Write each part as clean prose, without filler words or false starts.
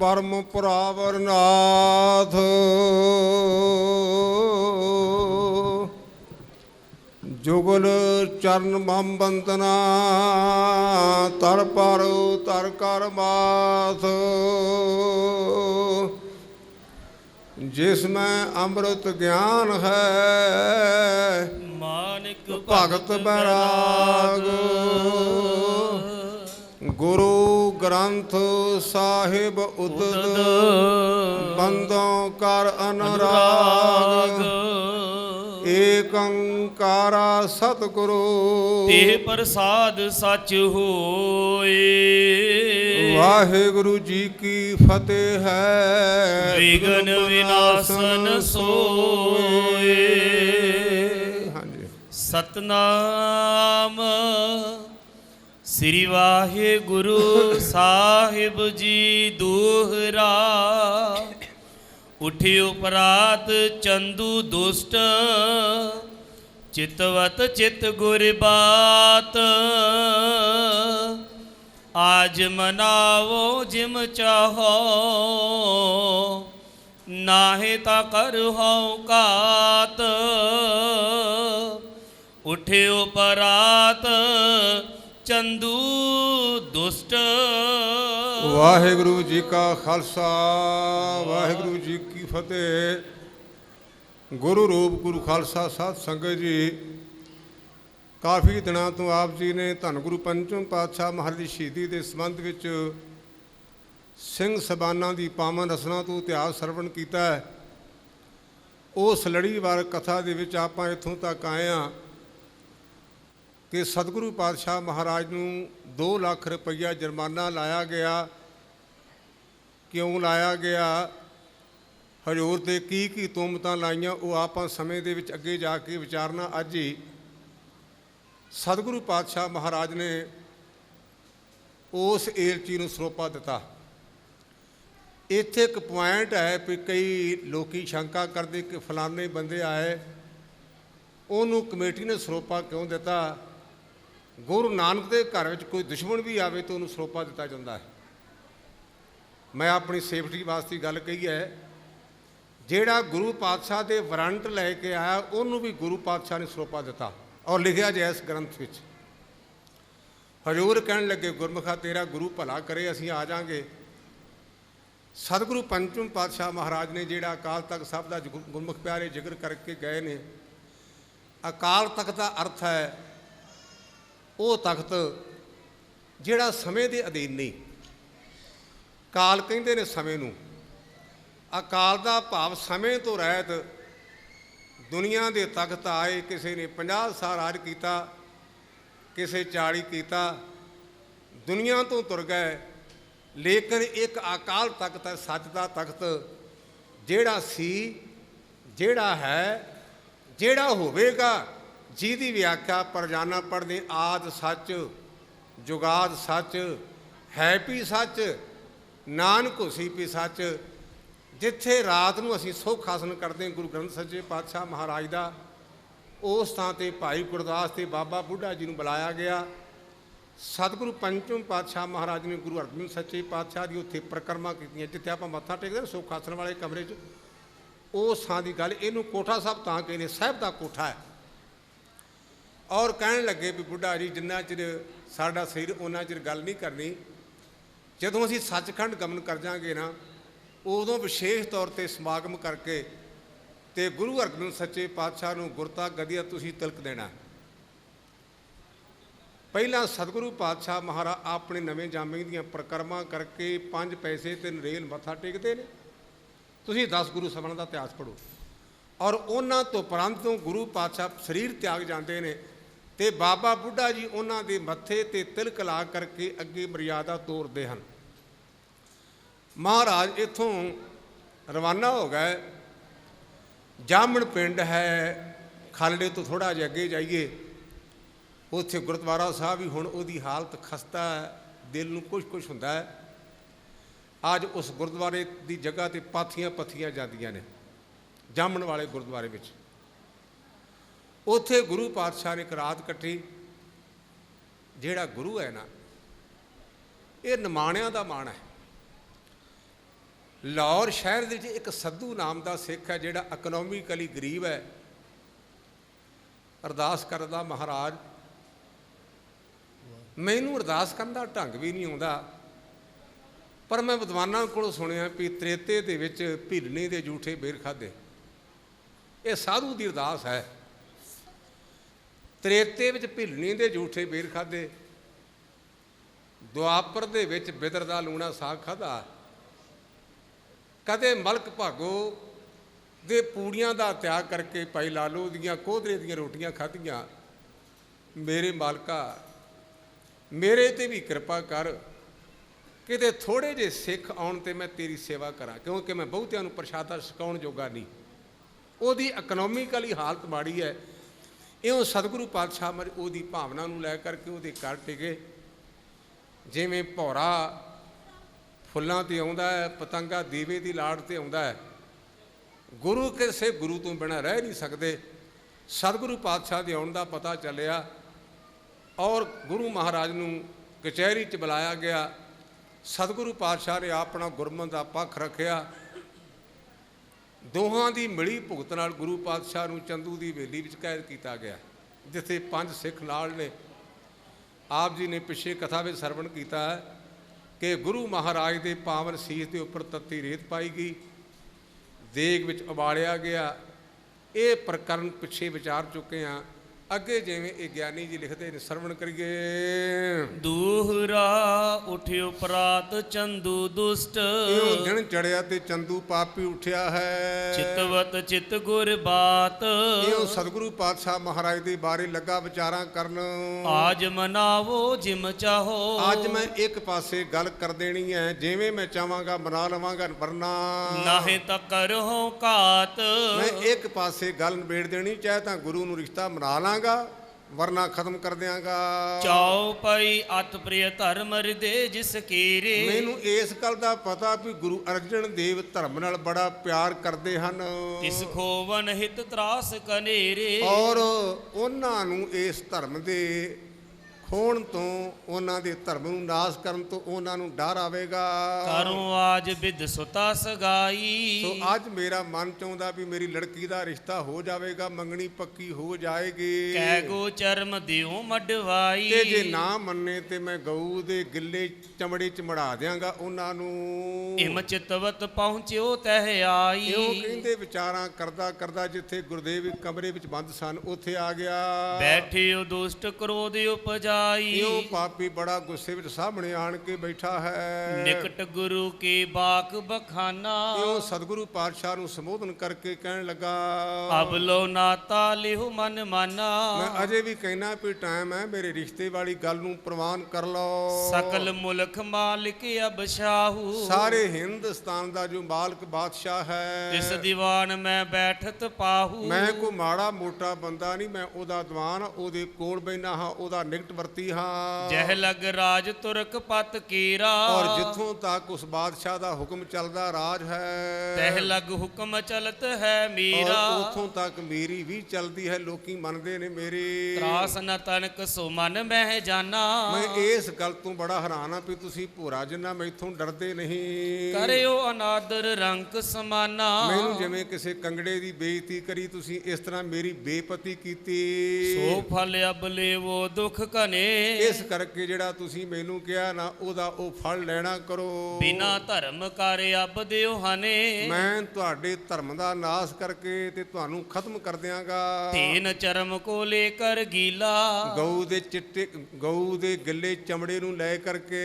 परम पुरावरनाथ जुगल चरण मम बंदना तर पर तर कर माथ जिसमें अमृत ज्ञान है मानिक भगत बैराग गुरु ग्रंथ साहिब उदद बंदों कर अनुराग एक अंकारा सतगुरु ते प्रसाद सच होए। वाहिगुरु जी की फतेह है विघ्न विनाशन सोए। हाँ जी। सतनाम श्री वाहिगुरु साहिब जी दोहरा। उठियो परात चंदू दुष्ट चितवत चित गुर बात। आज मनावो जिम चाहो नाहे ता कर हो कात। उठियो परात चंदू दुष्ट। वाहिगुरु जी का खालसा वाहिगुरु जी की फतेह। गुरु रूप गुरु खालसा साध संगत जी, काफ़ी दिनों तो आप जी ने धन गुरु पंचम पातशाह महाराज की शहीदी के संबंध में सिंह सबाना की पावन रसना तो इतिहास सरवण किया है। उस लड़ीवार कथा के आप इतों तक आए हाँ कि सतगुरु पातशाह महाराज को 2 लाख रुपया जुर्माना लाया गया। क्यों लाया गया, हजूर ते की तुमतां लाइयां, वो आप समय दे विच अगे जाके विचारना। अज ही सतगुरु पातशाह महाराज ने उस एलची नूं सरोपा दिता। इत्थे एक पॉइंट है भी कई लोग शंका करते कि फलाने बंदे आए, उन्होंने कमेटी ने सरोपा क्यों दिता। गुरु नानक के घर में कोई दुश्मन भी आए तो उन्होंने सरोपा दिता जाता है। मैं अपनी सेफ्टी वास्ते गल कही है, जेड़ा गुरु पातशाह के वारंट लैके आया उन्होंने भी गुरु पातशाह ने सरोपा दिता और लिखा जाए इस ग्रंथ में। हजूर कहन लगे गुरमुखा तेरा गुरु भला करे, असीं आ जाएंगे। सतगुरु पंचम पातशाह महाराज ने जेड़ा अकाल तख्त साहब का गुरमुख प्यारे जिक्र करके गए ने। अकाल तख्त का अर्थ है वो तख्त जेड़ा समय के अधीन नहीं। काल कहते ने समय नूं, अकाल का भाव समय तो रहत दुनिया के तख्त आए। किसी ने 50 साल राज किया, किसी 40 किया, दुनिया तो तुर गए। लेकिन एक अकाल तख्त है, सच का तख्त, जेड़ा सी, जेड़ा है, जेड़ा होवेगा, जिहदी व्याख्या परजाना पढ़ने आद सच, जुगाद सच, है भी सच, नानक होसी भी सच। जिथे रात नूं असीं सुख हासन करते गुरु ग्रंथ सच्चे पातशाह महाराज का, उस थां ते भाई गुरदास ते बाबा बुढ़ा जी नूं बुलाया गया। सतगुरु पंचम पातशाह महाराज ने गुरु अर्जन सच्चे पातशाह की उत्थे परिक्रमा की, जिथे आप मत्था टेकते सुख हासन वाले कमरे च, उस थां की गल। इनू कोठा साहब तां कहने, साहब का कोठा है। और कहन लगे भी बुढ़ा जी जिन्ना चिर साडा शरीर उन्ना चिर गल नहीं करनी, जदों असीं सचखंड गमन कर जाएंगे ना, उदों विशेष तौर पर समागम करके ते गुरु अर्जन सच्चे पातशाह नूं गुरता गदिया तुसीं तिलक देना। पहला सतगुरु पातशाह महाराज अपने नवें जामे दीयां परिक्रमा करके 5 पैसे ते नरेल मत्था टेकते हैं। तुसीं 10 गुरु सभा का इतिहास पढ़ो। और उन्हां तो उपरंत गुरु पातशाह शरीर त्याग जाते हैं तो बाबा बुढ़ा जी उन्हां दे मत्थे ते तिलक ला करके अगे मर्यादा तोरते हैं। महाराज इत्थों रवाना हो गए। जामण पिंड है, खालड़े तो थोड़ा जिहा अगे जाइए, उत्थे गुरुद्वारा साहब भी हुण उहदी हालत खस्ता है, दिल नूं कुछ हुंदा है। अज उस गुरुद्वारे की जगह ते पाथियां पत्थियां जांदियां ने, जामण वाले गुरुद्वारे विच। उत्थे गुरु पातशाह ने एक रात कट्टी। जिहड़ा गुरु है ना, ये निमाणिਆਂ ਦਾ माण है। ਲਾਹੌਰ ਸ਼ਹਿਰ ਦੇ ਵਿੱਚ ਇੱਕ ਸੱਧੂ ਨਾਮ ਦਾ ਸਿੱਖ ਹੈ ਜਿਹੜਾ ਇਕਨੋਮਿਕਲੀ ਗਰੀਬ ਹੈ। ਅਰਦਾਸ ਕਰਦਾ, ਮਹਾਰਾਜ ਮੈਨੂੰ ਅਰਦਾਸ ਕਰਨ ਦਾ ਢੰਗ ਵੀ ਨਹੀਂ ਆਉਂਦਾ, ਪਰ ਮੈਂ ਵਿਦਵਾਨਾਂ ਕੋਲੋਂ ਸੁਣਿਆ ਵੀ ਤ੍ਰੇਤੇ ਦੇ ਵਿੱਚ ਭਿਲਣੀ ਦੇ ਜੂਠੇ ਬੇਰ ਖਾਧੇ। ਇਹ ਸਾਧੂ ਦੀ ਅਰਦਾਸ ਹੈ। ਤ੍ਰੇਤੇ ਵਿੱਚ ਭਿਲਣੀ ਦੇ ਜੂਠੇ ਬੇਰ ਖਾਧੇ, ਦੁਆਪਰ ਦੇ ਵਿੱਚ ਬਿਦਰ ਦਾ ਲੂਣਾ ਸਾਗ ਖਾਧਾ, ਕਦੇ ਮਲਕ ਭਾਗੋ ਦੇ ਪੂੜੀਆਂ ਦਾ ਤਿਆਗ ਕਰਕੇ ਭਾਈ ਲਾਲੋ ਦੀਆਂ ਕੋਧਰੇ ਦੀਆਂ ਰੋਟੀਆਂ ਖਾਧੀਆਂ। ਮੇਰੇ ਮਾਲਕਾ ਮੇਰੇ ਤੇ ਵੀ ਕਿਰਪਾ ਕਰ, ਕਿਤੇ ਥੋੜ੍ਹੇ ਜਿਹੇ ਸਿੱਖ ਆਉਣ ਤੇ ਮੈਂ ਤੇਰੀ ਸੇਵਾ ਕਰਾਂ, ਕਿਉਂਕਿ ਮੈਂ ਬਹੁਤਿਆਂ ਨੂੰ ਪ੍ਰਸ਼ਾਦਾ ਛਕਾਉਣ ਜੋਗਾ ਨਹੀਂ। ਉਹਦੀ ਇਕਨੋਮਿਕਲੀ ਹਾਲਤ ਮਾੜੀ ਹੈ। ਇਉਂ ਸਤਿਗੁਰੂ ਪਾਤਸ਼ਾਹ ਮਰ ਉਹਦੀ ਭਾਵਨਾ ਨੂੰ ਲੈ ਕਰਕੇ ਉਹਦੇ ਘਰ ਟਿਕੇ। ਜਿਵੇਂ ਭੌਰਾ ਫੁੱਲਾਂ 'ਤੇ ਆਉਂਦਾ ਹੈ, ਪਤੰਗਾ ਦੀਵੇ ਦੀ ਲਾੜ 'ਤੇ ਆਉਂਦਾ ਹੈ, ਗੁਰੂ ਕਿਸੇ ਗੁਰੂ ਤੋਂ ਬਿਨਾਂ ਰਹਿ ਨਹੀਂ ਸਕਦੇ। ਸਤਿਗੁਰੂ ਪਾਤਸ਼ਾਹ ਦੇ ਆਉਣ ਦਾ ਪਤਾ ਚੱਲਿਆ ਔਰ ਗੁਰੂ ਮਹਾਰਾਜ ਨੂੰ ਕਚਹਿਰੀ 'ਚ ਬੁਲਾਇਆ ਗਿਆ। ਸਤਿਗੁਰੂ ਪਾਤਸ਼ਾਹ ਨੇ ਆਪਣਾ ਗੁਰਮਤਿ ਦਾ ਪੱਖ ਰੱਖਿਆ। ਦੋਹਾਂ ਦੀ ਮਿਲੀ ਭੁਗਤ ਨਾਲ ਗੁਰੂ ਪਾਤਸ਼ਾਹ ਨੂੰ ਚੰਦੂ ਦੀ ਹਵੇਲੀ ਵਿੱਚ ਕੈਦ ਕੀਤਾ ਗਿਆ, ਜਿੱਥੇ 5 ਸਿੱਖ ਨਾਲ ਨੇ। ਆਪ ਜੀ ਨੇ ਪਿੱਛੇ ਕਥਾ ਵਿੱਚ ਸਰਵਣ ਕੀਤਾ ਹੈ ਕਿ ਗੁਰੂ ਮਹਾਰਾਜ ਦੇ ਪਾਵਨ ਸੀਸ ਦੇ ਉੱਪਰ ਤੱਤੀ ਰੇਤ ਪਾਈ ਗਈ, ਦੇਗ ਵਿੱਚ ਉਬਾਲਿਆ ਗਿਆ। ਇਹ ਪ੍ਰਕਰਨ ਪਿੱਛੇ ਵਿਚਾਰ ਚੁੱਕੇ ਹਾਂ। ਅੱਗੇ ਜਿਵੇਂ ਇਹ ਗਿਆਨੀ ਜੀ ਲਿਖਦੇ ਨੇ, ਸਰਵਣ ਕਰੀਏ। ਦੂਹਰਾ ਉਠਿਓ ਪ੍ਰਾਤ ਚੰਦੂ ਦੁਸ਼ਟ, ਇਉਂ ਦਿਨ ਚੜਿਆ ਤੇ ਚੰਦੂ ਪਾਪੀ ਉੱਠਿਆ ਹੈ। ਚਿਤਵਤ ਚਿਤ ਗੁਰ ਬਾਤ, ਇਉਂ ਸਤਿਗੁਰੂ ਪਾਤਸ਼ਾਹ ਮਹਾਰਾਜ ਦੇ ਬਾਰੇ ਲੱਗਾ ਵਿਚਾਰਾਂ ਕਰਨ। ਆਜ ਮਨਾਵੋ ਜਿਮ ਚਾਹੋ, ਅੱਜ ਮੈਂ ਇੱਕ ਪਾਸੇ ਗੱਲ ਕਰ ਦੇਣੀ ਹੈ, ਜਿਵੇਂ ਮੈਂ ਚਾਹਾਂਗਾ ਮਨਾ ਲਵਾਂਗਾ, ਵਰਨਾ ਨਾਹੇ ਤਾਂ ਕਰਹੁ ਘਾਤ। ਮੈਂ ਇੱਕ ਪਾਸੇ ਗੱਲ ਨਿਬੇੜ ਦੇਣੀ, ਚਾਹੇ ਤਾਂ ਗੁਰੂ ਨੂੰ ਰਿਸ਼ਤਾ ਮਨਾ ਲਾਂਗਾ, ਵਰਨਾ ਖਤਮ ਕਰ ਦਿਆਂਗਾ। ਚਾਉ ਪਈ ਅਤ ਪ੍ਰਿਯ ਧਰਮ ਹਿਰਦੇ ਜਿਸ ਕੀਰੇ, ਮੈਨੂੰ ਇਸ ਗੱਲ ਦਾ ਪਤਾ ਵੀ ਗੁਰੂ ਅਰਜਨ ਦੇਵ ਧਰਮ ਨਾਲ ਬੜਾ ਪਿਆਰ ਕਰਦੇ ਹਨ, ਤਿਸ ਖੋਵਨ ਹਿਤ ਤਰਾਸ ਕਨੇਰੇ। ਔਰ ਉਹਨਾਂ ਨੂੰ ਇਸ ਧਰਮ ਦੇ ਖੋਣ ਤੋਂ, ਉਹਨਾਂ ਦੇ ਧਰਮ ਨੂੰ ਨਾਸ ਕਰਨ ਤੋਂ ਉਹਨਾਂ ਨੂੰ ਡਰ ਆਵੇਗਾ। ਕਰੂੰ ਆਜ ਬਿਦ ਸੁਤਾ ਸਗਾਈ, ਸੋ ਅੱਜ ਮੇਰਾ ਮਨ ਚਾਹੁੰਦਾ ਵੀ ਮੇਰੀ ਲੜਕੀ ਦਾ ਰਿਸ਼ਤਾ ਹੋ ਜਾਵੇਗਾ, ਮੰਗਣੀ ਪੱਕੀ ਹੋ ਜਾਏਗੀ। ਕਹਿ ਗੋ ਚਰਮ ਦਿਓ ਮਡਵਾਈ, ਤੇ ਜੇ ਨਾ ਮੰਨੇ ਤੇ ਮੈਂ ਗਊ ਦੇ ਗਿੱਲੇ ਚਮੜੇ 'ਚ ਮੜਾ ਦਿਆਂਗਾ ਉਹਨਾਂ ਨੂੰ। ਇਮ ਚਿਤਵਤ ਪਹੁੰਚਿਓ ਤਹਿ ਆਈ, ਇਉਂ ਕਹਿੰਦੇ ਵਿਚਾਰਾਂ ਕਰਦਾ ਕਰਦਾ ਜਿੱਥੇ ਗੁਰਦੇਵ ਕਮਰੇ ਵਿੱਚ ਬੰਦ ਸਨ ਉੱਥੇ ਆ ਗਿਆ। ਬੈਠਿਓ ਦੁਸ਼ਟ ਕ੍ਰੋਧ ਉਪਜਾਈ, ਇਉਂ ਪਾਪੀ ਬੜਾ ਗੁੱਸੇ ਵਿੱਚ ਸਾਹਮਣੇ ਆਣ ਕੇ ਬੈਠਾ ਹੈ। ਨਿਕਟ ਗੁਰੂ ਕੀ ਬਾਕ ਬਖਾਨਾ, ਇਉਂ ਸਤਿਗੁਰੂ ਪਾਤਸ਼ਾਹ ਨੂੰ ਸੰਬੋਧਨ ਕਰਕੇ ਕਹਿਣ ਲੱਗਾ, ਅਬ ਲੋ ਨਾਤਾ ਲਿਹੁ ਮਨ ਮਾਨਾ। ਮੈਂ ਅਜੇ ਵੀ ਕਹਿਣਾ ਵੀ ਟਾਈਮ ਹੈ, ਮੇਰੇ ਰਿਸ਼ਤੇ ਵਾਲੀ ਗੱਲ ਨੂੰ ਪ੍ਰਵਾਨ ਕਰ ਲਓ। ਸਕਲ ਮੁਲਕ ਮਾਲਿਕ ਅਬ ਸ਼ਾਹੂ, ਸਾਰੇ ਹਿੰਦੁਸਤਾਨ ਦਾ ਜੋ ਮਾਲਕ ਬਾਦਸ਼ਾਹ ਹੈ, ਇਸ ਦੀਵਾਨ ਮੈਂ ਬੈਠਤ ਪਾਹੂ। ਮੈਂ ਕੋਈ ਮਾੜਾ ਮੋਟਾ ਬੰਦਾ ਨਹੀਂ, ਮੈਂ ਉਹਦਾ ਦੀਵਾਨ, ਉਹਦੇ ਕੋਲ ਬੈਠਾ ਹਾਂ, ਉਹਦਾ ਨਿਕਟ ਵਰਤੀ ਹਾਂ। ਜਹ ਲਗ ਰਾਜ ਤੁਰਕ ਪਤ ਕੀਰਾ, ਔਰ ਜਿੱਥੋਂ ਤੱਕ ਉਸ ਬਾਦਸ਼ਾਹ ਦਾ ਹੁਕਮ ਚੱਲਦਾ ਰਾਜ ਹੈ, ਤਹ ਲਗ ਹੁਕਮ ਚਲਤ ਹੈ ਮੀਰਾ। ਔਰ ਉੱਥੋਂ ਤੱਕ ਮੇਰੀ ਵੀ ਚੱਲਦੀ ਹੈ, ਲੋਕੀ ਮੰਨਦੇ ਨੇ ਮੇਰੀ। ਤਰਾਸ ਨ ਤਨਕ ਸੋ ਮਨ ਮਹਿ ਜਾਨਾ, ਮੈਂ ਇਸ ਗੱਲ ਤੋਂ ਬੜਾ ਹੈਰਾਨ ਹਾਂ ਵੀ ਤੁਸੀਂ ਭੋਰਾ ਜਿੰਨਾ ਮੈਥੋਂ ਡਰਦੇ ਨਹੀਂ। ਕਰਿਓ ਅਨਾਦਰ ਰੰਕ ਸਮਾਨਾ, ਮੈਨੂੰ ਜਿਵੇਂ ਕਿਸੇ ਕੰਗੜੇ ਦੀ ਬੇਇੱਜ਼ਤੀ ਕਰੀ, ਤੁਸੀਂ ਇਸ ਤਰ੍ਹਾਂ ਮੇਰੀ ਬੇਪਤੀ ਕੀਤੀ। ਸੋ ਫਲ ਅਬ ਲੇਵੋ ਦੁਖ ਕਨੇ, ਇਸ ਕਰਕੇ ਜਿਹੜਾ ਤੁਸੀਂ ਮੈਨੂੰ ਕਿਹਾ ਨਾ, ਉਹਦਾ ਉਹ ਫਲ ਲੈਣਾ ਕਰੋ। ਬਿਨਾ ਧਰਮ ਕਰ ਅਬ ਦਿਓ ਹਨੇ, ਮੈਂ ਤੁਹਾਡੇ ਧਰਮ ਦਾ ਨਾਸ ਕਰਕੇ ਤੇ ਤੁਹਾਨੂੰ ਖਤਮ ਕਰ ਦਿਆਂਗਾ। ਤੇਨ ਚਰਮ ਕੋ ਲੈ ਕਰ ਗੀਲਾ, ਗਊ ਦੇ ਚਿੱਟੇ, ਗਊ ਦੇ ਗਿੱਲੇ ਚਮੜੇ ਨੂੰ ਲੈ ਕਰਕੇ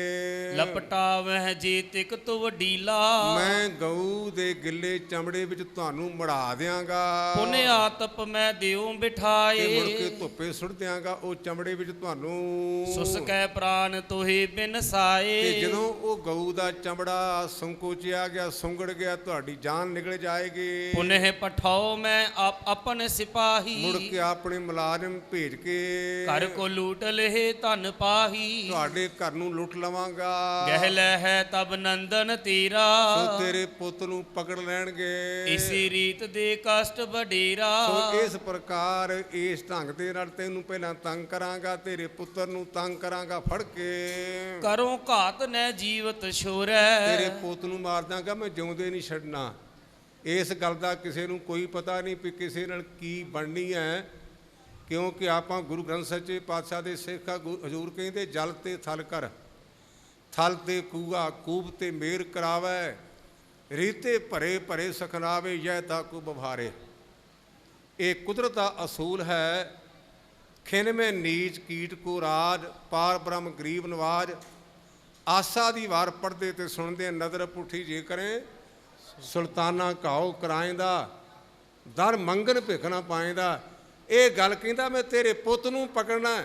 ਲਪਟਾਵਹਿ ਜੀ ਤਿਕ ਤੁ ਵਡੀਲਾ। ਮੈਂ ਗਊ ਦੇ ਗਿੱਲੇ ਚਮੜੇ ਵਿੱਚ ਤੁਹਾਨੂੰ ਮੜਾ ਦਿਆਂਗਾ। ਪੁਨ ਆਤਪ ਮੈਂ ਦਿਓ ਤੇ ਬਿਠਾਏ, ਮੁੜ ਕੇ ਧੁੱਪੇ ਸੁੱਟ ਦਿਆਂਗਾ ਉਹ ਚਮੜੇ ਵਿੱਚ ਤੁਹਾਨੂੰ। ਸੁਸਕੈ ਪ੍ਰਾਨ ਤੋਹੀ ਬਿਨ ਸਾਏ, ਤੇ ਜਦੋਂ ਉਹ ਗਊ ਦਾ ਚਮੜਾ ਸੰਕੋਚਿਆ ਗਿਆ, ਸੁੰਗੜ ਗਿਆ, ਤੁਹਾਡੀ ਜਾਨ ਨਿਕਲ ਜਾਏਗੀ। ਪੁਨਹ ਪਠਾਓ ਮੈਂ ਆਪਨ ਸਿਪਾਹੀ, ਮੁੜ ਕੇ ਆਪਣੇ ਮੁਲਾਜ਼ਮ ਭੇਜ ਕੇ ਘਰ ਕੋ ਲੂਟ ਲਹਿ ਧਨ ਪਾਹੀ। ਤੁਹਾਡੇ ਘਰ ਨੂੰ ਲੁੱਟ ਲਵਾਂਗਾ। ਗਹਿ ਲੈ ਹੈ ਤਬ ਨੰਦਨ ਤੀਰਾ, ਸੋ ਤੇਰੇ ਪੁੱਤ ਨੂੰ ਪਕੜ ਲੈਣਗੇ। ਇਸੀ ਰੀਤ ਦੇ ਕਸ਼ਟ ਵਡੇਰਾ। ਸੋ ਇਸ ਪ੍ਰਕਾਰ ਇਸ ਢੰਗ ਦੇ ਨਾਲ ਤੈਨੂੰ ਪਹਿਲਾਂ ਤੰਗ ਕਰਾਂਗਾ, ਤੇਰੇ ਪੁੱਤ ਪੁੱਤਰ ਨੂੰ ਤੰਗ ਕਰਾਂਗਾ ਫੜ ਕੇ, ਕਰੋ ਘਾਤ ਨੈ ਜੀਵਤ ਛੋਰੈ। ਤੇਰੇ ਪੁੱਤ ਨੂੰ ਮਾਰ ਦਾਂਗਾ, ਮੈਂ ਜਿਉਂਦੇ ਨਹੀਂ ਛੱਡਣਾ। ਇਸ ਗੱਲ ਦਾ ਕਿਸੇ ਨੂੰ ਕੋਈ ਪਤਾ ਨਹੀਂ ਵੀ ਕਿਸੇ ਨਾਲ ਕੀ ਬਣਨੀ ਹੈ, ਕਿਉਂਕਿ ਆਪਾਂ ਗੁਰੂ ਗ੍ਰੰਥ ਸੱਚੇ ਪਾਤਸ਼ਾਹ ਦੇ ਸਿੱਖ ਆ। ਹਜ਼ੂਰ ਕਹਿੰਦੇ ਜਲ ਤੇ ਥਲ ਕਰ, ਥਲ ਤੇ ਕੂਆ, ਕੂਬ ਤੇ ਮੇਰ ਕਰਾਵੇ, ਰੀਤੇ ਭਰੇ ਭਰੇ ਸਖਨਾਵੇ, ਯਹ ਤਾਕੂ ਬਭਾਰੇ। ਇਹ ਕੁਦਰਤ ਦਾ ਅਸੂਲ ਹੈ। ਖਿਨ ਮੈਂ ਨੀਚ ਕੀਟ ਕੋ ਰਾਜ, ਪਾਰ ਬ੍ਰਹਮ ਗਰੀਬ ਨਵਾਜ। ਆਸਾ ਦੀ ਵਾਰ ਪੜ੍ਹਦੇ ਤੇ ਸੁਣਦੇ, ਨਦਰ ਪੁੱਠੀ ਜੇ ਕਰੇ, ਸੁਲਤਾਨਾ ਘਾਓ ਕਰਾਏਂਦਾ, ਦਰ ਮੰਗਣ ਭਿਖ ਨਾ ਪਾਏਂਦਾ। ਇਹ ਗੱਲ ਕਹਿੰਦਾ ਮੈਂ ਤੇਰੇ ਪੁੱਤ ਨੂੰ ਪਕੜਨਾ।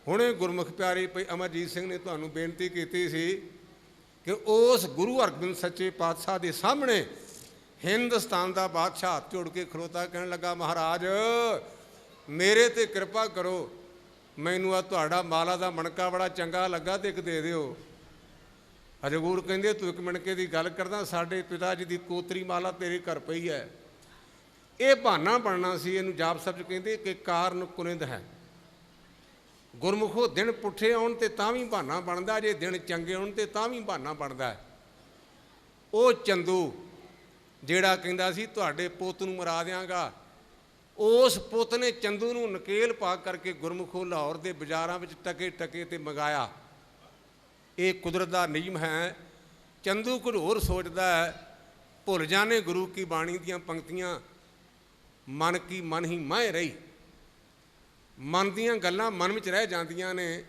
ਹੁਣੇ ਗੁਰਮੁਖ ਪਿਆਰੇ ਭਾਈ ਅਮਰਜੀਤ ਸਿੰਘ ਨੇ ਤੁਹਾਨੂੰ ਬੇਨਤੀ ਕੀਤੀ ਸੀ ਕਿ ਉਸ ਗੁਰੂ ਹਰਗੋਬਿੰਦ ਸੱਚੇ ਪਾਤਸ਼ਾਹ ਦੇ ਸਾਹਮਣੇ ਹਿੰਦੁਸਤਾਨ ਦਾ ਬਾਦਸ਼ਾਹ ਹੱਥ ਜੋੜ ਕੇ ਖਲੋਤਾ, ਕਹਿਣ ਲੱਗਾ ਮਹਾਰਾਜ ਮੇਰੇ ਤੇ ਕਿਰਪਾ ਕਰੋ, ਮੈਨੂੰ ਆ ਤੁਹਾਡਾ ਮਾਲਾ ਦਾ ਮਣਕਾ ਬੜਾ ਚੰਗਾ ਲੱਗਾ ਤੇ ਇੱਕ ਦੇ ਦਿਓ। ਹਜ਼ੂਰ ਕਹਿੰਦੇ ਤੂੰ ਇੱਕ ਮਣਕੇ ਦੀ ਗੱਲ ਕਰਦਾ, ਸਾਡੇ ਪਿਤਾ ਜੀ ਦੀ ਕੋਤਰੀ ਮਾਲਾ ਤੇਰੇ ਘਰ ਪਈ ਹੈ। ਇਹ ਬਹਾਨਾ ਬਣਨਾ ਸੀ। ਇਹਨੂੰ ਜਾਪ ਸ਼ਬਦ ਕਹਿੰਦੇ ਕਿ ਕਾਰਨ ਕੁਨਿੰਦ ਹੈ। ਗੁਰਮੁਖੋ ਦਿਨ ਪੁੱਠੇ ਆਉਣ ਤੇ ਤਾਂ ਵੀ ਬਹਾਨਾ ਬਣਦਾ, ਜੇ ਦਿਨ ਚੰਗੇ ਆਉਣ ਤੇ ਤਾਂ ਵੀ ਬਹਾਨਾ ਬਣਦਾ ਹੈ। ਉਹ ਚੰਦੂ ਜਿਹੜਾ ਕਹਿੰਦਾ ਸੀ ਤੁਹਾਡੇ ਪੁੱਤ ਨੂੰ ਮਰਾ ਦਿਆਂਗਾ, ਉਸ ਪੁੱਤ ਨੇ ਚੰਦੂ ਨੂੰ ਨਕੇਲ ਪਾ ਕਰਕੇ ਗੁਰਮੁਖੋ ਲਾਹੌਰ ਦੇ ਬਾਜ਼ਾਰਾਂ ਵਿੱਚ ਟਕੇ ਟਕੇ ਤੇ ਮੰਗਾਇਆ। ਇਹ ਕੁਦਰਤ ਦਾ ਨਿਯਮ ਹੈ। ਚੰਦੂ ਕੁਝ ਹੋਰ ਸੋਚਦਾ ਹੈ, ਭੁੱਲ ਜਾਣੇ ਗੁਰੂ ਕੀ ਬਾਣੀ ਦੀਆਂ ਪੰਕਤੀਆਂ, ਮਨ ਕੀ ਮਨ ਹੀ ਮਾਹਿ ਰਹੀ। ਮਨ ਦੀਆਂ ਗੱਲਾਂ ਮਨ ਵਿੱਚ ਰਹਿ ਜਾਂਦੀਆਂ ਨੇ।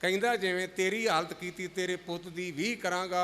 ਕਹਿੰਦਾ ਜਿਵੇਂ ਤੇਰੀ ਹਾਲਤ ਕੀਤੀ ਤੇਰੇ ਪੁੱਤ ਦੀ ਵੀ ਕਰਾਂਗਾ,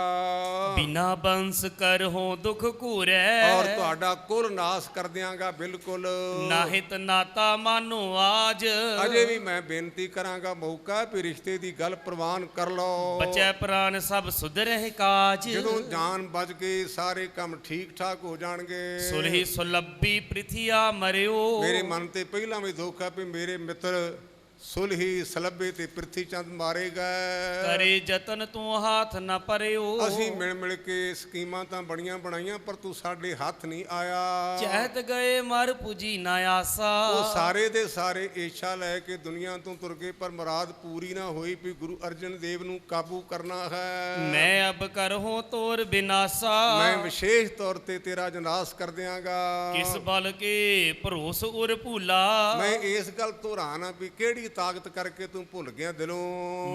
ਬਿਨਾ ਬੰਸ ਕਰ ਹੋ ਦੁਖ ਘੂਰੈ, ਔਰ ਤੁਹਾਡਾ ਕੁਲ ਨਾਸ ਕਰ ਦਿਆਂਗਾ ਬਿਲਕੁਲ। ਨਾਹਿਤ ਨਾਤਾ ਮਾਨੋ ਆਜ, ਅਜੇ ਵੀ ਮੈਂ ਬੇਨਤੀ ਕਰਾਂਗਾ, ਮੌਕਾ ਵੀ ਰਿਸ਼ਤੇ ਦੀ ਗੱਲ ਪ੍ਰਵਾਨ ਕਰ ਲਓ। ਬਚੈ ਪ੍ਰਾਨ ਸਭ ਸੁਧਰਹਿ ਕਾਜ, ਜਦੋਂ ਜਾਨ ਬਚ ਕੇ ਸਾਰੇ ਕੰਮ ਠੀਕ ਠਾਕ ਹੋ ਜਾਣਗੇ। ਸੁਲਹੀ ਸੁਲੱਭੀ ਪ੍ਰਿਥਿਆ ਮਰਿਓ, ਮੇਰੇ ਮਨ ਤੇ ਪਹਿਲਾਂ ਵੀ ਦੁੱਖ ਹੈ ਵੀ ਮੇਰੇ ਮਿੱਤਰ ਸੁਲਹੀ ਸਲੱਭੇ ਤੇ ਪ੍ਰਿਥੀ ਚੰਦ ਮਾਰੇ ਗਏ। ਕਰੇ ਜਤਨ ਤੂੰ ਹਾਥ ਨਾ ਪਰਿਓ, ਅਸੀਂ ਮਿਲ ਮਿਲ ਕੇ ਸਕੀਮਾਂ ਤਾਂ ਬੜੀਆਂ ਬਣਾਈਆਂ ਪਰ ਤੂੰ ਸਾਡੇ ਹੱਥ ਨਹੀਂ ਆਇਆ। ਚਹਿਤ ਗਏ ਮਰ ਪੁਜੀ ਨਾ ਆਸਾ, ਉਹ ਸਾਰੇ ਦੇ ਸਾਰੇ ਇੱਛਾ ਲੈ ਕੇ ਦੁਨੀਆ ਤੋਂ ਤੁਰ ਗਏ ਪਰ ਮੁਰਾਦ ਪੂਰੀ ਨਾ ਹੋਈ ਵੀ ਗੁਰੂ ਅਰਜਨ ਦੇਵ ਨੂੰ ਕਾਬੂ ਕਰਨਾ ਹੈ। ਮੈਂ ਅਬ ਕਰਹੋ ਤੋਰ ਬਿਨਾਸਾ, ਮੈਂ ਵਿਸ਼ੇਸ਼ ਤੌਰ ਤੇ ਤੇਰਾ ਜਨਾਸ ਕਰ ਦਿਆਂਗਾ। ਕਿਸ ਬਲ ਕੇ ਭਰੋਸ ਉਰ ਭੂਲਾ, ਮੈਂ ਇਸ ਗੱਲ ਤੋਂ ਹੈਰਾਨ ਆ ਵੀ ਕਿਹੜੀ ਤਾਕਤ ਕਰਕੇ ਤੂੰ ਭੁੱਲ ਗਿਆ ਦਿਲੋਂ।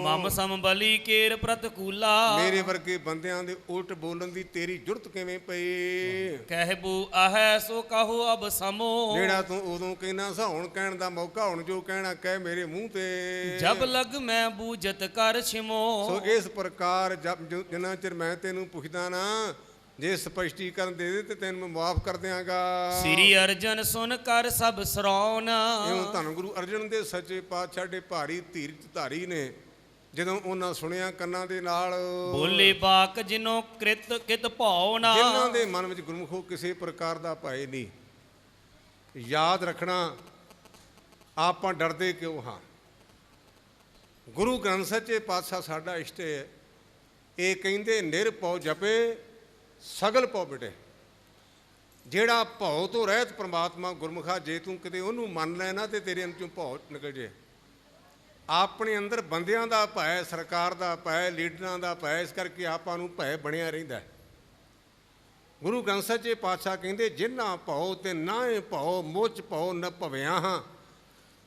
ਮਮ ਸੰਬਲੀ ਕੇਰ ਪ੍ਰਤਕੂਲਾ, ਮੇਰੇ ਵਰਗੇ ਬੰਦਿਆਂ ਦੇ ਉਲਟ ਬੋਲਣ ਦੀ ਤੇਰੀ ਜੁਰਤ ਕਿਵੇਂ ਪਈ। ਕਹਿਬੂ ਆਹੈ ਸੋ ਕਹੋ ਅਬ ਸਮੋ, ਜਿਹੜਾ ਤੂੰ ਉਦੋਂ ਕਹਿਣਾ ਸਾ ਹੁਣ ਕਹਿਣ ਦਾ ਮੌਕਾ, ਹੁਣ ਜੋ ਕਹਿਣਾ ਕਹਿ ਮੇਰੇ ਮੂੰਹ ਤੇ। ਜਬ ਲਗ ਮੈਂ ਬੂਝਤ ਕਰ ਛਿਮੋ, ਸੋ ਇਸ ਪ੍ਰਕਾਰ ਜਿੰਨਾ ਚਿਰ ਮੈਂ ਤੈਨੂੰ ਪੁੱਛਦਾ ਨਾ, ਜੇ ਸਪਸ਼ਟੀਕਰਨ ਦੇ ਦੇ ਤੇ ਤੈਨੂੰ ਮੈਂ ਮਾਫ ਕਰ ਦਿਆਂਗਾ। ਸ੍ਰੀ ਅਰਜਨ ਸੁਨ ਕਰ ਸਭ ਸਰਾਉਣ, ਇਉਂ ਧੰਨ ਗੁਰੂ ਅਰਜਨ ਦੇ ਸੱਚੇ ਪਾਤਸ਼ਾਹ ਦੇ ਭਾਰੀ ਧੀਰਜ ਧਾਰੀ ਨੇ ਜਦੋਂ ਉਹਨਾਂ ਸੁਣਿਆ ਕੰਨਾਂ ਦੇ ਨਾਲ, ਬੋਲੇ ਬਾਕ ਜਿਨੋ ਕ੍ਰਿਤ ਕਿਤ ਭਾਉਨਾ, ਜਿਨ੍ਹਾਂ ਦੇ ਮਨ ਵਿੱਚ ਗੁਰਮੁਖੋ ਕਿਸੇ ਪ੍ਰਕਾਰ ਦਾ ਭੈ ਨਹੀਂ। ਯਾਦ ਰੱਖਣਾ ਆਪਾਂ ਡਰਦੇ ਕਿਉਂ ਹਾਂ। ਗੁਰੂ ਗ੍ਰੰਥ ਸੱਚੇ ਪਾਤਸ਼ਾਹ ਸਾਡਾ ਇਸ਼ਟ ਹੈ। ਇਹ ਕਹਿੰਦੇ ਨਿਰਭਉ ਜਪੇ ਸਗਲ ਭਉ ਮਿਟੇ। ਜਿਹੜਾ ਭਉ ਤੋਂ ਰਹਿਤ ਪ੍ਰਮਾਤਮਾ ਗੁਰਮੁਖਾ, ਜੇ ਤੂੰ ਕਿਤੇ ਉਹਨੂੰ ਮੰਨ ਲੈ ਨਾ ਤੇ ਤੇਰੇ ਅੰਦਰੋਂ ਭਉ ਨਿਕਲ ਜੇ। ਆਪਣੇ ਅੰਦਰ ਬੰਦਿਆਂ ਦਾ ਭੈ, ਸਰਕਾਰ ਦਾ ਭੈ, ਲੀਡਰਾਂ ਦਾ ਭੈ, ਇਸ ਕਰਕੇ ਆਪਾਂ ਨੂੰ ਭੈ ਬਣਿਆ ਰਹਿੰਦਾ। ਗੁਰੂ ਗ੍ਰੰਥ ਸੱਚੇ ਪਾਤਸ਼ਾਹ ਕਹਿੰਦੇ ਜਿਨ੍ਹਾਂ ਭਉ ਤੇ ਨਾਹੇ ਭਉ, ਮੁੱਚ ਭਉ ਨ ਭਵਿਆ ਹਾਂ।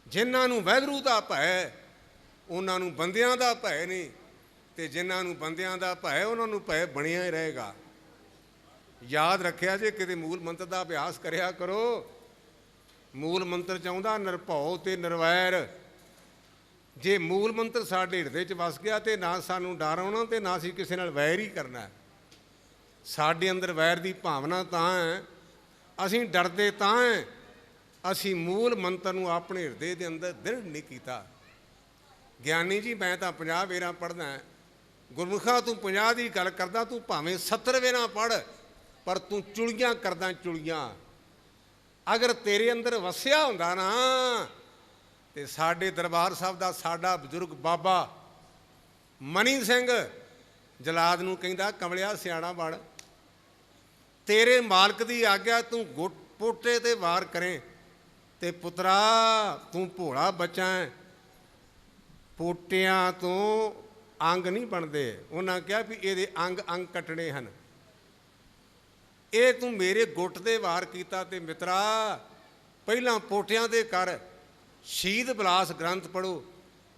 ਜਿਨ੍ਹਾਂ ਨੂੰ ਵਾਹਿਗੁਰੂ ਦਾ ਭੈ ਉਹਨਾਂ ਨੂੰ ਬੰਦਿਆਂ ਦਾ ਭੈ ਨਹੀਂ, ਤੇ ਜਿਨ੍ਹਾਂ ਨੂੰ ਬੰਦਿਆਂ ਦਾ ਭੈ ਉਹਨਾਂ ਨੂੰ ਭੈ ਬਣਿਆ ਹੀ ਰਹੇਗਾ। ਯਾਦ ਰੱਖਿਆ ਜੇ ਕਿਤੇ ਮੂਲ ਮੰਤਰ ਦਾ ਅਭਿਆਸ ਕਰਿਆ ਕਰੋ। ਮੂਲ ਮੰਤਰ ਚਾਹੁੰਦਾ ਨਿਰਭਉ ਤੇ ਨਿਰਵੈਰ। ਜੇ ਮੂਲ ਮੰਤਰ ਸਾਡੇ ਹਿਰਦੇ 'ਚ ਵਸ ਗਿਆ ਤੇ ਨਾ ਸਾਨੂੰ ਡਰ ਆਉਣਾ ਤੇ ਨਾ ਅਸੀਂ ਕਿਸੇ ਨਾਲ ਵੈਰ ਹੀ ਕਰਨਾ। ਸਾਡੇ ਅੰਦਰ ਵੈਰ ਦੀ ਭਾਵਨਾ ਤਾਂ ਹੈ, ਅਸੀਂ ਡਰਦੇ ਤਾਂ ਹੈ, ਅਸੀਂ ਮੂਲ ਮੰਤਰ ਨੂੰ ਆਪਣੇ ਹਿਰਦੇ ਦੇ ਅੰਦਰ ਦ੍ਰਿੜ ਨਹੀਂ ਕੀਤਾ। ਗਿਆਨੀ ਜੀ ਮੈਂ ਤਾਂ 50 ਵੇਰਾਂ ਪੜ੍ਹਦਾ, ਗੁਰਮੁਖਾ ਤੂੰ 50 ਦੀ ਗੱਲ ਕਰਦਾ, ਤੂੰ ਭਾਵੇਂ 70 ਵੇਰਾਂ ਪੜ੍ਹ ਪਰ ਤੂੰ ਚੁਲੀਆਂ ਕਰਦਾ ਚੁਲੀਆਂ। ਅਗਰ ਤੇਰੇ ਅੰਦਰ ਵਸਿਆ ਹੁੰਦਾ ਨਾ ਤੇ ਸਾਡੇ ਦਰਬਾਰ ਸਾਹਿਬ ਦਾ ਸਾਡਾ ਬਜ਼ੁਰਗ ਬਾਬਾ ਮਨੀ ਸਿੰਘ ਜਲਾਦ ਨੂੰ ਕਹਿੰਦਾ ਕਮਲਿਆ ਸਿਆਣਾ ਬਣ, ਤੇਰੇ ਮਾਲਕ ਦੀ ਆਗਿਆ ਤੂੰ ਪੋਟੇ ਤੇ ਵਾਰ ਕਰੇ ਤੇ ਪੁੱਤਰਾ ਤੂੰ ਭੋਲਾ ਬੱਚਾ ਹੈ। ਪੋਟਿਆਂ ਤੋਂ ਅੰਗ ਨਹੀਂ ਬਣਦੇ। ਉਹਨਾਂ ਕਿਹਾ ਵੀ ਇਹਦੇ ਅੰਗ ਅੰਗ ਕੱਟਣੇ ਹਨ। ਇਹ ਤੂੰ ਮੇਰੇ ਗੁੱਟ ਦੇ ਵਾਰ ਕੀਤਾ ਤੇ ਮਿੱਤਰਾ ਪਹਿਲਾਂ ਪੋਟਿਆਂ ਦੇ ਕਰ। ਸ਼ਹੀਦ ਬਿਲਾਸ ਗ੍ਰੰਥ ਪੜ੍ਹੋ।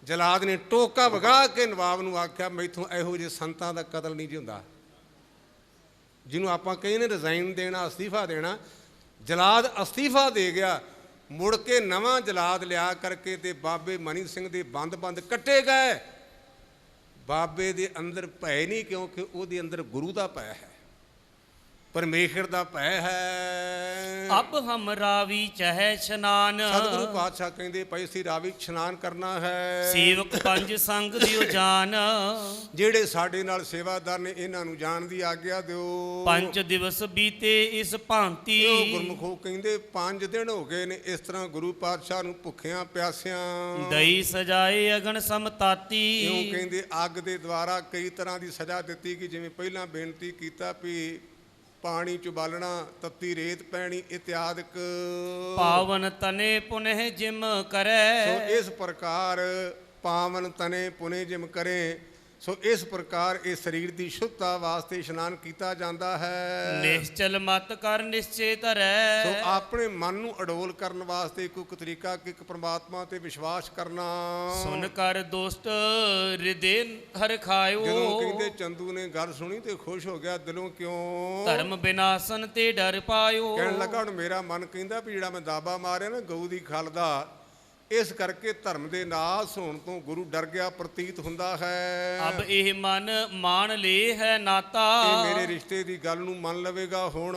ਜਲਾਦ ਨੇ ਟੋਕਾ ਵਗਾ ਕੇ ਨਵਾਬ ਨੂੰ ਆਖਿਆ ਮੈਥੋਂ ਇਹੋ ਜਿਹੇ ਸੰਤਾਂ ਦਾ ਕਤਲ ਨਹੀਂ ਜੀ ਹੁੰਦਾ, ਜਿਹਨੂੰ ਆਪਾਂ ਕਹਿੰਦੇ ਰਿਜ਼ਾਈਨ ਦੇਣਾ, ਅਸਤੀਫਾ ਦੇਣਾ। ਜਲਾਦ ਅਸਤੀਫਾ ਦੇ ਗਿਆ। ਮੁੜ ਕੇ ਨਵਾਂ ਜਲਾਦ ਲਿਆ ਕਰਕੇ ਤੇ ਬਾਬੇ ਮਨੀ ਸਿੰਘ ਦੇ ਬੰਦ ਕੱਟੇ ਗਏ। ਬਾਬੇ ਦੇ ਅੰਦਰ ਭੈ ਨਹੀਂ, ਕਿਉਂਕਿ ਉਹਦੇ ਅੰਦਰ ਗੁਰੂ ਦਾ ਭੈ ਹੈ, ਪਰਮੇਸ਼ਰ ਦਾ ਭੈ ਹੈ। ਅਬ ਹਮ ਰਾਵੀ ਚਹਿ ਇਸ਼ਨਾਨ, ਸਤਿਗੁਰੂ ਪਾਤਸ਼ਾਹ ਕਹਿੰਦੇ ਪਏ ਸੀ ਰਾਵੀ ਇਸ਼ਨਾਨ ਕਰਨਾ ਹੈ। ਸੇਵਕ ਪੰਜ ਸੰਗ ਦਿਓ ਜਾਨ, ਜਿਹੜੇ ਸਾਡੇ ਨਾਲ ਸੇਵਾਦਾਰ ਨੇ ਇਹਨਾਂ ਨੂੰ ਜਾਣ ਦੀ ਆਗਿਆ ਦਿਓ। 5 ਦਿਵਸ ਬੀਤੇ ਇਸ ਭਾਂਤੀ, ਉਹ ਗੁਰਮੁਖੋ ਕਹਿੰਦੇ 5 ਦਿਨ ਹੋ ਗਏ ਨੇ ਇਸ ਤਰ੍ਹਾਂ ਗੁਰੂ ਪਾਤਸ਼ਾਹ ਨੂੰ ਭੁੱਖਿਆਂ ਪਿਆਸਿਆਂ। ਦਈ ਸਜਾਏ ਅਗਨ ਸਮਤਾਤੀ, ਇਉਂ ਕਹਿੰਦੇ ਅੱਗ ਦੇ ਦੁਆਰਾ ਕਈ ਤਰ੍ਹਾਂ ਦੀ ਸਜ਼ਾ ਦਿੱਤੀ ਕਿ ਜਿਵੇਂ ਪਹਿਲਾਂ ਬੇਨਤੀ ਕੀਤਾ ਵੀ ਪਾਣੀ ਚ ਬਾਲਣਾ, ਤੱਤੀ ਰੇਤ ਪੈਣੀ ਇਤਿਆਦਿਕ। ਪਾਵਨ ਤਨੇ ਪੁਨਹ ਜਿਮ ਕਰੈ, ਸੋ ਇਸ ਪ੍ਰਕਾਰ ਪਾਵਨ ਤਨੇ ਪੁਨੇ ਜਿਮ ਕਰੇ। ਸੋ ਇਸ ਪ੍ਰਕਾਰ ਇਹ ਸਰੀਰ ਦੀ ਸ਼ੁੱਧਤਾ ਵਾਸਤੇ ਇਸ਼ਨਾਨ ਕੀਤਾ ਜਾਂਦਾ ਹੈ। ਨਿਸ਼ਚਲ ਮਤ ਕਰ ਨਿਸ਼ਚੇ ਧਰੈ, ਸੋ ਆਪਣੇ ਮਨ ਨੂੰ ਅਡੋਲ ਕਰਨ ਵਾਸਤੇ ਇੱਕ ਤਰੀਕਾ ਕਿ ਇੱਕ ਪ੍ਰਮਾਤਮਾ ਤੇ ਵਿਸ਼ਵਾਸ ਕਰਨਾ। ਸੁਨ ਕਰ ਦੋਸਤ ਹਿਰਦੇ ਹਰ ਖਾਇਓ, ਜਦੋਂ ਕਹਿੰਦੇ ਚੰਦੂ ਨੇ ਗੱਲ ਸੁਣੀ ਤੇ ਖੁਸ਼ ਹੋ ਗਿਆ ਦਿਲੋਂ। ਕਿਉਂ? ਧਰਮ ਬਿਨਾਸਨ ਤੇ ਡਰ ਪਾਇਓ। ਕਹਿਣ ਲੱਗਾ ਹੁਣ ਮੇਰਾ ਮਨ ਕਹਿੰਦਾ ਵੀ ਜਿਹੜਾ ਮੈਂ ਦਾਬਾ ਮਾਰਿਆ ਨਾ ਗਊ ਦੀ ਖਲ ਦਾ, ਇਸ ਕਰਕੇ ਧਰਮ ਦੇ ਨਾਸ ਹੋਣ ਤੋਂ ਗੁਰੂ ਡਰ ਗਿਆ ਪ੍ਰਤੀਤ ਹੁੰਦਾ ਹੈ। ਅਬ ਇਹ ਮਨ ਮਾਨ ਲੇ ਹੈ ਨਾਤਾ, ਇਹ ਮੇਰੇ ਰਿਸ਼ਤੇ ਦੀ ਗੱਲ ਨੂੰ ਮੰਨ ਲਵੇਗਾ ਹੁਣ।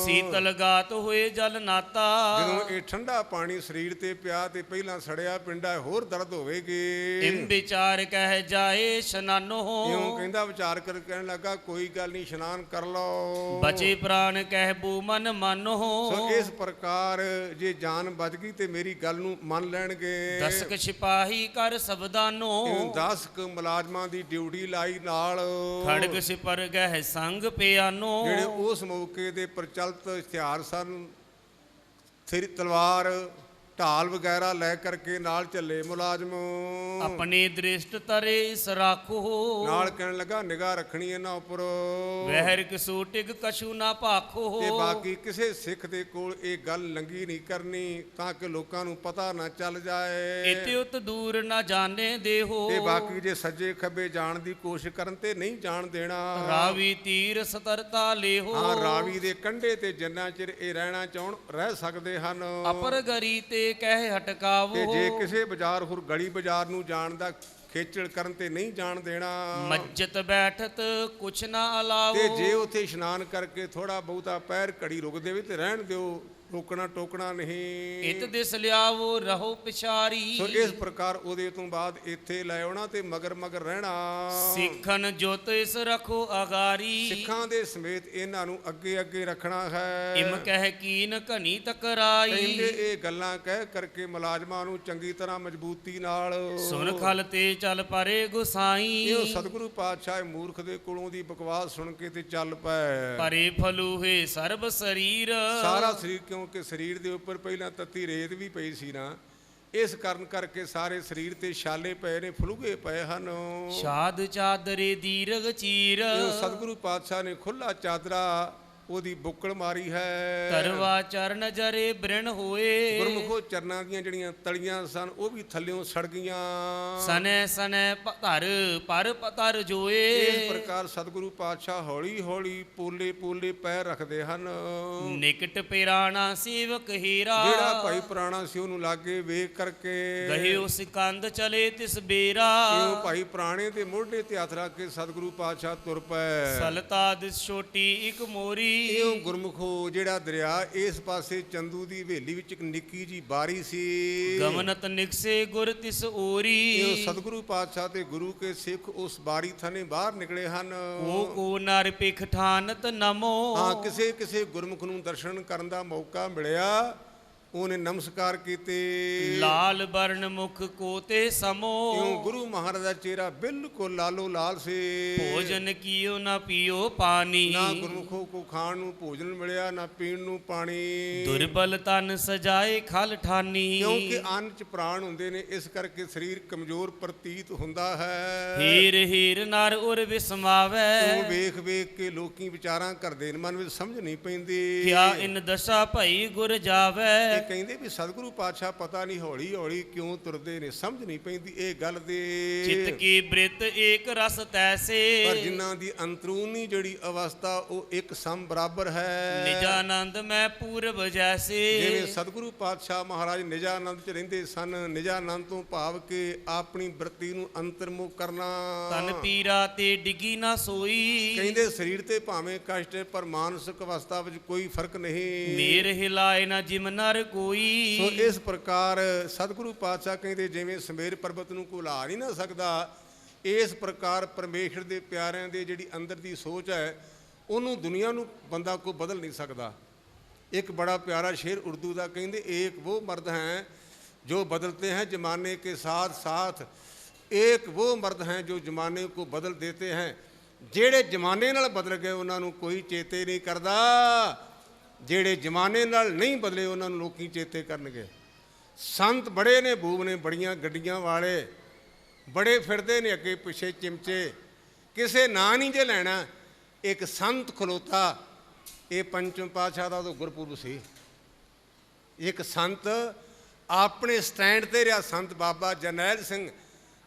ਸੀਤਲ ਗਾਤ ਹੋਏ ਜਲ ਨਾਤਾ, ਜਦੋਂ ਇਹ ਠੰਡਾ ਪਾਣੀ ਸਰੀਰ ਤੇ ਪਿਆ ਤੇ ਪਹਿਲਾਂ ਸੜਿਆ ਪਿੰਡਾ ਹੋਰ ਦਰਦ ਹੋਵੇਗੀ। ਇਮ ਵਿਚਾਰ ਕਹਿ ਜਾਏ ਇਸ਼ਨਾਨੋ, ਇਉਂ ਕਹਿੰਦਾ ਵਿਚਾਰ ਕਰ ਕਹਿਣ ਲੱਗਾ ਕੋਈ ਗੱਲ ਨਹੀਂ ਇਸ਼ਨਾਨ ਕਰ ਲਓ। ਬਚੇ ਪ੍ਰਾਣ ਕਹਿ ਬੂ ਮਨ ਮਾਨੋ, ਸੋ ਇਸ ਪ੍ਰਕਾਰ ਜੇ ਜਾਨ ਬਚ ਗਈ ਤੇ ਮੇਰੀ ਗੱਲ ਨੂੰ ਮੰਨ ਲੈਣਗੇ। ਦਸਕ ਸਿਪਾਹੀ ਕਰ ਸਬਦਾਨੋ, 10 ਮੁਲਾਜ਼ਮਾਂ ਦੀ ਡਿਊਟੀ ਲਾਈ ਨਾਲ। ਖੜਗ ਸਿਪਰ ਗਹਿ ਸੰਗ ਪਿਆਨੋ, ਜਿਹੜੇ ਉਸ ਮੌਕੇ ਦੇ ਪ੍ਰਚਲਿਤ ਹਥਿਆਰ ਸਨ, ਤਲਵਾਰ ਢਾਲ ਵਗੈਰਾ ਲੈ ਕਰਕੇ ਨਾਲ ਚੱਲੇ ਮੁਲਾਜ਼ਮ। ਆਪਣੇ ਦ੍ਰਿਸ਼ਟ ਤਰੇ ਇਸ ਰਾਖੋ, ਨਾਲ ਕਹਿਣ ਲੱਗਾ ਨਿਗਾਹ ਰੱਖਣੀ ਇਹਨਾਂ ਉੱਪਰ। ਵਹਿਰ ਕਿਸੂ ਟਿਕ ਕਛੂ ਨਾ ਭਾਖੋ, ਤੇ ਬਾਕੀ ਕਿਸੇ ਸਿੱਖ ਦੇ ਕੋਲ ਇਹ ਗੱਲ ਲੰਗੀ ਨਹੀਂ ਕਰਨੀ ਤਾਂ ਕਿ ਲੋਕਾਂ ਨੂੰ ਪਤਾ ਨਾ ਚੱਲ ਜਾਏ। ਇਤੇ ਉਤ ਦੂਰ ਨਾ ਜਾਣੇ ਦੇਹੋ, ਤੇ ਬਾਕੀ ਜੇ ਸੱਜੇ ਖੱਬੇ ਜਾਣ ਦੀ ਕੋਸ਼ਿਸ਼ ਕਰਨ ਤੇ ਨਹੀਂ ਜਾਣ ਦੇਣਾ। ਰਾਵੀ ਤੀਰ ਸਤਰਤਾ ਲੇਹੋ, ਹਾਂ ਰਾਵੀ ਦੇ ਕੰਢੇ ਤੇ ਜਿੰਨਾ ਚਿਰ ਇਹ ਰਹਿਣਾ ਚਾਹਣ ਰਹਿ ਸਕਦੇ ਹਨ। ਅਪਰ ਗਰੀ ਤੇ ਕਹਿ ਹਟਕਾਵੋ, ਤੇ ਜੇ ਕਿਸੇ ਬਾਜ਼ਾਰ ਹੋਰ ਗਲੀ ਬਾਜ਼ਾਰ ਨੂੰ ਜਾਣ ਦਾ ਖੇਚਲ ਕਰਨ ਤੇ ਨਹੀਂ ਜਾਣ ਦੇਣਾ। ਮੱਜਤ ਬੈਠਤ ਕੁਛ ਨਾ ਅਲਾਵੋ, ਤੇ ਜੇ ਉੱਥੇ ਇਸ਼ਨਾਨ ਕਰਕੇ ਥੋੜਾ ਬਹੁਤਾ ਪੈਰ ਘੜੀ ਰੁਕ ਦੇਵੇ ਤੇ ਰਹਿਣ ਦਿਓ, ਰੋਕਣਾ ਟੋਕਣਾ ਨਹੀਂ। ਇਤ ਦਿਸ ਲਿਆਵੋ ਰਹੋ ਪਿਛਾਰੀ, ਸੋ ਇਸ ਪ੍ਰਕਾਰ ਉਹਦੇ ਤੋਂ ਬਾਅਦ ਇੱਥੇ ਲੈ ਆਉਣਾ ਤੇ ਮਗਰ ਰਹਿਣਾ। ਸਿੱਖਨ ਜੁਤ ਇਸ ਰਖੋ ਅਗਾਰੀ, ਸਿੱਖਾਂ ਦੇ ਸਮੇਤ ਇਹਨਾਂ ਨੂੰ ਅੱਗੇ ਰੱਖਣਾ ਹੈ। ਇਮ ਕਹਿ ਕੀਨ ਘਣੀ ਤਕਰਾਈ, ਕਹਿੰਦੇ ਇਹ ਗੱਲਾਂ ਕਹਿ ਕਰਕੇ ਮੁਲਾਜ਼ਮਾਂ ਨੂੰ ਚੰਗੀ ਤਰ੍ਹਾਂ ਮਜ਼ਬੂਤੀ ਨਾਲ। ਸੁਨ ਖਲ ਤੇ ਚੱਲ ਪਰੇ ਗੁਸਾਈ, ਇਹ ਸਤਿਗੁਰੂ ਪਾਤਸ਼ਾਹ ਮੂਰਖ ਦੇ ਕੋਲੋਂ ਦੀ ਬਕਵਾਸ ਸੁਣ ਕੇ ਤੇ ਚੱਲ ਪਏ। ਪਰੇ ਫਲੂਹੇ ਸਰਬ ਸਰੀਰ, ਸਾਰਾ ਸਰੀਰ, ਕਿਉਂਕਿ ਸਰੀਰ ਦੇ ਉੱਪਰ ਪਹਿਲਾਂ ਤੱਤੀ ਰੇਤ ਵੀ ਪਈ ਸੀ ਨਾ, ਇਸ ਕਾਰਨ ਕਰਕੇ ਸਾਰੇ ਸਰੀਰ ਤੇ ਛਾਲੇ ਪਏ ਨੇ, ਫਲੂਗੇ ਪਏ ਹਨ। ਸ਼ਾਦ ਚਾਦਰੇ ਦੀਰਘ ਚੀਰ, ਸਤਿਗੁਰੂ ਪਾਤਸ਼ਾਹ ਨੇ ਖੁੱਲਾ ਚਾਦਰਾ ਉਹਦੀ ਬੁੱਕਲ ਮਾਰੀ ਹੈ। ਤਰਵਾ ਚਰਨ ਜਰੇ ਬ੍ਰਿਣ ਹੋਏ, ਗੁਰਮੁਖੋ ਚਰਨਾਂ ਦੀਆਂ ਜਿਹੜੀਆਂ ਤਲੀਆਂ ਸਨ ਉਹ ਵੀ ਥੱਲਿਓਂ ਸੜ ਗਈਆਂ। ਸਨੈ ਧਰ ਪਰ ਪਤਰ ਜੋਏ, ਇਸ ਪ੍ਰਕਾਰ ਸਤਿਗੁਰੂ ਪਾਤਸ਼ਾਹ ਹੌਲੀ ਹੌਲੀ ਪੋਲੇ ਪੈਰ ਰੱਖਦੇ ਹਨ। ਨਿਕਟ ਪਿਰਾਣਾ ਸੇਵਕ ਹੀਰਾ, ਜਿਹੜਾ ਭਾਈ ਪੁਰਾਣਾ ਸੀ ਉਹਨੂੰ ਲਾਗੇ ਵੇਖ ਕਰਕੇ ਗਏ ਉਸ ਕੰਧ ਚਲੇ ਤਿਸ ਬੇਰਾ, ਉਹ ਭਾਈ ਪੁਰਾਣੇ ਦੇ ਮੋਢੇ ਤੇ ਹੱਥ ਰੱਖ ਕੇ ਸਤਿਗੁਰੂ ਪਾਤਸ਼ਾਹ ਤੁਰ ਪਏ। ਸਲਤਾ ਦਿਸ ਛੋਟੀ ਇੱਕ ਮੋਰੀ, ਇਹ ਗੁਰਮੁਖੋ ਜਿਹੜਾ ਦਰਿਆ ਇਸ ਪਾਸੇ ਚੰਦੂ ਦੀ ਹਵੇਲੀ ਵਿੱਚ ਇੱਕ ਨਿੱਕੀ ਜੀ ਬਾਰੀ ਸੀ। ਗਮਨਤ ਨਿਕਸੇ ਗੁਰ ਤਿਸ ਓਰੀ, ਇਹ ਸਤਿਗੁਰੂ ਪਾਤਸ਼ਾਹ ਤੇ ਗੁਰੂ ਕੇ ਸਿੱਖ ਉਸ ਬਾਰੀ ਥਾਨੇ ਬਾਹਰ ਨਿਕਲੇ ਹਨ। ਕੋ ਨਰ ਪਿਖ ਠਾਨਤ ਨਮੋ, ਹਾਂ ਕਿਸੇ ਗੁਰਮੁਖ ਨੂੰ ਦਰਸ਼ਨ ਕਰਨ ਦਾ ਮੌਕਾ ਮਿਲਿਆ ਉਹਨੇ ਨਮਸਕਾਰ ਕੀਤੇ। ਲਾਲ ਬਰਨ ਮੁਖ ਕੋ ਤੇ ਸਮੋ, ਇਉਂ ਗੁਰੂ ਮਹਾਰਾਜ ਦਾ ਚਿਹਰਾ ਬਿਲਕੁਲ ਲਾਲੋ ਲਾਲ ਸੀ। ਭੋਜਨ ਕੀਓ ਨਾ ਪੀਓ ਪਾਣੀ, ਨਾ ਗੁਰਮੁਖੋ ਕੋ ਖਾਣ ਨੂੰ ਭੋਜਨ ਮਿਲਿਆ, ਨਾ ਪੀਣ ਨੂੰ ਪਾਣੀ। ਦੁਰਬਲ ਤਨ ਸਜਾਏ ਖਲ ਠਾਨੀ, ਕਿਉਂਕਿ ਅੰਨ ਚ ਪ੍ਰਾਣ ਹੁੰਦੇ ਨੇ, ਇਸ ਕਰਕੇ ਸਰੀਰ ਕਮਜ਼ੋਰ ਪ੍ਰਤੀਤ ਹੁੰਦਾ ਹੈ। ਹੀਰ ਹੀਰ ਨਰ ਉਰ ਵਿਸਮਾਵੈ, ਉਹ ਵੇਖ ਵੇਖ ਕੇ ਲੋਕੀ ਵਿਚਾਰਾਂ ਕਰਦੇ ਨੇ, ਮਨ ਵਿੱਚ ਸਮਝ ਨਹੀਂ ਪੈਂਦੀ। ਕਿਆ ਇਨ ਦਸ਼ਾ ਭਈ ਗੁਰ ਜਾਵੈ, ਇਹ ਕਹਿੰਦੇ ਵੀ ਸਤਿਗੁਰੂ ਪਾਤਸ਼ਾਹ ਪਤਾ ਨਹੀਂ ਹੌਲੀ ਹੌਲੀ ਕਿਉਂ ਤੁਰਦੇ ਨੇ, ਸਮਝ ਨਹੀਂ ਪੈਂਦੀ ਇਹ ਗੱਲ ਦੇ। ਚਿਤ ਕੀ ਬ੍ਰਿਤ ਏਕ ਰਸ ਤੈਸੇ, ਪਰ ਜਿਨ੍ਹਾਂ ਦੀ ਅੰਦਰੂਨੀ ਜਿਹੜੀ ਅਵਸਥਾ ਉਹ ਇੱਕ ਸਮ ਬਰਾਬਰ ਹੈ। ਨਿਜਾਨੰਦ ਮੈਂ ਪੂਰਬ ਜੈਸੇ, ਜਿਵੇਂ ਸਤਿਗੁਰੂ ਪਾਤਸ਼ਾਹ ਮਹਾਰਾਜ ਨਿਜਾਨੰਦ ਚ ਰਹਿੰਦੇ ਸਨ। ਨਿਜਾਨੰਦ ਤੋਂ ਭਾਵ ਕਿ ਆਪਣੀ ਬ੍ਰਿਤੀ ਨੂੰ ਅੰਤਰਮੁਖ ਕਰਨਾ। ਤਨ ਪੀਰਾ ਤੇ ਡਿੱਗੀ ਨਾ ਸੋਈ, ਕਹਿੰਦੇ ਸਰੀਰ ਤੇ ਭਾਵੇਂ ਕਸ਼ਟ ਹੈ ਪਰ ਮਾਨਸਿਕ ਅਵਸਥਾ ਵਿੱਚ ਕੋਈ ਫਰਕ ਨਹੀਂ। ਮੇਰ ਹਿਲਾਏ ਨਾ ਜਿਮ ਨਰ ਕੋਈ, ਸੋ ਇਸ ਪ੍ਰਕਾਰ ਸਤਿਗੁਰੂ ਪਾਤਸ਼ਾਹ ਕਹਿੰਦੇ ਜਿਵੇਂ ਸਮੇਰ ਪਰਬਤ ਨੂੰ ਕੋਈ ਹਿਲਾ ਨਹੀਂ ਨਾ ਸਕਦਾ, ਇਸ ਪ੍ਰਕਾਰ ਪਰਮੇਸ਼ਰ ਦੇ ਪਿਆਰਿਆਂ ਦੇ ਜਿਹੜੀ ਅੰਦਰ ਦੀ ਸੋਚ ਹੈ ਉਹਨੂੰ ਦੁਨੀਆ ਨੂੰ ਬੰਦਾ ਕੋਈ ਬਦਲ ਨਹੀਂ ਸਕਦਾ। ਇੱਕ ਬੜਾ ਪਿਆਰਾ ਸ਼ੇਰ ਉਰਦੂ ਦਾ ਕਹਿੰਦੇ, ਏਕ ਉਹ ਮਰਦ हैं जो बदलते हैं जमाने के साथ साथ, एक वो मर्द हैं जो जमाने को बदल देते हैं। ਜਿਹੜੇ ਜਮਾਨੇ ਨਾਲ ਬਦਲ ਗਏ ਉਹਨਾਂ ਨੂੰ ਕੋਈ ਚੇਤੇ ਨਹੀਂ ਕਰਦਾ, ਜਿਹੜੇ ਜਮਾਨੇ ਨਾਲ ਨਹੀਂ ਬਦਲੇ ਉਹਨਾਂ ਨੂੰ ਲੋਕੀ ਚੇਤੇ ਕਰਨਗੇ। ਸੰਤ ਬੜੇ ਨੇ ਬੂਬ ਨੇ, ਬੜੀਆਂ ਗੱਡੀਆਂ ਵਾਲੇ ਬੜੇ ਫਿਰਦੇ ਨੇ ਅੱਗੇ ਪਿੱਛੇ ਚਿਮਚੇ, ਕਿਸੇ ਨਾਂ ਨਹੀਂ ਜੇ ਲੈਣਾ। ਇੱਕ ਸੰਤ ਖਲੋਤਾ, ਇਹ ਪੰਚਮ ਪਾਤਸ਼ਾਹ ਦਾ ਉਦੋਂ ਗੁਰਪੁਰਬ ਸੀ। ਇੱਕ ਸੰਤ ਆਪਣੇ ਸਟੈਂਡ ਤੇ ਰਿਹਾ, ਸੰਤ ਬਾਬਾ ਜਰਨੈਲ ਸਿੰਘ।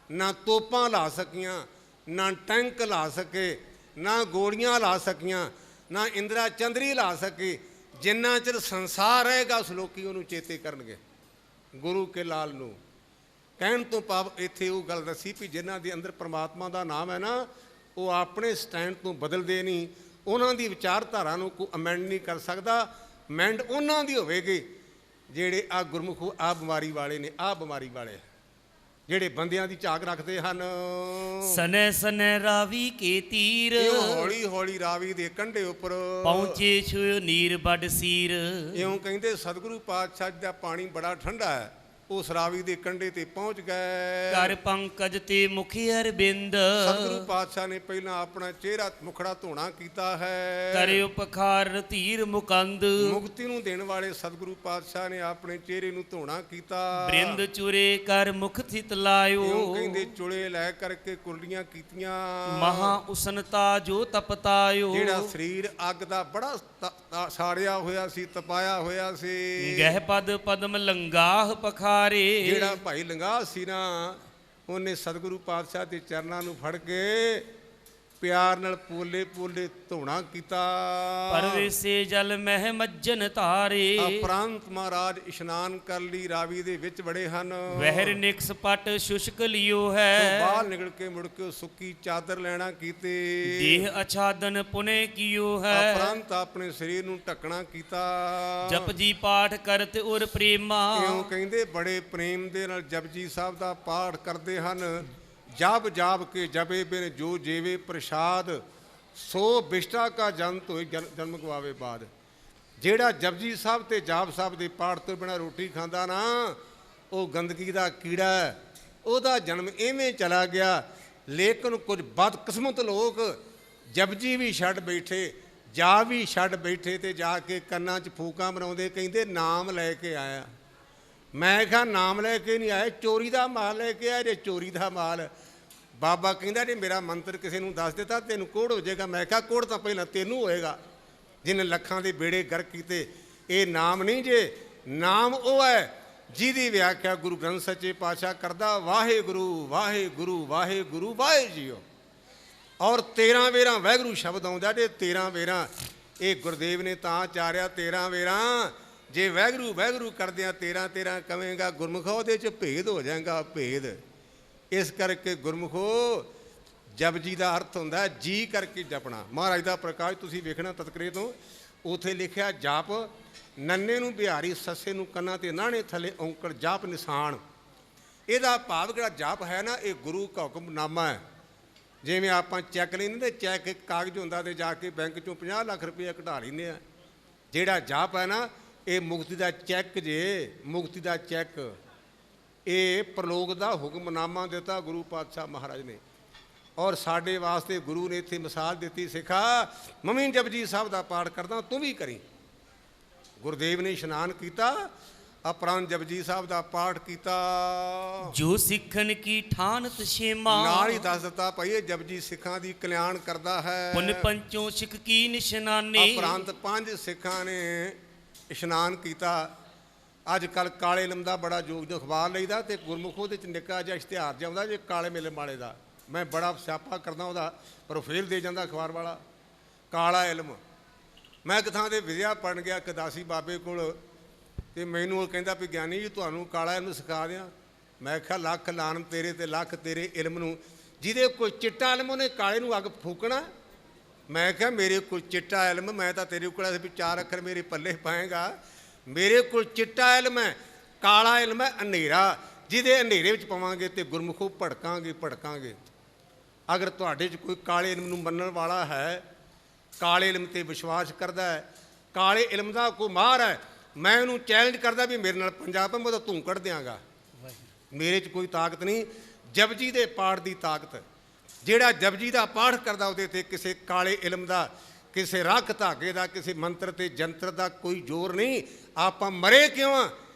ਨਾ ਤੋਪਾਂ ਲਾ ਸਕੀਆਂ, ਨਾ ਟੈਂਕ ਲਾ ਸਕੇ, ਨਾ ਗੋਲੀਆਂ ਲਾ ਸਕੀਆਂ, ਨਾ ਇੰਦਰਾ ਚੰਦਰੀ ਲਾ ਸਕੇ। ਜਿੰਨਾ ਚਿਰ ਸੰਸਾਰ ਰਹੇਗਾ ਉਸ ਲੋਕੀ ਉਹਨੂੰ ਚੇਤੇ ਕਰਨਗੇ, ਗੁਰੂ ਕੇ ਲਾਲ ਨੂੰ। ਕਹਿਣ ਤੋਂ ਭਾਵ ਇੱਥੇ ਉਹ ਗੱਲ ਦੱਸੀ ਵੀ ਜਿਨ੍ਹਾਂ ਦੇ ਅੰਦਰ ਪ੍ਰਮਾਤਮਾ ਦਾ ਨਾਮ ਹੈ ਨਾ, ਉਹ ਆਪਣੇ ਸਟੈਂਡ ਤੋਂ ਬਦਲਦੇ ਨਹੀਂ। ਉਹਨਾਂ ਦੀ ਵਿਚਾਰਧਾਰਾ ਨੂੰ ਕੋਈ ਅਮੈਂਡ ਨਹੀਂ ਕਰ ਸਕਦਾ। ਅਮੈਂਡ ਉਹਨਾਂ ਦੀ ਹੋਵੇਗੀ ਜਿਹੜੇ ਆ ਗੁਰਮੁਖ ਆ ਬਿਮਾਰੀ ਵਾਲੇ ਨੇ, ਆ ਬਿਮਾਰੀ ਵਾਲੇ ਜਿਹੜੇ ਬੰਦਿਆਂ ਦੀ ਝਾਕ ਰੱਖਦੇ ਹਨ। ਸਨੈ ਸਨੈ ਰਾਵੀ ਕੇ ਤੀਰ, ਹੌਲੀ ਹੌਲੀ ਰਾਵੀ ਦੇ ਕੰਢੇ ਉੱਪਰ ਪਹੁੰਚੇ ਛੁ ਨੀਰ ਵੱਡ ਸੀਰ। ਇਉਂ ਕਹਿੰਦੇ ਸਤਿਗੁਰੂ ਪਾਤਸ਼ਾਹ ਦਾ ਪਾਣੀ ਬੜਾ ਠੰਡਾ ਹੈ, ਉਸ ਰਾਵੀ ਦੇ ਕੰਢੇ ਤੇ ਪਹੁੰਚ ਗਏ। ਕਰ ਪੰਕਜ ਤੇ ਮੁਖ ਅਰਬਿੰਦ, ਸਤਿਗੁਰੂ ਪਾਤਸ਼ਾਹ ਨੇ ਪਹਿਲਾਂ ਆਪਣਾ ਚਿਹਰਾ ਮੁਖੜਾ ਧੋਣਾ ਕੀਤਾ ਹੈ। ਕਰਿ ਉਪਖਾਰ ਧੀਰ ਮੁਕੰਦ, ਮੁਕਤੀ ਨੂੰ ਦੇਣ ਵਾਲੇ ਸਤਿਗੁਰੂ ਪਾਤਸ਼ਾਹ ਨੇ ਆਪਣੇ ਚਿਹਰੇ ਨੂੰ ਧੋਣਾ ਕੀਤਾ। ਬ੍ਰਿੰਦ ਚੁਰੇ ਕਰ ਮੁਖ ਥਿਤ ਲਾਇਓ, ਇਉਂ ਕਹਿੰਦੇ ਚੁਲੇ ਲੈ ਕਰਕੇ ਕੁਰਲੀਆਂ ਕੀਤੀਆਂ। ਮਹਾ ਉਸਨਤਾ ਜੋ ਤਪਤਾਇਓ, ਜਿਹੜਾ ਸਰੀਰ ਅੱਗ ਦਾ ਬੜਾ ਸਾੜਿਆ ਹੋਇਆ ਸੀ, ਤਪਾਇਆ ਹੋਇਆ ਸੀ। ਗਹਿ ਪਦ ਪਦਮ ਲੰਗਾਹ ਪਖਾਰੇ, ਜਿਹੜਾ ਭਾਈ ਲੰਗਾਹ ਸੀ ਨਾ, ਉਹਨੇ ਸਤਿਗੁਰੂ ਪਾਤਸ਼ਾਹ ਦੇ ਚਰਨਾਂ ਨੂੰ ਫੜ ਕੇ ਪਿਆਰ ਨਾਲ ਪੋਲੇ ਪੋਲੇ ਧੋਣਾ ਕੀਤਾ। ਪਰਵੇਸੇ ਜਲ ਮਹਿ ਮੱਜਨ ਧਾਰੇ, ਉਪਰੰਤ ਮਹਾਰਾਜ ਇਸ਼ਨਾਨ ਕਰ ਲਈ ਰਾਵੀ ਦੇ ਵਿੱਚ ਬੜੇ ਹਨ। ਵਹਿਰ ਨਿਕਸ ਪਟ ਸ਼ੁਸ਼ਕ ਲਿਓ ਹੈ, ਬਾਹਰ ਨਿਕਲ ਕੇ ਮੁੜ ਕੇ ਸੁੱਕੀ ਚਾਦਰ ਲੈਣਾ ਕੀਤੇ। ਦੇਹ ਅਛਾਦਨ ਪੁਨੇ ਕੀਓ ਹੈ, ਉਪਰੰਤ ਆਪਣੇ ਸਰੀਰ ਨੂੰ ਢੱਕਣਾ ਕੀਤਾ। ਜਪਜੀ ਪਾਠ ਕਰਤ ਉਰ ਪ੍ਰੇਮਾ, ਇਉਂ ਕਹਿੰਦੇ ਬੜੇ ਪ੍ਰੇਮ ਦੇ ਨਾਲ ਜਪਜੀ ਸਾਹਿਬ ਦਾ ਪਾਠ ਕਰਦੇ ਹਨ। ਜਬ ਜਾਪ ਕੇ ਜਪੇ ਬਿਨ ਜੋ ਜੀਵੇ ਪ੍ਰਸ਼ਾਦ, ਸੋ ਬਿਸ਼ਟਾ ਕਾ ਜਨਤ ਹੋਏ ਜਨਮ ਗਵਾਵੇ ਬਾਦ। ਜਿਹੜਾ ਜਪਜੀ ਸਾਹਿਬ ਤੇ ਜਾਪ ਸਾਹਿਬ ਦੇ ਪਾਠ ਤੋਂ ਬਿਨਾਂ ਰੋਟੀ ਖਾਂਦਾ ਨਾ, ਉਹ ਗੰਦਗੀ ਦਾ ਕੀੜਾ ਹੈ, ਉਹਦਾ ਜਨਮ ਇਵੇਂ ਚਲਾ ਗਿਆ। ਲੇਕਿਨ ਕੁਝ ਬਦਕਿਸਮਤ ਲੋਕ ਜਪਜੀ ਵੀ ਛੱਡ ਬੈਠੇ, ਜਾ ਵੀ ਛੱਡ ਬੈਠੇ, ਤੇ ਜਾ ਕੇ ਕੰਨਾਂ 'ਚ ਫੂਕਾਂ ਬਣਾਉਂਦੇ, ਕਹਿੰਦੇ ਨਾਮ ਲੈ ਕੇ ਆਇਆ। ਮੈਂ ਕਿਹਾ ਨਾਮ ਲੈ ਕੇ ਨਹੀਂ ਆਏ, ਚੋਰੀ ਦਾ ਮਾਲ ਲੈ ਕੇ ਆਏ ਜੇ। ਚੋਰੀ ਦਾ ਮਾਲ ਬਾਬਾ ਕਹਿੰਦਾ ਜੇ ਮੇਰਾ ਮੰਤਰ ਕਿਸੇ ਨੂੰ ਦੱਸ ਦਿੱਤਾ ਤੈਨੂੰ ਕੋੜ ਹੋ ਜਾਏਗਾ। ਮੈਂ ਕਿਹਾ ਕੋੜ ਤਾਂ ਪਹਿਲਾਂ ਤੈਨੂੰ ਹੋਏਗਾ ਜਿਹਨੇ ਲੱਖਾਂ ਦੇ ਬੇੜੇ ਗਰਕ ਕੀਤੇ। ਇਹ ਨਾਮ ਨਹੀਂ ਜੇ, ਨਾਮ ਉਹ ਹੈ ਜਿਹਦੀ ਵਿਆਖਿਆ ਗੁਰੂ ਗ੍ਰੰਥ ਸੱਚੇ ਪਾਤਸ਼ਾਹ ਕਰਦਾ, ਵਾਹਿਗੁਰੂ ਵਾਹਿਗੁਰੂ ਵਾਹਿਗੁਰੂ ਵਾਹਿ ਜੀਓ। ਔਰ 13 ਵੇਰਾਂ ਵਾਹਿਗੁਰੂ ਸ਼ਬਦ ਆਉਂਦਾ ਜੇ। 13 ਵੇਰਾਂ ਇਹ ਗੁਰਦੇਵ ਨੇ ਤਾਂ ਚਾਰਿਆ 13 ਵੇਰਾਂ। ਜੇ ਵਾਹਿਗੁਰੂ ਵਾਹਿਗੁਰੂ ਕਰਦਿਆਂ 13 ਕਵੇਂਗਾ ਗੁਰਮੁਖੋ, ਉਹਦੇ 'ਚ ਭੇਦ ਹੋ ਜਾਏਗਾ, ਭੇਦ। ਇਸ ਕਰਕੇ ਗੁਰਮੁਖੋ ਜਪਜੀ ਦਾ ਅਰਥ ਹੁੰਦਾ ਜੀ ਕਰਕੇ ਜਪਣਾ। ਮਹਾਰਾਜ ਦਾ ਪ੍ਰਕਾਸ਼ ਤੁਸੀਂ ਵੇਖਣਾ ਤਤਕਰੇ ਤੋਂ, ਉੱਥੇ ਲਿਖਿਆ ਜਪ ਨੰਨੇ ਨੂੰ ਬਿਹਾਰੀ, ਸੱਸੇ ਨੂੰ ਕੰਨਾਂ ਤੇ ਨਾਣੇ ਥੱਲੇ ਔਂਕੜ ਜਾਪ ਨਿਸ਼ਾਨ। ਇਹਦਾ ਭਾਵ ਜਿਹੜਾ ਜਾਪ ਹੈ ਨਾ, ਇਹ ਗੁਰੂ ਦਾ ਹੁਕਮਨਾਮਾ ਹੈ। ਜਿਵੇਂ ਆਪਾਂ ਚੈੱਕ ਲੈਂਦੇ ਤੇ ਚੈੱਕ ਇੱਕ ਕਾਗਜ਼ ਹੁੰਦਾ ਤੇ ਜਾ ਕੇ ਬੈਂਕ 'ਚੋਂ 50 ਲੱਖ ਰੁਪਏ ਕਢਾ ਲੈਂਦੇ ਆ। ਜਿਹੜਾ ਜਾਪ ਹੈ ਨਾ, ਇਹ ਮੁਕਤੀ ਦਾ ਚੈੱਕ ਜੇ, ਮੁਕਤੀ ਦਾ ਚੈੱਕ। ਇਹ ਪ੍ਰਲੋਕ ਦਾ ਹੁਕਮਨਾਮਾ ਦਿੱਤਾ ਗੁਰੂ ਪਾਤਸ਼ਾਹ ਮਹਾਰਾਜ ਨੇ, ਔਰ ਸਾਡੇ ਵਾਸਤੇ ਗੁਰੂ ਨੇ ਇੱਥੇ ਮਿਸਾਲ ਦਿੱਤੀ, ਸਿੱਖਾ ਮੰਮੀ ਜਪਜੀ ਸਾਹਿਬ ਦਾ ਪਾਠ ਕਰਦਾ, ਤੂੰ ਵੀ ਕਰੀ। ਗੁਰਦੇਵ ਨੇ ਇਸ਼ਨਾਨ ਕੀਤਾ, ਅਪਰੰਤ ਜਪਜੀ ਸਾਹਿਬ ਦਾ ਪਾਠ ਕੀਤਾ। ਜੋ ਸਿੱਖਣ ਕੀ ਠਾਨਤ ਛੇਮਾ, ਨਾਲ ਹੀ ਦੱਸ ਦਿੱਤਾ ਭਾਈ ਇਹ ਜਪਜੀ ਸਿੱਖਾਂ ਦੀ ਕਲਿਆਣ ਕਰਦਾ ਹੈ। ਪੁਨ ਪੰਚੋਂ ਸਿੱਖ ਕੀ ਨਿਸ਼ਾਨੇ, ਅਪਰੰਤ 5 ਸਿੱਖਾਂ ਨੇ ਇਸ਼ਨਾਨ ਕੀਤਾ। ਅੱਜ ਕੱਲ੍ਹ ਕਾਲੇ ਇਲਮ ਦਾ ਬੜਾ ਯੋਗ ਅਖਬਾਰ ਲਈਦਾ, ਤੇ ਗੁਰਮੁਖ ਉਹਦੇ 'ਚ ਨਿੱਕਾ ਜਿਹਾ ਇਸ਼ਤਿਹਾਰ ਜਿਹਾ ਆਉਂਦਾ ਜੇ ਕਾਲੇ ਮੇਲੇ ਵਾਲੇ ਦਾ। ਮੈਂ ਬੜਾ ਸਿਆਪਾ ਕਰਦਾ ਉਹਦਾ, ਪਰ ਉਹ ਫੇਲ ਦੇ ਜਾਂਦਾ ਅਖਬਾਰ ਵਾਲਾ। ਕਾਲਾ ਇਲਮ। ਮੈਂ ਇੱਕ ਥਾਂ 'ਤੇ ਵਿਦਿਆ ਪੜ੍ਹਨ ਗਿਆ ਕਦਾਸੀ ਬਾਬੇ ਕੋਲ, ਤੇ ਮੈਨੂੰ ਉਹ ਕਹਿੰਦਾ ਵੀ ਗਿਆਨੀ ਜੀ ਤੁਹਾਨੂੰ ਕਾਲਾ ਇਲਮ ਸਿਖਾ ਦਿਆਂ। ਮੈਂ ਕਿਹਾ ਲੱਖ ਲਾਨ ਤੇਰੇ ਤੇ ਲੱਖ ਤੇਰੇ ਇਲਮ ਨੂੰ, ਜਿਹਦੇ ਕੋਈ ਚਿੱਟਾ ਇਲਮ ਉਹਨੇ ਕਾਲੇ ਨੂੰ ਅੱਗ ਫੂਕਣਾ। ਮੈਂ ਕਿਹਾ ਮੇਰੇ ਕੋਲ ਚਿੱਟਾ ਇਲਮ, ਮੈਂ ਤਾਂ ਤੇਰੇ ਕੋਲ ਵੀ 4 ਅੱਖਰ ਮੇਰੇ ਪੱਲੇ ਪਾਏਗਾ। ਮੇਰੇ ਕੋਲ ਚਿੱਟਾ ਇਲਮ ਹੈ, ਕਾਲਾ ਇਲਮ ਹੈ ਹਨੇਰਾ, ਜਿਹਦੇ ਹਨੇਰੇ ਵਿੱਚ ਪਵਾਂਗੇ ਤੇ ਗੁਰਮੁਖੋਂ ਭੜਕਾਂਗੇ ਭੜਕਾਂਗੇ। ਅਗਰ ਤੁਹਾਡੇ 'ਚ ਕੋਈ ਕਾਲੇ ਇਲਮ ਨੂੰ ਮੰਨਣ ਵਾਲਾ ਹੈ, ਕਾਲੇ ਇਲਮ 'ਤੇ ਵਿਸ਼ਵਾਸ ਕਰਦਾ ਹੈ, ਕਾਲੇ ਇਲਮ ਦਾ ਕੋਈ ਮਾਹਰ ਹੈ, ਮੈਂ ਉਹਨੂੰ ਚੈਲੰਜ ਕਰਦਾ ਵੀ ਮੇਰੇ ਨਾਲ ਪੰਜਾਬ ਮੈਂ ਤਾਂ ਧੂੰ ਕੱਢ ਦਿਆਂਗਾ। ਮੇਰੇ 'ਚ ਕੋਈ ਤਾਕਤ ਨਹੀਂ, ਜਪਜੀ ਦੇ ਪਾਠ ਦੀ ਤਾਕਤ। ਜਿਹੜਾ ਜਪਜੀ ਦਾ ਪਾਠ ਕਰਦਾ ਉਹਦੇ 'ਤੇ ਕਿਸੇ ਕਾਲੇ ਇਲਮ ਦਾ, ਕਿਸੇ ਰੱਖ ਧਾਗੇ ਦਾ, ਕਿਸੇ ਮੰਤਰ ਤੇ ਜੰਤਰ ਦਾ ਕੋਈ ਜ਼ੋਰ ਨਹੀਂ। ਆਪਾਂ ਮਰੇ ਕਿਉਂ ਆ?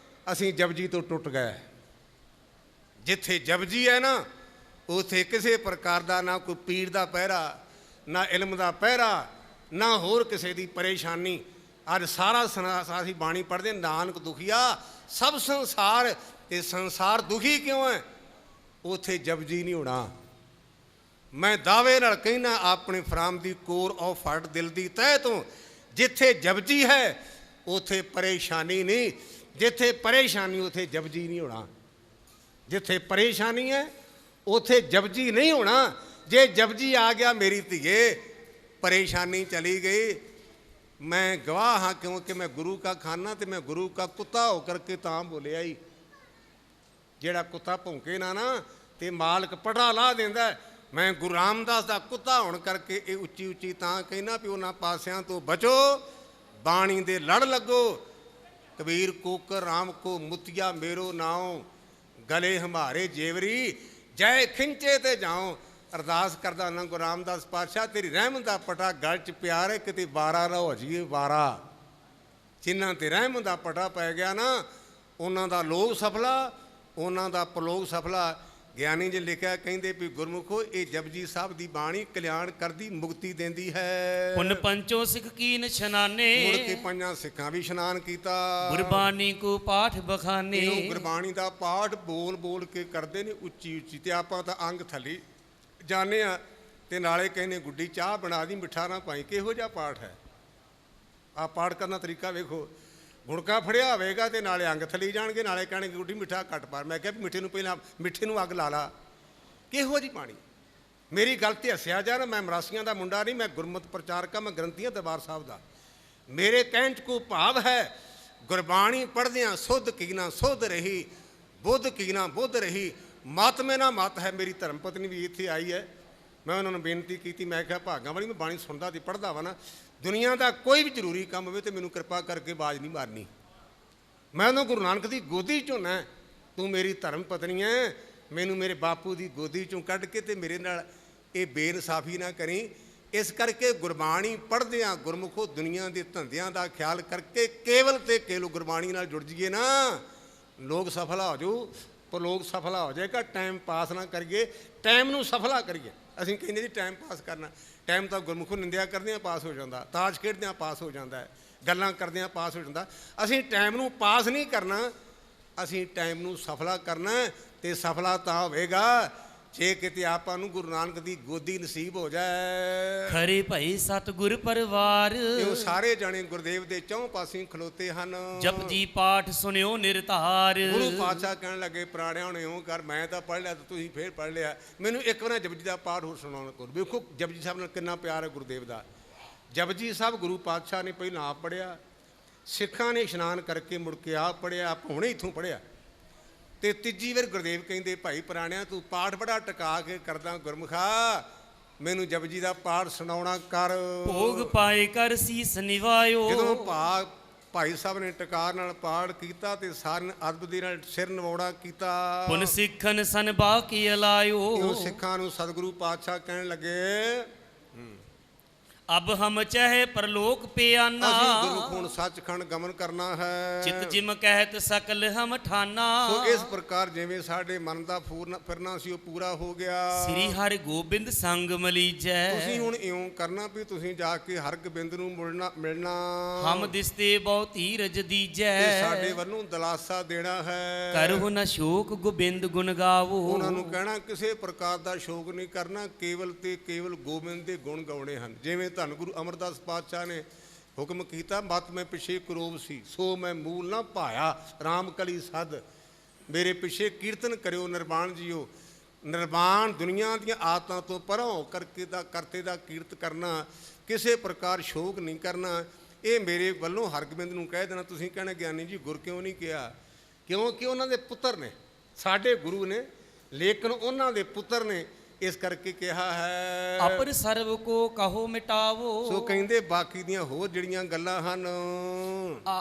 ਅਸੀਂ ਜਪਜੀ ਤੋਂ ਟੁੱਟ ਗਏ। ਜਿੱਥੇ ਜਪਜੀ ਹੈ ਨਾ, ਉੱਥੇ ਕਿਸੇ ਪ੍ਰਕਾਰ ਦਾ ਨਾ ਕੋਈ ਪੀਰ ਦਾ ਪਹਿਰਾ, ਨਾ ਇਲਮ ਦਾ ਪਹਿਰਾ, ਨਾ ਹੋਰ ਕਿਸੇ ਦੀ ਪਰੇਸ਼ਾਨੀ। ਅੱਜ ਸਾਰਾ ਅਸੀਂ ਬਾਣੀ ਪੜ੍ਹਦੇ, ਨਾਨਕ ਦੁਖੀਆ ਸਭ ਸੰਸਾਰ, ਇਹ ਸੰਸਾਰ ਦੁਖੀ ਕਿਉਂ ਹੈ? ਉੱਥੇ ਜਪਜੀ ਨਹੀਂ ਹੋਣਾ। ਮੈਂ ਦਾਅਵੇ ਨਾਲ ਕਹਿਣਾ ਆਪਣੇ from the core of heart, ਦਿਲ ਦੀ ਤਹਿ ਤੋਂ, ਜਿੱਥੇ ਜਪਜੀ ਹੈ ਉੱਥੇ ਪਰੇਸ਼ਾਨੀ ਨਹੀਂ। ਜਿੱਥੇ ਪਰੇਸ਼ਾਨੀ ਉੱਥੇ ਜਪਜੀ ਨਹੀਂ ਹੋਣਾ। ਜਿੱਥੇ ਪਰੇਸ਼ਾਨੀ ਹੈ ਉੱਥੇ ਜਪਜੀ ਨਹੀਂ ਹੋਣਾ। ਜੇ ਜਪਜੀ ਆ ਗਿਆ ਮੇਰੀ ਧੀਏ, ਪਰੇਸ਼ਾਨੀ ਚਲੀ ਗਈ। ਮੈਂ ਗਵਾਹ ਹਾਂ, ਕਿਉਂਕਿ ਮੈਂ ਗੁਰੂ ਕਾ ਖਾਨਾ ਤੇ ਮੈਂ ਗੁਰੂ ਕਾ ਕੁੱਤਾ ਹੋ ਕਰਕੇ ਤਾਂ ਬੋਲਿਆ ਹੀ। ਜਿਹੜਾ ਕੁੱਤਾ ਭੌਂਕੇ ਨਾ ਤੇ ਮਾਲਕ ਪਟਾ ਲਾ ਦਿੰਦਾ। ਮੈਂ ਗੁਰੂ ਰਾਮਦਾਸ ਦਾ ਕੁੱਤਾ ਹੋਣ ਕਰਕੇ ਇਹ ਉੱਚੀ ਉੱਚੀ ਤਾਂ ਕਹਿਣਾ ਵੀ ਉਹਨਾਂ ਪਾਸਿਆਂ ਤੋਂ ਬਚੋ, ਬਾਣੀ ਦੇ ਲੜ ਲੱਗੋ। ਕਬੀਰ ਕੋਕਰ ਰਾਮ ਕੋ ਮੁਤਿਆ ਮੇਰੋ ਨਾਉ, ਗਲੇ ਹਮਾਰੇ ਜੇਵਰੀ ਜੈ ਖਿੰਚੇ ਤੇ ਜਾਓ। ਅਰਦਾਸ ਕਰਦਾ ਨਾ ਗੁਰੂ ਰਾਮਦਾਸ ਪਾਤਸ਼ਾਹ, ਤੇਰੀ ਰਹਿਮਤ ਦਾ ਪਟਾ ਗਲ 'ਚ ਪਿਆ ਰਹੇ, ਕਿਤੇ ਵਾਰਾ ਨਾ ਹੋ ਜਾਈਏ ਵਾਰਾ। ਜਿਨ੍ਹਾਂ 'ਤੇ ਰਹਿਮਤ ਦਾ ਪਟਾ ਪੈ ਗਿਆ ਨਾ, ਉਹਨਾਂ ਦਾ ਲੋਕ ਸਫਲਾ, ਉਹਨਾਂ ਦਾ ਪਰਲੋਕ ਸਫਲਾ। ਗਿਆਨੀ ਜੀ ਲਿਖਿਆ, ਕਹਿੰਦੇ ਵੀ ਗੁਰਮੁਖੋ ਇਹ ਜਪਜੀ ਸਾਹਿਬ ਦੀ ਬਾਣੀ ਕਲਿਆਣ ਕਰਦੀ, ਮੁਕਤੀ ਦਿੰਦੀ ਹੈ। ਪੁਨ ਪੰਚੋਂ ਸਿੱਖ ਕੀ ਨਿਸ਼ਾਨੇ, ਮੁੜ ਕੇ 5 ਸਿੱਖਾਂ ਵੀ ਇਸ਼ਨਾਨ ਕੀਤਾ। ਗੁਰਬਾਣੀ ਕੋ ਪਾਠ ਬਖਾਨੇ, ਇਹਨੂੰ ਗੁਰਬਾਣੀ ਦਾ ਪਾਠ ਬੋਲ ਬੋਲ ਕੇ ਕਰਦੇ ਨੇ ਉੱਚੀ ਉੱਚੀ, ਤੇ ਆਪਾਂ ਤਾਂ ਅੰਗ ਥੱਲੇ ਜਾਂਦੇ ਆ, ਤੇ ਨਾਲੇ ਕਹਿੰਦੇ ਗੁੱਡੀ ਚਾਹ ਬਣਾ ਦੀ, ਮਿੱਠਾ ਨਾ ਪਾਈ। ਕਿਹੋ ਜਿਹਾ ਪਾਠ ਹੈ? ਆਹ ਪਾਠ ਕਰਨ ਦਾ ਤਰੀਕਾ ਵੇਖੋ। ਗੁੜਕਾ ਫੜਿਆ ਹੋਵੇਗਾ ਤੇ ਨਾਲੇ ਅੰਗ ਥੱਲੀ ਜਾਣਗੇ, ਨਾਲੇ ਕਹਿਣਗੇ ਗੁੱਡੀ ਮਿੱਠਾ ਘੱਟ ਪਾ। ਮੈਂ ਕਿਹਾ ਵੀ ਮਿੱਠੇ ਨੂੰ ਪਹਿਲਾਂ, ਮਿੱਠੇ ਨੂੰ ਅੱਗ ਲਾ ਲਾ। ਕਿਹੋ ਜਿਹੀ ਬਾਣੀ? ਮੇਰੀ ਗੱਲ 'ਤੇ ਹੱਸਿਆ ਜਾ ਨਾ, ਮੈਂ ਮਰਾਸੀਆਂ ਦਾ ਮੁੰਡਾ ਨਹੀਂ, ਮੈਂ ਗੁਰਮਤਿ ਪ੍ਰਚਾਰਕ ਹਾਂ, ਮੈਂ ਗ੍ਰੰਥੀ ਹਾਂ ਦਰਬਾਰ ਸਾਹਿਬ ਦਾ। ਮੇਰੇ ਕਹਿਣ 'ਚ ਕੋਈ ਭਾਵ ਹੈ, ਗੁਰਬਾਣੀ ਪੜ੍ਹਦਿਆਂ ਸੁੱਧ ਕੀ ਨਾ ਸੁੱਧ ਰਹੀ, ਬੁੱਧ ਕੀ ਨਾ ਬੁੱਧ ਰਹੀ, ਮਤ ਮੇ ਨਾ ਮਤ ਹੈ। ਮੇਰੀ ਧਰਮ ਪਤਨੀ ਵੀ ਇੱਥੇ ਆਈ ਹੈ, ਮੈਂ ਉਹਨਾਂ ਨੂੰ ਬੇਨਤੀ ਕੀਤੀ, ਮੈਂ ਕਿਹਾ ਭਾਗਾਂ ਵਾਲੀ ਮੈਂ ਬਾਣੀ ਸੁਣਦਾ ਤੇ ਪੜ੍ਹਦਾ ਵਾ ਨਾ, ਦੁਨੀਆ ਦਾ ਕੋਈ ਵੀ ਜ਼ਰੂਰੀ ਕੰਮ ਹੋਵੇ ਤੇ ਮੈਨੂੰ ਕਿਰਪਾ ਕਰਕੇ ਆਵਾਜ਼ ਨਹੀਂ ਮਾਰਨੀ। ਮੈਂ ਉਹਨਾਂ ਗੁਰੂ ਨਾਨਕ ਦੀ ਗੋਦੀ 'ਚੋਂ ਨਾ, ਤੂੰ ਮੇਰੀ ਧਰਮ ਪਤਨੀ ਹੈ, ਮੈਨੂੰ ਮੇਰੇ ਬਾਪੂ ਦੀ ਗੋਦੀ 'ਚੋਂ ਕੱਢ ਕੇ ਤੇ ਮੇਰੇ ਨਾਲ ਇਹ ਬੇਇਨਸਾਫੀ ਨਾ ਕਰੀ। ਇਸ ਕਰਕੇ ਗੁਰਬਾਣੀ ਪੜ੍ਹਦਿਆਂ ਗੁਰਮੁਖੋ ਦੁਨੀਆ ਦੇ ਧੰਦਿਆਂ ਦਾ ਖਿਆਲ ਕਰਕੇ ਕੇਵਲ ਤੇ ਕੇਵਲ ਗੁਰਬਾਣੀ ਨਾਲ ਜੁੜ ਜਾਈਏ ਨਾ, ਲੋਕ ਸਫਲਾ ਹੋ ਜਾਊ, ਪਰ ਲੋਕ ਸਫਲਾ ਹੋ ਜਾਏਗਾ। ਟਾਈਮ ਪਾਸ ਨਾ ਕਰੀਏ, ਟਾਈਮ ਨੂੰ ਸਫਲਾ ਕਰੀਏ। ਅਸੀਂ ਕਹਿੰਦੇ ਜੀ ਟਾਈਮ ਪਾਸ ਕਰਨਾ, ਟਾਈਮ ਤਾਂ ਗੁਰਮੁਖੋਂ ਨਿੰਦਿਆ ਕਰਦਿਆਂ ਪਾਸ ਹੋ ਜਾਂਦਾ, ਤਾਸ਼ ਖੇਡਦਿਆਂ ਪਾਸ ਹੋ ਜਾਂਦਾ ਹੈ, ਗੱਲਾਂ ਕਰਦਿਆਂ ਪਾਸ ਹੋ ਜਾਂਦਾ। ਅਸੀਂ ਟਾਈਮ ਨੂੰ ਪਾਸ ਨਹੀਂ ਕਰਨਾ, ਅਸੀਂ ਟਾਈਮ ਨੂੰ ਸਫਲਾ ਕਰਨਾ। ਤੇ ਸਫਲਾ ਤਾਂ ਹੋਵੇਗਾ ਜੇ ਕਿਤੇ ਆਪਾਂ ਨੂੰ ਗੁਰੂ ਨਾਨਕ ਦੀ ਗੋਦੀ ਨਸੀਬ ਹੋ ਜਾਏ। ਖਰੇ ਭਾਈ ਸਤਿਗੁਰ ਪਰਿਵਾਰ, ਤੇ ਉਹ ਸਾਰੇ ਜਾਣੇ ਗੁਰਦੇਵ ਦੇ ਚੌਂ ਪਾਸੇ ਖਲੋਤੇ ਹਨ। ਜਪਜੀ ਪਾਠ ਸੁਣਿਓ ਨਿਰਧਾਰ। ਗੁਰੂ ਪਾਤਸ਼ਾਹ ਕਹਿਣ ਲੱਗੇ, ਪ੍ਰਾਣਿਆਂ ਨੇ ਇਉਂ ਕਰ, ਮੈਂ ਤਾਂ ਪੜ੍ਹ ਲਿਆ ਤੇ ਤੁਸੀਂ ਫੇਰ ਪੜ੍ਹ ਲਿਆ, ਮੈਨੂੰ ਇੱਕ ਵਾਰ ਜਪਜੀ ਦਾ ਪਾਠ ਹੋਰ ਸੁਣਾਉਣਾ ਕਰੋ। ਵੇਖੋ ਜਪਜੀ ਸਾਹਿਬ ਨਾਲ ਕਿੰਨਾ ਪਿਆਰ ਹੈ ਗੁਰਦੇਵ ਦਾ। ਜਪਜੀ ਸਾਹਿਬ ਗੁਰੂ ਪਾਤਸ਼ਾਹ ਨੇ ਪਹਿਲਾਂ ਆਪ ਪੜ੍ਹਿਆ, ਸਿੱਖਾਂ ਨੇ ਇਸ਼ਨਾਨ ਕਰਕੇ ਮੁੜ ਕੇ ਆਪ ਪੜ੍ਹਿਆ, ਆਪ ਹੁਣੇ ਇੱਥੋਂ ਪੜ੍ਹਿਆ। ਤੇ ਤੀਜੀ ਵਾਰ ਗੁਰਦੇਵ ਕਹਿੰਦੇ, ਭਾਈ ਪ੍ਰਾਣਿਆ ਤੂੰ ਪਾਠ ਬੜਾ ਟਿਕਾ ਕੇ ਕਰਦਾ ਗੁਰਮੁਖਾ, ਮੈਨੂੰ ਜਪਜੀ ਦਾ ਪਾਠ ਸੁਣਾਉਣਾ ਕਰ। ਭੋਗ ਪਾਏ ਕਰ ਸੀਸ ਨਿਵਾਇਓ। ਜਦੋਂ ਭਾਈ ਸਾਹਿਬ ਨੇ ਟਕਾਰ ਨਾਲ ਪਾੜ ਕੀਤਾ ਤੇ ਸਾਰਨ ਅਦਬ ਦੇ ਨਾਲ ਸਿਰ ਨਿਵਾਉਣਾ ਕੀਤਾ। ਪੁਨ ਸਿੱਖਨ ਸੰਭਾ ਕੀ ਅਲਾਇਓ। ਉਹ ਸਿੱਖਾਂ ਨੂੰ ਸਤਿਗੁਰੂ ਪਾਤਸ਼ਾਹ ਕਹਿਣ ਲੱਗੇ ਅਬ ਹਮ ਚਾਹੇ ਪਰਲੋਕ ਪਿਆਨਾ। ਅਸੀਂ ਗੁਰੂ ਖੂਨ ਸੱਚਖੰਡ ਗਮਨ ਕਰਨਾ ਹੈ। ਚਿਤ ਜਿਮ ਕਹਿਤ ਸਕਲ ਹਮ ਠਾਨਾ। ਸੋ ਇਸ ਪ੍ਰਕਾਰ ਜਿਵੇਂ ਸਾਡੇ ਮਨ ਦਾ ਫਿਰਨਾ ਸੀ ਉਹ ਪੂਰਾ ਹੋ ਗਿਆ। ਸ੍ਰੀ ਹਰਿ ਗੋਬਿੰਦ ਸੰਗ ਮਲੀਜੈ। ਤੁਸੀਂ ਹੁਣ ਇਉਂ ਕਰਨਾ ਵੀ ਤੁਸੀਂ ਜਾ ਕੇ ਹਰ ਗੋਬਿੰਦ ਨੂੰ ਮਿਲਣਾ। ਹਮ ਦਿਸਤੇ ਬਹੁ ਧੀਰਜ ਦੀਜੈ। ਤੇ ਸਾਡੇ ਵੱਲੋਂ ਦਲਾਸਾ ਦੇਣਾ ਹੈ। ਕਰਹੁ ਨ ਸ਼ੋਕ ਗੋਬਿੰਦ ਗੁਣ ਗਾਵੋ। ਉਹਨਾਂ ਨੂੰ ਕਹਿਣਾ ਕਿਸੇ ਪ੍ਰਕਾਰ ਦਾ ਸ਼ੋਕ ਨਹੀਂ ਕਰਨਾ, ਕੇਵਲ ਤੇ ਕੇਵਲ ਗੋਬਿੰਦ ਦੇ ਗੁਣ ਗਾਉਣੇ ਹਨ। ਜਿਵੇਂ ਧੰਨ ਗੁਰੂ ਅਮਰਦਾਸ ਪਾਤਸ਼ਾਹ ਨੇ ਹੁਕਮ ਕੀਤਾ, ਮਤ ਮੈਂ ਪਿਛੇ ਕਰੋਬ ਸੀ ਸੋ ਮੈਂ ਮੂਲ ਨਾ ਭਾਇਆ ਰਾਮ ਕਲੀ ਸਦ। ਮੇਰੇ ਪਿਛੇ ਕੀਰਤਨ ਕਰਿਓ ਨਿਰਵਾਣ ਜੀਓ। ਨਿਰਵਾਣ ਦੁਨੀਆ ਦੀਆਂ ਆਦਤਾਂ ਤੋਂ ਪਰੋਂ ਕਰਕੇ ਦਾ ਕਰਤੇ ਦਾ ਕੀਰਤ ਕਰਨਾ, ਕਿਸੇ ਪ੍ਰਕਾਰ ਸ਼ੋਕ ਨਹੀਂ ਕਰਨਾ। ਇਹ ਮੇਰੇ ਵੱਲੋਂ ਹਰਗੋਬਿੰਦ ਨੂੰ ਕਹਿ ਦੇਣਾ। ਤੁਸੀਂ ਕਹਿਣਾ ਗਿਆਨੀ ਜੀ ਗੁਰ ਕਿਉਂ ਨਹੀਂ ਕਿਹਾ? ਕਿਉਂਕਿ ਉਹਨਾਂ ਦੇ ਪੁੱਤਰ ਨੇ, ਸਾਡੇ ਗੁਰੂ ਨੇ, ਲੇਕਿਨ ਉਹਨਾਂ ਦੇ ਪੁੱਤਰ ਨੇ, ਇਸ ਕਰਕੇ ਕਿਹਾ ਹੈ। ਅਪਰ ਸਰਬ ਕੋ ਕਹੋ ਮਿਟਾਵੋ। ਸੋ ਕਹਿੰਦੇ ਬਾਕੀ ਦੀਆਂ ਹੋਰ ਜਿਹੜੀਆਂ ਗੱਲਾਂ ਹਨ,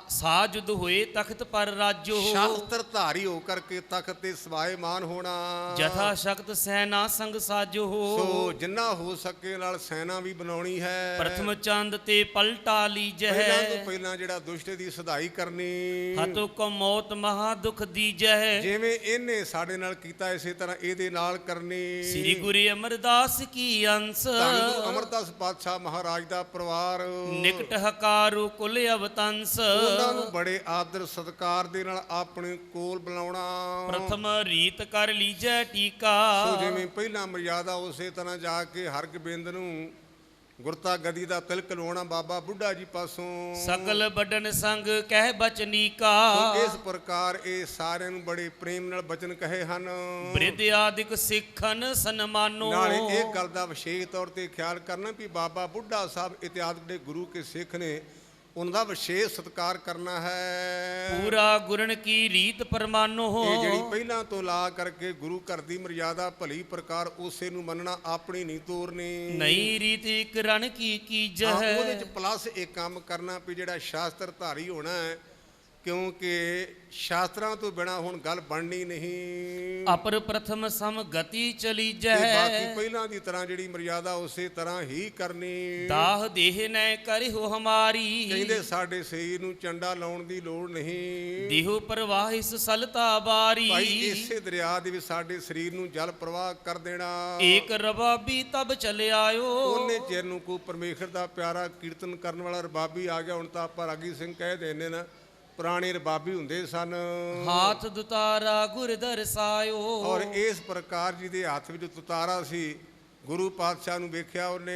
ਸਾਜੁਦ ਹੋਏ ਤਖਤ ਪਰ ਰਾਜੋ। ਸ਼ਾਸਤਰ ਧਾਰੀ ਹੋ ਕਰਕੇ ਤਖਤ ਤੇ ਸਵਾਏਮਾਨ ਹੋਣਾ। ਜਥਾ ਸ਼ਕਤ ਸੈਨਾ ਸੰਗ ਸਾਜੋ। ਸੋ ਜਿੰਨਾ ਹੋ ਸਕੇ ਨਾਲ ਸੈਨਾ ਵੀ ਬਣਾਉਣੀ ਹੈ। ਪ੍ਰਥਮ ਚੰਦ ਤੇ ਪਲਟਾ ਲੀਜੈ। ਪਹਿਲਾਂ ਤੋਂ ਪਹਿਲਾਂ ਜਿਹੜਾ ਦੁਸ਼ਟ ਦੀ ਸਦਾਈ ਕਰਨੀ। ਹਤੁ ਕੋ ਮੌਤ ਮਹਾ ਦੁਖ ਦੀਜੈ। ਜਿਵੇਂ ਇਹਨੇ ਸਾਡੇ ਨਾਲ ਕੀਤਾ ਇਸੇ ਤਰ੍ਹਾਂ ਇਹਦੇ ਨਾਲ ਕਰਨੀ। ਸ੍ਰੀ ਗੁਰੂ ਅਮਰਦਾਸ ਕੀ ਅੰਸ। ਧੰਨ ਗੁਰੂ ਅਮਰਦਾਸ ਪਾਤਸ਼ਾਹ ਮਹਾਰਾਜ ਦਾ ਪਰਿਵਾਰ ਨਿਕਟ ਹਕਾਰੂ ਕੁਲ ਅਵਤੰਸ। ਉਹਨਾਂ ਨੂੰ ਬੜੇ ਆਦਰ ਸਤਿਕਾਰ ਦੇ ਨਾਲ ਆਪਣੇ ਕੋਲ ਬੁਲਾਉਣਾ। ਪ੍ਰਥਮ ਰੀਤ ਕਰ ਲੀਜੈ ਟੀਕਾ। ਸੋ ਜਿਵੇਂ ਪਹਿਲਾਂ ਮਰਿਆਦਾ ਉਸੇ ਤਰ੍ਹਾਂ ਜਾ ਕੇ ਹਰਗੋਬਿੰਦ ਨੂੰ ਗੁਰਤਾ ਗਦੀ ਦਾ ਤਿਲਕ ਲਾਉਣਾ ਬਾਬਾ ਬੁੱਢਾ ਜੀ ਪਾਸੋਂ। ਸਕਲ ਵੱਡਨ ਸੰਗ ਕਹਿ ਬਚਨੀਕਾ। ਸੋ ਇਸ ਪ੍ਰਕਾਰ ਇਹ ਸਾਰਿਆਂ ਨੂੰ ਬੜੇ ਪ੍ਰੇਮ ਨਾਲ ਬਚਨ ਕਹੇ ਹਨ। ਬ੍ਰਿਧ ਆਦਿਕ ਸਿੱਖਨ ਸਨਮਾਨੋ। ਨਾਲੇ ਇਹ ਗੱਲ ਦਾ ਵਿਸ਼ੇਸ਼ ਤੌਰ ਤੇ ਖਿਆਲ ਕਰਨਾ ਵੀ ਬਾਬਾ ਬੁੱਢਾ ਸਾਹਿਬ ਇਤਿਆਦਿ ਜਿਹੜੇ ਗੁਰੂ ਕੇ ਸਿੱਖ ਨੇ, ਉਹਨਾਂ ਦਾ ਵਿਸ਼ੇਸ਼ ਸਤਿਕਾਰ ਕਰਨਾ ਹੈ। ਪੂਰਾ ਗੁਰਨ ਕੀ ਰੀਤ ਪਰਮਾਨੋ। ਇਹ ਜਿਹੜੀ ਪਹਿਲਾਂ ਤੋਂ ਲਾ ਕਰਕੇ ਗੁਰੂ ਘਰ ਦੀ ਮਰਿਆਦਾ ਭਲੀ ਪ੍ਰਕਾਰ ਉਸੇ ਨੂੰ ਮੰਨਣਾ, ਆਪਣੀ ਨਹੀਂ ਤੋਰਨੀ। ਨਈ ਰੀਤ ਇਕ ਰਣ ਕੀ ਕੀਜੈ। ਉਹਦੇ ਚ ਪਲੱਸ ਇਹ ਕੰਮ ਕਰਨਾ ਵੀ ਜਿਹੜਾ ਸ਼ਾਸਤਰ ਧਾਰੀ ਹੋਣਾ ਹੈ, ਕਿਉਂਕਿ ਸ਼ਾਸਤਰਾਂ ਤੋਂ ਬਿਨਾ ਹੁਣ ਗੱਲ ਬਣਨੀ ਨਹੀਂ। ਅਪਰ ਪ੍ਰਥਮ ਸਮ ਗਤੀ ਚਲੀਜੈ। ਤੇ ਬਾਕੀ ਪਹਿਲਾਂ ਦੀ ਤਰ੍ਹਾਂ ਜਿਹੜੀ ਮਰਿਆਦਾ ਉਸੇ ਤਰ੍ਹਾਂ ਹੀ ਕਰਨੀ। ਦਾਹ ਦੇਹ ਨੈ ਕਰਿਓ ਹਮਾਰੀ। ਕਹਿੰਦੇ ਸਾਡੇ ਸਰੀਰ ਨੂੰ ਚੰਡਾ ਲਾਉਣ ਦੀ ਲੋੜ ਨਹੀਂ। ਦੇਹੁ ਪ੍ਰਵਾਹ ਇਸ ਸਲਤਾ ਬਾਰੀ। ਭਾਈ ਇਸੇ ਦਰਿਆ ਦੇ ਵਿੱਚ ਸਾਡੇ ਸਰੀਰ ਨੂੰ ਜਲ ਪ੍ਰਵਾਹ ਕਰ ਦੇਣਾ। ਏਕ ਰਬਾਬੀ ਤਬ ਚਲੇ ਆਇਓ। ਉਹਨੇ ਚਿਰ ਨੂੰ ਕੋ ਪਰਮੇਸ਼ਰ ਦਾ ਪਿਆਰਾ ਕੀਰਤਨ ਕਰਨ ਵਾਲਾ ਰਬਾਬੀ ਆ ਗਿਆ। ਹੁਣ ਤਾਂ ਆਪਾਂ ਰਾਗੀ ਸਿੰਘ ਕਹਿ ਦਿੰਦੇ ਨਾ, ਪੁਰਾਣੇ ਰਬਾਬੀ ਹੁੰਦੇ ਸਨ। ਹਾਥ ਦੁਤਾਰਾ ਗੁਰ ਦਰਸਾਇਓ। ਔਰ ਇਸ ਪ੍ਰਕਾਰ ਜਿਹਦੇ ਹੱਥ ਵਿੱਚ ਤੁਤਾਰਾ ਸੀ, ਗੁਰੂ ਪਾਤਸ਼ਾਹ ਨੂੰ ਵੇਖਿਆ ਉਹਨੇ,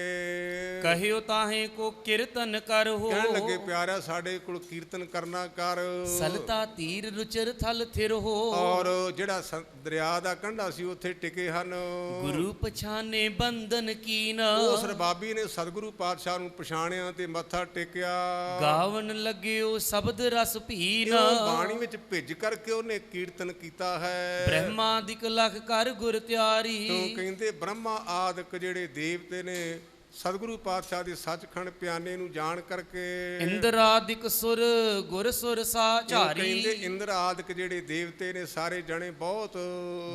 ਕਹਿਓ ਤਾਹੇ ਕੋ ਕੀਰਤਨ ਕਰੋ। ਕਹਿਣ ਲੱਗੇ ਪਿਆਰਾ ਸਾਡੇ ਕੋਲ ਕੀਰਤਨ ਕਰਨਾ ਕਰ। ਸਲਤਾ ਤੀਰ ਰੁਚਰ ਥਲ ਥਿਰ ਹੋ। ਔਰ ਜਿਹੜਾ ਦਰਿਆ ਦਾ ਕੰਢਾ ਸੀ ਉੱਥੇ ਟਿਕੇ ਹਨ। ਗੁਰੂ ਪਛਾਨੇ ਬੰਧਨ ਕੀਨ। ਉਸ ਰਬਾਬੀ ਨੇ ਸਤਿਗੁਰੂ ਪਾਤਸ਼ਾਹ ਨੂੰ ਪਛਾਣਿਆ ਤੇ ਮੱਥਾ ਟੇਕਿਆ। ਗਾਵਨ ਲੱਗਿਓ ਸ਼ਬਦ ਰਸ ਭੀਨ। ਬਾਣੀ ਵਿੱਚ ਭਿੱਜ ਕਰਕੇ ਉਹਨੇ ਕੀਰਤਨ ਕੀਤਾ ਹੈ। ਬ੍ਰਹਮਾਦਿਕ ਲਖ ਕਰ ਗੁਰ ਤਿਆਰੀ। ਤੋਂ ਕਹਿੰਦੇ ਬ੍ਰਹਮਾ ਆਦਿਕ ਜਿਹੜੇ ਦੇਵਤੇ ਨੇ ਸਤਿਗੁਰੂ ਪਾਤਸ਼ਾਹ ਦੇ ਸੱਚਖੰਡ ਪਿਆਨੇ ਨੂੰ ਜਾਣ ਕਰਕੇ। ਇੰਦਰਾਦਿਕ ਸੁਰ ਗੁਰ ਸੁਰ ਸਾਚਾਰੀ। ਕਹਿੰਦੇ ਇੰਦਰ ਆਦਿਕ ਜਿਹੜੇ ਦੇਵਤੇ ਨੇ ਸਾਰੇ ਜਣੇ ਬਹੁਤ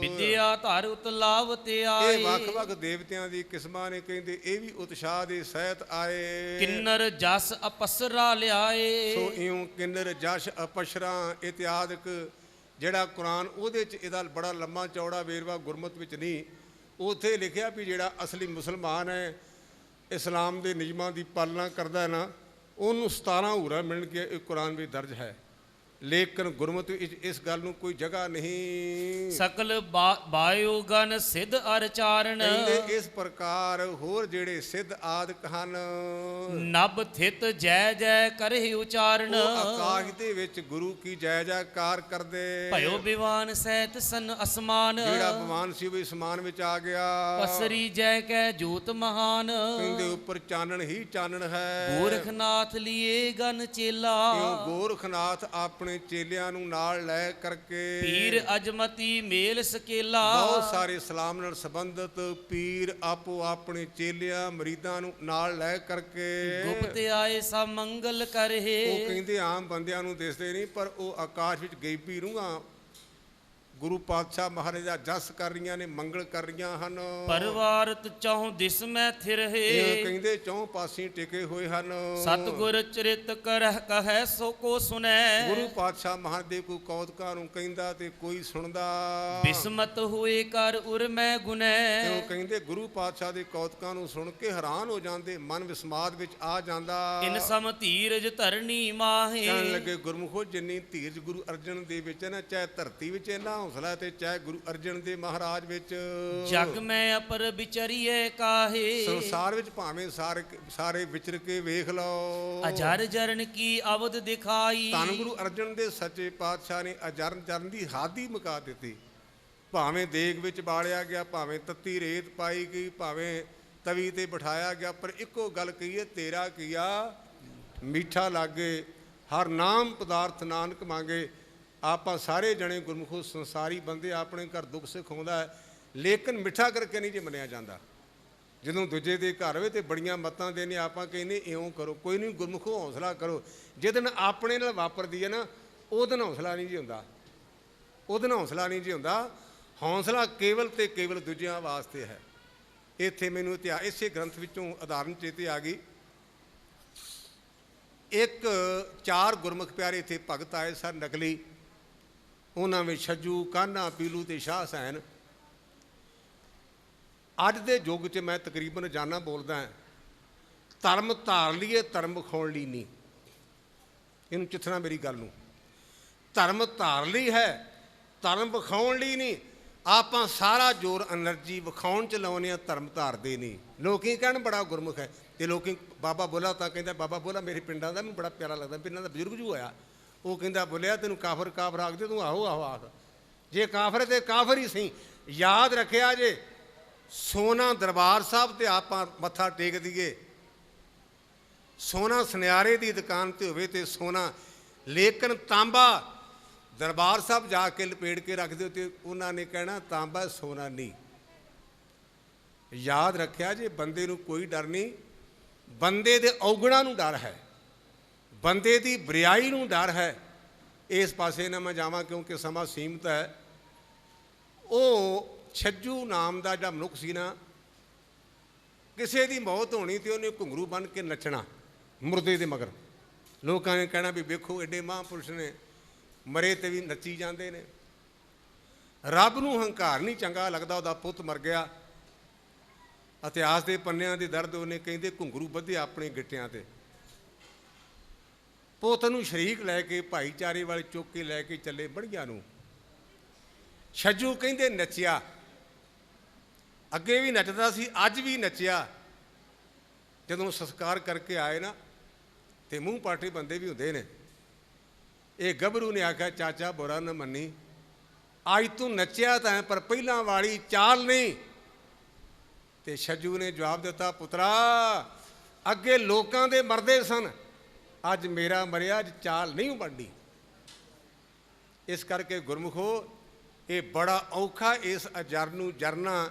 ਵਿਦਿਆ ਧਰ ਉਤਲਾਵ ਤੇ ਆਏ। ਇਹ ਵੱਖ-ਵੱਖ ਦੇਵਤਿਆਂ ਦੀ ਕਿਸਮਾਂ ਨੇ। ਕਹਿੰਦੇ ਇਹ ਵੀ ਉਤਸ਼ਾਹ ਦੇ ਸਹਿਤ ਆਏ। ਕਿੰਨਰ ਜਸ ਅਪਸਰਾ ਲਿਆਏ। ਸੋ ਇਉਂ ਕਿੰਨਰ ਜਸ਼ ਅਪਸ਼ਰਾਂ ਇਤਿਆਦਿਕ ਜਿਹੜਾ ਕੁਰਾਨ ਉਹਦੇ 'ਚ ਇਹਦਾ ਬੜਾ ਲੰਮਾ ਚੌੜਾ ਵੇਰਵਾ ਗੁਰਮਤਿ ਵਿੱਚ ਨਹੀਂ। ਉੱਥੇ ਲਿਖਿਆ ਵੀ ਜਿਹੜਾ ਅਸਲੀ ਮੁਸਲਮਾਨ ਹੈ, ਇਸਲਾਮ ਦੇ ਨਿਯਮਾਂ ਦੀ ਪਾਲਣਾ ਕਰਦਾ ਹੈ ਨਾ, ਉਹਨੂੰ 17 ਹੂਰਾ ਮਿਲਣਗੇ। ਇਹ ਕੁਰਾਨ ਵਿੱਚ ਦਰਜ ਹੈ। ਲੇਕਿਨ ਗੁਰਮਤਿ ਵਿੱਚ ਇਸ ਗੱਲ ਨੂੰ ਕੋਈ ਜਗ੍ਹਾ ਨਹੀਂ। ਸਕਲ ਬਾਇਓ ਗਨ ਸਿੱਧ ਅਰ ਚਾਰਨ। ਕਹਿੰਦੇ ਇਸ ਪ੍ਰਕਾਰ ਹੋਰ ਜਿਹੜੇ ਸਿੱਧ ਆਦਿਕ ਹਨ, ਨਭ ਥਿਤ ਜੈ ਜੈ ਕਰੇ ਉਚਾਰਨ। ਉਹ ਆਕਾਸ਼ ਦੇ ਵਿੱਚ ਗੁਰੂ ਕੀ ਜੈ ਜੈਕਾਰ ਕਰਦੇ। ਭਇਓ ਬਿਵਾਨ ਸਹਿਤ ਸਨ ਅਸਮਾਨ। ਜਿਹੜਾ ਬਿਵਾਨ ਸੀ ਉਹ ਵੀ ਅਸਮਾਨ ਵਿੱਚ ਆ ਗਿਆ। ਪਸਰੀ ਜੈ ਕੈ ਜੋਤ ਮਹਾਨ। ਕਹਿੰਦੇ ਉੱਪਰ ਚਾਨਣ ਹੀ ਚਾਨਣ ਹੈ। ਗੋਰਖਨਾਥ ਲਿਏ ਗਨ ਚੇਲਾ। ਕਿਉਂ ਗੋਰਖਨਾਥ ਆਪਣੇ ਆਪਣੇ ਚੇਲਿਆਂ ਨੂੰ ਨਾਲ ਲੈ ਕਰਕੇ ਪੀਰ ਅਜਮਤੀ ਮੇਲ ਸਕੇਲਾ। ਬਹੁਤ ਸਾਰੇ ਇਸਲਾਮ ਨਾਲ ਸੰਬੰਧਿਤ ਪੀਰ ਆਪੋ ਆਪਣੇ ਚੇਲਿਆਂ ਮਰੀਦਾਂ ਨੂੰ ਨਾਲ ਲੈ ਕਰਕੇ ਗੁਪਤ ਆਏ ਸਭ ਮੰਗਲ ਕਰਹਿ। ਉਹ ਕਹਿੰਦੇ ਆਮ ਬੰਦਿਆਂ ਨੂੰ ਦਿਸਦੇ ਨਹੀਂ, ਪਰ ਉਹ ਆਕਾਸ਼ ਵਿੱਚ ਗੈਬੀ ਰੂਹਾਂ ਗੁਰੂ ਪਾਤਸ਼ਾਹ ਮਹਾਰਾਜ ਦਾ ਜਸ ਕਰ ਰਹੀਆਂ ਨੇ, ਮੰਗਲ ਕਰ ਰਹੀਆਂ ਹਨ। ਪਰਵਾਰਤ ਚਹੁ ਦਿਸ ਮੈਂ ਇਹ ਥਿਰਹਿ। ਕਹਿੰਦੇ ਚੌਂ ਪਾਸੇ ਟਿਕੇ ਹੋਏ ਹਨ। ਸਤਿਗੁਰ ਚਰਿਤ ਕਰਹਿ ਕਹੈ ਸੋ ਕੋ ਸੁਨੈ। ਗੁਰੂ ਪਾਤਸ਼ਾਹ ਮਹਾਰਾਜ ਦੇ ਕੋਈ ਕੌਤਕਾਂ ਨੂੰ ਕਹਿੰਦਾ ਤੇ ਕੋਈ ਸੁਣਦਾ। ਬਿਸਮਤ ਹੋਏ ਕਰ ਉਰ ਮੈਂ ਤੇ ਗੁਨੈ। ਉਹ ਕਹਿੰਦੇ ਗੁਰੂ ਪਾਤਸ਼ਾਹ ਦੇ ਕੌਤਕਾਂ ਨੂੰ ਸੁਣ ਕੇ ਹੈਰਾਨ ਹੋ ਜਾਂਦੇ, ਮਨ ਵਿਸਮਾਦ ਵਿੱਚ ਆ ਜਾਂਦਾ। ਇਨ ਸਮ ਧੀਰਜ ਧਰਨੀ ਮਾਹੇ। ਕਹਿਣ ਲੱਗੇ ਗੁਰਮੁਖੋ ਜਿੰਨੀ ਧੀਰਜ ਗੁਰੂ ਅਰਜਨ ਦੇ ਵਿੱਚ ਹੈ ਨਾ, ਚਾਹੇ ਧਰਤੀ ਵਿੱਚ ਇੰਨਾ ਹੌਸਲਾ ਤੇ ਚਾਹੇ ਗੁਰੂ ਅਰਜਨ ਦੇ ਮਹਾਰਾਜ ਵਿੱਚ। ਜਗ ਮੈਂ ਅਪਰ ਵਿਚਰੀਏ ਕਾਹੇ। ਸੰਸਾਰ ਵਿੱਚ ਭਾਵੇਂ ਸਾਰੇ ਵਿਚਰ ਕੇ ਵੇਖ ਲਓ। ਅਜਰ ਜਰਨ ਕੀ ਅਵਧ ਦਿਖਾਈ। ਧੰਨ ਗੁਰੂ ਅਰਜਨ ਦੇ ਸੱਚੇ ਪਾਤਸ਼ਾਹ ਨੇ ਅਜਰਨ ਜਰਨ ਦੀ ਹੱਦ ਹੀ ਮੁਕਾ ਦਿੱਤੀ। ਭਾਵੇਂ ਦੇਗ ਵਿੱਚ ਬਾਲਿਆ ਗਿਆ, ਭਾਵੇਂ ਤੱਤੀ ਰੇਤ ਪਾਈ ਗਈ, ਭਾਵੇਂ ਤਵੀ ਤੇ ਬਿਠਾਇਆ ਗਿਆ, ਪਰ ਇੱਕੋ ਗੱਲ ਕਹੀਏ, ਤੇਰਾ ਕੀਆ ਮਿੱਠਾ ਲਾਗੇ, ਹਰ ਨਾਮ ਪਦਾਰਥ ਨਾਨਕ ਮੰਗੇ। ਆਪਾਂ ਸਾਰੇ ਜਣੇ ਗੁਰਮੁਖੋ ਸੰਸਾਰੀ ਬੰਦੇ, ਆਪਣੇ ਘਰ ਦੁੱਖ ਸੁੱਖ ਆਉਂਦਾ ਹੈ, ਲੇਕਿਨ ਮਿੱਠਾ ਕਰਕੇ ਨਹੀਂ ਜੇ ਮੰਨਿਆ ਜਾਂਦਾ। ਜਦੋਂ ਦੂਜੇ ਦੇ ਘਰ ਹੋਵੇ ਤੇ ਬੜੀਆਂ ਮੱਤਾਂ ਦੇਣੇ, ਆਪਾਂ ਕਹਿੰਦੇ ਇਉਂ ਕਰੋ, ਕੋਈ ਨਹੀਂ ਗੁਰਮੁਖੋ ਹੌਸਲਾ ਕਰੋ। ਜਿਹਦੇ ਨਾਲ ਆਪਣੇ ਨਾਲ ਵਾਪਰਦੀ ਹੈ ਨਾ, ਉਹਦੇ ਨਾਲ ਹੌਸਲਾ ਨਹੀਂ ਜੀ ਹੁੰਦਾ, ਉਹਦੇ ਨਾਲ ਹੌਸਲਾ ਨਹੀਂ ਜੀ ਹੁੰਦਾ। ਹੌਸਲਾ ਕੇਵਲ ਤੇ ਕੇਵਲ ਦੂਜਿਆਂ ਵਾਸਤੇ ਹੈ। ਇੱਥੇ ਮੈਨੂੰ ਇਸੇ ਗ੍ਰੰਥ ਵਿੱਚੋਂ ਉਦਾਹਰਨ ਚੇਤੇ ਆ ਗਈ। ਇੱਕ 4 ਗੁਰਮੁਖ ਪਿਆਰੇ ਇੱਥੇ ਭਗਤ ਆਏ ਸਨ ਨਕਲੀ। ਉਹਨਾਂ ਵਿੱਚ ਛੱਜੂ, ਕਾन्हा, ਪੀਲੂ ਤੇ ਸ਼ਾਹ ਹੁਸੈਨ। ਅੱਜ ਦੇ ਯੁੱਗ 'ਚ ਮੈਂ ਤਕਰੀਬਨ ਜਾਨਾ ਬੋਲਦਾ, ਧਰਮ ਧਾਰ ਲਈਏ, ਧਰਮ ਵਿਖਾਉਣ ਲਈ ਨਹੀਂ। ਇਹਨੂੰ ਚਿੱਥਣਾ ਮੇਰੀ ਗੱਲ ਨੂੰ। ਧਰਮ ਧਾਰ ਲਈ ਹੈ, ਧਰਮ ਵਿਖਾਉਣ ਲਈ ਨਹੀਂ। ਆਪਾਂ ਸਾਰਾ ਜ਼ੋਰ ਐਨਰਜੀ ਵਿਖਾਉਣ 'ਚ ਲਾਉਂਦੇ ਹਾਂ, ਧਰਮ ਧਾਰਦੇ ਨਹੀਂ। ਲੋਕੀ ਕਹਿਣ ਬੜਾ ਗੁਰਮੁਖ ਹੈ, ਤੇ ਲੋਕੀ ਬਾਬਾ ਬੋਲਾ ਤਾਂ ਕਹਿੰਦਾ ਬਾਬਾ ਬੋਲਾ ਮੇਰੇ ਪਿੰਡਾਂ ਦਾ ਮੈਨੂੰ ਬੜਾ ਪਿਆਰਾ ਲੱਗਦਾ। ਪਿੰਡਾਂ ਦਾ ਬਜ਼ੁਰਗ ਜੂ ਹੋਇਆ, ਉਹ ਕਹਿੰਦਾ ਬੋਲਿਆ ਤੈਨੂੰ ਕਾਫਰ ਕਾਫਰ ਆਖਦੇ, ਤੂੰ ਆਹੋ ਆਹੋ ਆਖ। ਜੇ ਕਾਫਰ ਤੇ ਕਾਫਰ ਹੀ ਸਹੀ। ਯਾਦ ਰੱਖਿਆ ਜੇ, ਸੋਨਾ ਦਰਬਾਰ ਸਾਹਿਬ ਤੇ ਆਪਾਂ ਮੱਥਾ ਟੇਕ ਦਈਏ, ਸੋਨਾ ਸੁਨਿਆਰੇ ਦੀ ਦੁਕਾਨ ਤੇ ਹੋਵੇ ਤੇ ਸੋਨਾ, ਲੇਕਿਨ ਤਾਂਬਾ ਦਰਬਾਰ ਸਾਹਿਬ ਜਾ ਕੇ ਲਪੇੜ ਕੇ ਰੱਖ ਦਿਓ ਤੇ ਉਹਨਾਂ ਨੇ ਕਹਿਣਾ ਤਾਂਬਾ ਸੋਨਾ ਨਹੀਂ। ਯਾਦ ਰੱਖਿਆ ਜੇ, ਬੰਦੇ ਨੂੰ ਕੋਈ ਡਰ ਨਹੀਂ, ਬੰਦੇ ਦੇ ਔਗਣਾਂ ਨੂੰ ਡਰ ਹੈ, ਬੰਦੇ ਦੀ ਬਰਿਆਈ ਨੂੰ ਡਰ ਹੈ। ਇਸ ਪਾਸੇ ਨਾ ਮੈਂ ਜਾਵਾਂ ਕਿਉਂਕਿ ਸਮਾਂ ਸੀਮਤ ਹੈ। ਉਹ ਛੱਜੂ ਨਾਮ ਦਾ ਜਿਹੜਾ ਮਨੁੱਖ ਸੀ ਨਾ, ਕਿਸੇ ਦੀ ਮੌਤ ਹੋਣੀ ਤੇ ਉਹਨੇ ਘੁੰਗਰੂ ਬੰਨ੍ਹ ਕੇ ਨੱਚਣਾ ਮੁਰਦੇ ਦੇ ਮਗਰ। ਲੋਕਾਂ ਨੇ ਕਹਿਣਾ ਵੀ ਵੇਖੋ ਐਡੇ ਮਹਾਂਪੁਰਸ਼ ਨੇ, ਮਰੇ ਤੇ ਵੀ ਨੱਚੀ ਜਾਂਦੇ ਨੇ। ਰੱਬ ਨੂੰ ਹੰਕਾਰ ਨਹੀਂ ਚੰਗਾ ਲੱਗਦਾ, ਉਹਦਾ ਪੁੱਤ ਮਰ ਗਿਆ। ਇਤਿਹਾਸ ਦੇ ਪੰਨਿਆਂ ਦੇ ਦਰਦ ਉਹਨੇ ਕਹਿੰਦੇ ਘੁੰਗਰੂ ਬੱਧੇ ਆਪਣੇ ਗਿੱਟਿਆਂ ਤੇ। ਪੁੱਤ ਨੂੰ ਸ਼ਰੀਕ ਲੈ ਕੇ ਭਾਈਚਾਰੇ ਵਾਲੇ ਚੁੱਕ ਕੇ ਲੈ ਕੇ ਚੱਲੇ ਬੜੀਆਂ ਨੂੰ। ਛੱਜੂ ਕਹਿੰਦੇ ਨੱਚਿਆ, ਅੱਗੇ ਵੀ ਨੱਚਦਾ ਸੀ, ਅੱਜ ਵੀ ਨੱਚਿਆ। ਜਦੋਂ ਸੰਸਕਾਰ ਕਰਕੇ ਆਏ ਨਾ, ਤੇ ਮੂੰਹ ਪਾਟੇ ਬੰਦੇ ਵੀ ਹੁੰਦੇ ਨੇ। ਇਹ ਗੱਭਰੂ ਨੇ ਆਖਿਆ ਚਾਚਾ ਬੁਰਾ ਨਾ ਮੰਨੀ, ਅੱਜ ਤੂੰ ਨੱਚਿਆ ਤਾਂ ਹੈ ਪਰ ਪਹਿਲਾਂ ਵਾਲੀ ਚਾਲ ਨਹੀਂ। ਤੇ ਛੱਜੂ ਨੇ ਜਵਾਬ ਦਿੱਤਾ, ਪੁੱਤਰਾ ਅੱਗੇ ਲੋਕਾਂ ਦੇ ਮਰਦੇ ਸਨ, ਅੱਜ ਮੇਰਾ ਮਰਿਆ, ਅੱਜ ਚਾਲ ਨਹੀਂ ਬਣਦੀ। ਇਸ ਕਰਕੇ ਗੁਰਮੁਖੋ ਇਹ ਬੜਾ ਔਖਾ ਇਸ ਅਜਰ ਨੂੰ ਜਰਨਾ।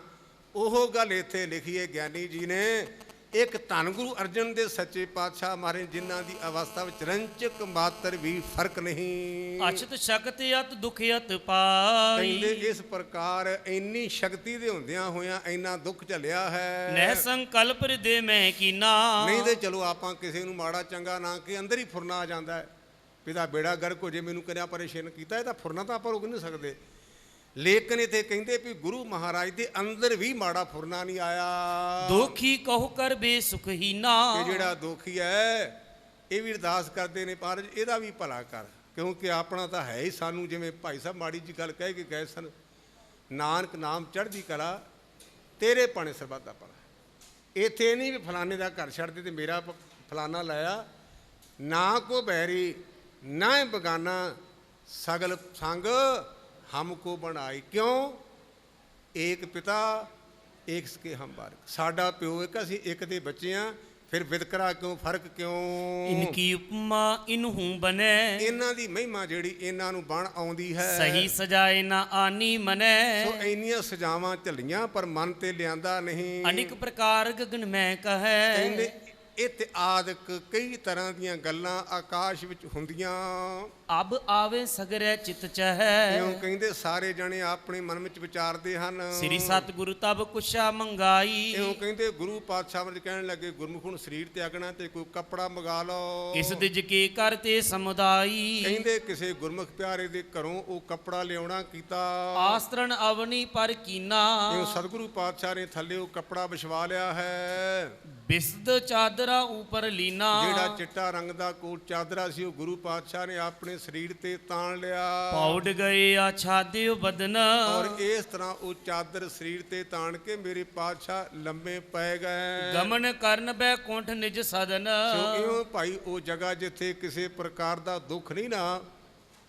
ਉਹ ਗੱਲ ਇੱਥੇ ਲਿਖੀ ਹੈ ਗਿਆਨੀ ਜੀ ਨੇ। ਇੱਕ ਧੰਨ ਗੁਰੂ ਅਰਜਨ ਦੇ ਸੱਚੇ ਪਾਤਸ਼ਾਹ ਮਹਾਰਾਜ, ਜਿਨ੍ਹਾਂ ਦੀ ਅਵਸਥਾ ਵਿੱਚ ਰੰਚਕ ਮਾਤਰ ਵੀ ਫਰਕ ਨਹੀਂ। ਅਛਤ ਸ਼ਕਤ ਅਤ ਦੁਖ ਅਤ ਪਾਈ। ਕਹਿੰਦੇ ਇਸ ਪ੍ਰਕਾਰ ਇੰਨੀ ਸ਼ਕਤੀ ਦੇ ਹੁੰਦਿਆਂ ਹੋਇਆਂ ਇੰਨਾ ਦੁੱਖ ਝੱਲਿਆ ਹੈ। ਨਹਿ ਸੰਕਲਪ ਹਿਰਦੇ ਮੈਂ ਕੀਨਾ। ਨਹੀਂ ਤੇ ਚਲੋ ਆਪਾਂ ਕਿਸੇ ਨੂੰ ਮਾੜਾ ਚੰਗਾ ਨਾ ਕਿ ਅੰਦਰ ਹੀ ਫੁਰਨਾ ਆ ਜਾਂਦਾ ਹੈ, ਇਹਦਾ ਬੇੜਾ ਗਰਕ ਹੋ ਜੇ, ਮੈਨੂੰ ਕਿੰਨਾ ਪਰੇਸ਼ਾਨ ਕੀਤਾ। ਇਹਦਾ ਫੁਰਨਾ ਤਾਂ ਆਪਾਂ ਰੋਕ ਨਹੀਂ ਸਕਦੇ। ਲੇਕਿਨ ਇੱਥੇ ਕਹਿੰਦੇ ਵੀ ਗੁਰੂ ਮਹਾਰਾਜ ਦੇ ਅੰਦਰ ਵੀ ਮਾੜਾ ਫੁਰਨਾ ਨਹੀਂ ਆਇਆ। ਦੋਖੀ ਕਹੋ ਕਰ ਬੇਸੁਖਹੀਨਾ। ਇਹ ਜਿਹੜਾ ਦੋਖੀ ਹੈ ਇਹ ਵੀ ਅਰਦਾਸ ਕਰਦੇ ਨੇ, ਪਰ ਇਹਦਾ ਵੀ ਭਲਾ ਕਰ, ਕਿਉਂਕਿ ਆਪਣਾ ਤਾਂ ਹੈ ਹੀ। ਸਾਨੂੰ ਜਿਵੇਂ ਭਾਈ ਸਾਹਿਬ ਮਾੜੀ ਜੀ ਗੱਲ ਕਹਿ ਕੇ ਗਏ ਸਨ, ਨਾਨਕ ਨਾਮ ਚੜ੍ਹਦੀ ਕਲਾ, ਤੇਰੇ ਭਾਣੇ ਸਰਬੱਤ ਦਾ ਭਲਾ। ਇੱਥੇ ਨਹੀਂ ਵੀ ਫਲਾਣੇ ਦਾ ਘਰ ਛੱਡ ਦੇ ਤੇ ਮੇਰਾ ਫਲਾਣਾ ਲਾਇਆ। ਨਾ ਕੋ ਬੈਰੀ ਨਾ ਬਗਾਨਾ, ਸਗਲ ਸੰਗ ਹਮਕੋ ਬਣਾਈ। ਕਿਉਂ? ਏਕ ਪਿਤਾ ਏਕ ਸਕੇ ਹਮ ਬਾਰਕ। ਸਾਡਾ ਪਿਓ ਇੱਕ, ਅਸੀਂ ਇੱਕ ਦੇ ਬੱਚੇ ਹਾਂ, ਫਿਰ ਵਿਤਕਰਾ ਕਿਉਂ, ਫਰਕ ਕਿਉਂ? ਇਨਕੀ ਉਪਮਾ ਇਨਹੂ ਬਨੈ, ਇਹਨਾਂ ਦੀ ਮਹਿਮਾ ਜਿਹੜੀ ਇਹਨਾਂ ਨੂੰ ਬਣ ਆਉਂਦੀ ਹੈ। ਸਹੀ ਸਜਾਏ ਨਾ ਆਨੀ ਮਨੈ, ਸੋ ਇੰਨੀਆਂ ਸਜਾਵਾਂ ਝੱਲੀਆਂ ਪਰ ਮਨ ਤੇ ਲਿਆਂਦਾ ਨਹੀਂ। ਅਨੇਕ ਪ੍ਰਕਾਰ ਗਗਨ ਮੈਂ ਕਹੈ, ਕਹਿੰਦੇ ਇਤਿਆਦਿਕ ਕਈ ਤਰ੍ਹਾਂ ਦੀਆਂ ਗੱਲਾਂ ਆਕਾਸ਼ ਵਿੱਚ ਹੁੰਦੀਆਂ। ਅਬ ਆਵੇ ਸਗਰੈ ਚਿਤ ਚਹੈ, ਕਿਉਂ? ਕਹਿੰਦੇ ਸਾਰੇ ਜਣੇ ਆਪਣੇ ਮਨ ਵਿੱਚ ਵਿਚਾਰਦੇ ਹਨ। ਸ੍ਰੀ ਸਤਿਗੁਰੂ ਤਬ ਕੁਸ਼ਾ ਮੰਗਾਈ, ਕਿਉਂ? ਕਹਿੰਦੇ ਗੁਰੂ ਪਾਤਸ਼ਾਹ ਵਿੱਚ ਕਹਿਣ ਲੱਗੇ ਗੁਰਮੁਖ ਨੂੰ ਸਰੀਰ ਤਿਆਗਣਾ ਤੇ ਕੋਈ ਕੱਪੜਾ ਮੰਗਾ ਲਓ। ਇਸ ਦਿਜ ਕੇ ਕਰਤੇ ਸਮੁਦਾਈ, ਕਹਿੰਦੇ ਕਿਸੇ ਗੁਰਮੁਖ ਪਿਆਰੇ ਦੇ ਘਰੋਂ ਉਹ ਕੱਪੜਾ ਲਿਆਉਣਾ ਕੀਤਾ। ਆਸਤਰਨ ਅਵਨੀ ਪਰ ਕੀਨਾ, ਕਿਉਂ? ਸਤਿਗੁਰੂ ਪਾਤਸ਼ਾਹ ਨੇ ਥੱਲੇ ਉਹ ਕੱਪੜਾ ਵਿਛਵਾ ਲਿਆ ਹੈ। ਬਿਸਦ ਚਾਦਰਾ ਉਪਰ ਲੀਨਾ, ਜਿਹੜਾ ਚਿੱਟਾ ਰੰਗ ਦਾ ਕੋਟ ਚਾਦਰਾ ਸੀ ਉਹ ਗੁਰੂ ਪਾਤਸ਼ਾਹ ਨੇ ਆਪਣੇ ਸਰੀਰ ਤੇ ਤਾਣ ਲਿਆ। ਪੌੜ ਗਏ ਆਛਾਦਿਓ ਬਦਨ, ਔਰ ਇਸ ਤਰ੍ਹਾਂ ਉਹ ਚਾਦਰ ਸਰੀਰ ਤੇ ਤਾਣ ਕੇ ਮੇਰੇ ਪਾਤਸ਼ਾਹ ਲੰਮੇ ਪੈ ਗਏ। ਗਮਨ ਕਰਨ ਬੈ ਕੁੰਠ ਨਿਜ ਸਦਨ, ਸੋ ਇਉਂ ਭਾਈ ਉਹ ਜਗ੍ਹਾ ਜਿੱਥੇ ਕਿਸੇ ਪ੍ਰਕਾਰ ਦਾ ਦੁੱਖ ਨਹੀਂ ਨਾ,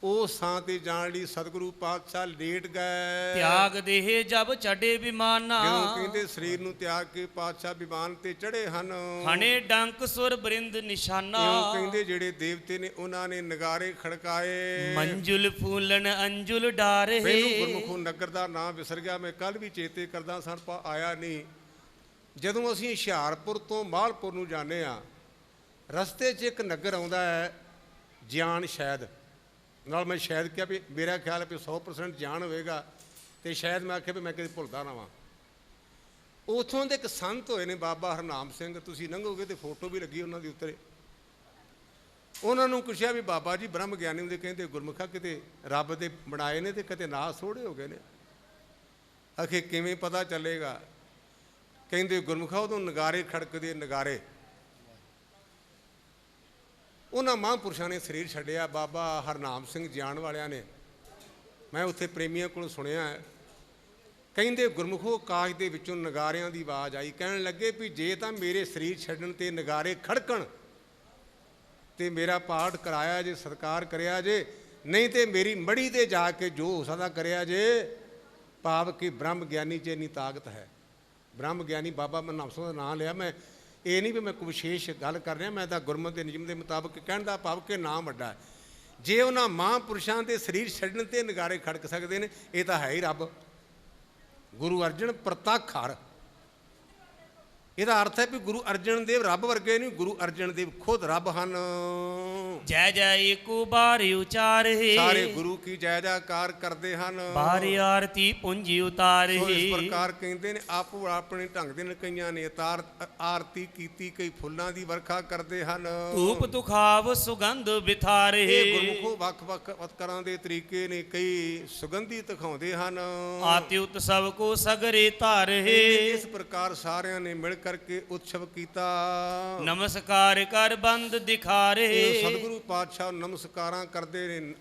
ਉਸ ਥਾਂ ਤੇ ਜਾਣ ਲਈ ਸਤਿਗੁਰੂ ਪਾਤਸ਼ਾਹ ਲੇਟ ਗਏ। ਤਿਆਗ ਦੇਹ ਜਬ ਚੜੇ ਬਿਮਾਨਾ, ਕਿਉਂ? ਕਹਿੰਦੇ ਸਰੀਰ ਨੂੰ ਤਿਆਗ ਕੇ ਪਾਤਸ਼ਾਹ ਵਿਮਾਨ ਤੇ ਚੜੇ ਹਨ। ਹਣੇ ਡੰਕ ਸੁਰ ਬ੍ਰਿੰਦ ਨਿਸ਼ਾਨਾ, ਕਿਉਂ? ਕਹਿੰਦੇ ਜਿਹੜੇ ਦੇਵਤੇ ਨੇ ਉਹਨਾਂ ਨੇ ਨਗਾਰੇ ਖੜਕਾਏ। ਮੰਜੁਲ ਫੂਲਣ ਅੰਜੁਲ ਡਾਰੇ, ਮੈਨੂੰ ਗੁਰਮੁਖੋਂ ਨਗਰ ਦਾ ਨਾਮ ਵਿਸਰ ਗਿਆ, ਮੈਂ ਕੱਲ ਵੀ ਚੇਤੇ ਕਰਦਾ ਸਨ ਪਰ ਆਇਆ ਨਹੀਂ। ਜਦੋਂ ਅਸੀਂ ਹੁਸ਼ਿਆਰਪੁਰ ਤੋਂ ਮਾਲਪੁਰ ਨੂੰ ਜਾਂਦੇ ਆ, ਰਸਤੇ 'ਚ ਇੱਕ ਨਗਰ ਆਉਂਦਾ ਹੈ ਜਿਆਣ, ਸ਼ਾਇਦ ਨਾਲ ਮੈਂ ਸ਼ਾਇਦ ਕਿਹਾ ਵੀ ਮੇਰਾ ਖਿਆਲ ਹੈ ਵੀ 100% ਜਾਣ ਹੋਵੇਗਾ, ਤੇ ਸ਼ਾਇਦ ਮੈਂ ਆਖਿਆ ਵੀ ਮੈਂ ਕਦੇ ਭੁੱਲਦਾ ਨਾ ਵਾਂ। ਉੱਥੋਂ ਦੇ ਇੱਕ ਸੰਤ ਹੋਏ ਨੇ ਬਾਬਾ ਹਰਨਾਮ ਸਿੰਘ, ਤੁਸੀਂ ਲੰਘੋਗੇ ਤੇ ਫੋਟੋ ਵੀ ਲੱਗੀ ਉਹਨਾਂ ਦੀ ਉੱਤੇ। ਉਹਨਾਂ ਨੂੰ ਪੁੱਛਿਆ ਵੀ ਬਾਬਾ ਜੀ ਬ੍ਰਹਮ ਗਿਆਨੀ ਹੁੰਦੇ, ਕਹਿੰਦੇ ਗੁਰਮੁਖਾ ਕਿਤੇ ਰੱਬ ਦੇ ਬਣਾਏ ਨੇ ਤੇ ਕਿਤੇ ਨਾਸ ਥੋੜੇ ਹੋ ਗਏ ਨੇ। ਆਖੇ ਕਿਵੇਂ ਪਤਾ ਚੱਲੇਗਾ? ਕਹਿੰਦੇ ਗੁਰਮੁਖਾ ਉਦੋਂ ਨਗਾਰੇ ਖੜਕਦੇ, ਨਗਾਰੇ। ਉਹਨਾਂ ਮਹਾਂਪੁਰਸ਼ਾਂ ਨੇ ਸਰੀਰ ਛੱਡਿਆ, ਬਾਬਾ ਹਰਨਾਮ ਸਿੰਘ ਜਾਣ ਵਾਲਿਆਂ ਨੇ। ਮੈਂ ਉੱਥੇ ਪ੍ਰੇਮੀਆਂ ਕੋਲੋਂ ਸੁਣਿਆ, ਕਹਿੰਦੇ ਗੁਰਮੁਖੋ ਆਕਾਸ਼ ਦੇ ਵਿੱਚੋਂ ਨਗਾਰਿਆਂ ਦੀ ਆਵਾਜ਼ ਆਈ। ਕਹਿਣ ਲੱਗੇ ਵੀ ਜੇ ਤਾਂ ਮੇਰੇ ਸਰੀਰ ਛੱਡਣ ਤੇ ਨਗਾਰੇ ਖੜਕਣ ਤੇ ਮੇਰਾ ਪਾਠ ਕਰਾਇਆ ਜੇ, ਸਤਿਕਾਰ ਕਰਿਆ ਜੇ, ਨਹੀਂ ਤੇ ਮੇਰੀ ਮੜੀ ਤੇ ਜਾ ਕੇ ਜੋ ਹੋ ਸਕਦਾ ਕਰਿਆ ਜੇ। ਭਾਵ ਕਿ ਬ੍ਰਹਮ ਗਿਆਨੀ 'ਚ ਇੰਨੀ ਤਾਕਤ ਹੈ। ਬ੍ਰਹਮ ਗਿਆਨੀ ਬਾਬਾ ਹਰਨਾਮ ਸਿੰਘ ਦਾ ਨਾਂ ਲਿਆ। ਮੈਂ ਇਹ ਨਹੀਂ ਵੀ ਮੈਂ ਕੋਈ ਵਿਸ਼ੇਸ਼ ਗੱਲ ਕਰ ਰਿਹਾ, ਮੈਂ ਤਾਂ ਗੁਰਮਤਿ ਦੇ ਨਿਯਮ ਦੇ ਮੁਤਾਬਕ ਕਹਿਣ ਦਾ ਭਾਵ ਕਿ ਨਾਮ ਵੱਡਾ ਹੈ। ਜੇ ਉਹਨਾਂ ਮਹਾਂਪੁਰਸ਼ਾਂ ਦੇ ਸਰੀਰ ਛੱਡਣ ਤੇ ਨਗਾਰੇ ਖੜਕ ਸਕਦੇ ਨੇ, ਇਹ ਤਾਂ ਹੈ ਹੀ ਰੱਬ। ਗੁਰੂ ਅਰਜਨ ਪ੍ਰਤੱਖ ਹਰ, ਇਹਦਾ ਅਰਥ ਹੈ ਵੀ ਗੁਰੂ ਅਰਜਨ ਦੇਵ ਰੱਬ ਵਰਗੇ ਨਹੀਂ, ਗੁਰੂ ਅਰਜਨ ਦੇਵ ਖੁਦ ਰੱਬ ਹਨ। ਜੈ ਜੈ ਏਕੋ ਬਾਰ ਉਚਾਰੇ, ਸਾਰੇ ਗੁਰੂ ਕੀ ਜੈ ਜੈਕਾਰ ਕਰਦੇ ਹਨ। ਬਾਰ ਆਰਤੀ ਪੁੰਜੀ ਉਤਾਰੇ, ਸੋ ਇਸ ਪ੍ਰਕਾਰ ਕਹਿੰਦੇ ਨੇ ਆਪੋ ਆਪਣੇ ਢੰਗ ਦੇ ਨਾਲ ਕਈਆਂ ਨੇ ਆਰਤੀ ਕੀਤੀ, ਕਈ ਫੁੱਲਾਂ ਦੀ ਵਰਖਾ ਕਰਦੇ ਹਨ। ਧੂਪ ਤੁਖਾਵ ਸੁਗੰਧ ਬਿਥਾਰੇ, ਇਹ ਗੁਰਮੁਖੋ ਵੱਖ-ਵੱਖ ਉਤਕਰਾਂ ਦੇ ਤਰੀਕੇ ਨੇ, ਕਈ ਸੁਗੰਧੀ ਦਿਖਾਉਂਦੇ ਹਨ। ਆਤਿ ਉਤਸਵ ਕੋ ਸਗਰੇ ਧਾਰੇ, ਇਸ ਪ੍ਰਕਾਰ ਸਾਰਿਆਂ ਨੇ ਮਿਲ ਕਰਕੇ ਉਤਸਵ ਕੀਤਾ। ਨਮਸਕਾਰ ਕਰ ਬੰਦ ਦਿਖਾਰੇ, ਸਤਿਗੁਰੂ ਪਾਤਸ਼ਾਹ ਨਮਸਕਾਰਾਂ ਕਰਦੇ ਨੇ,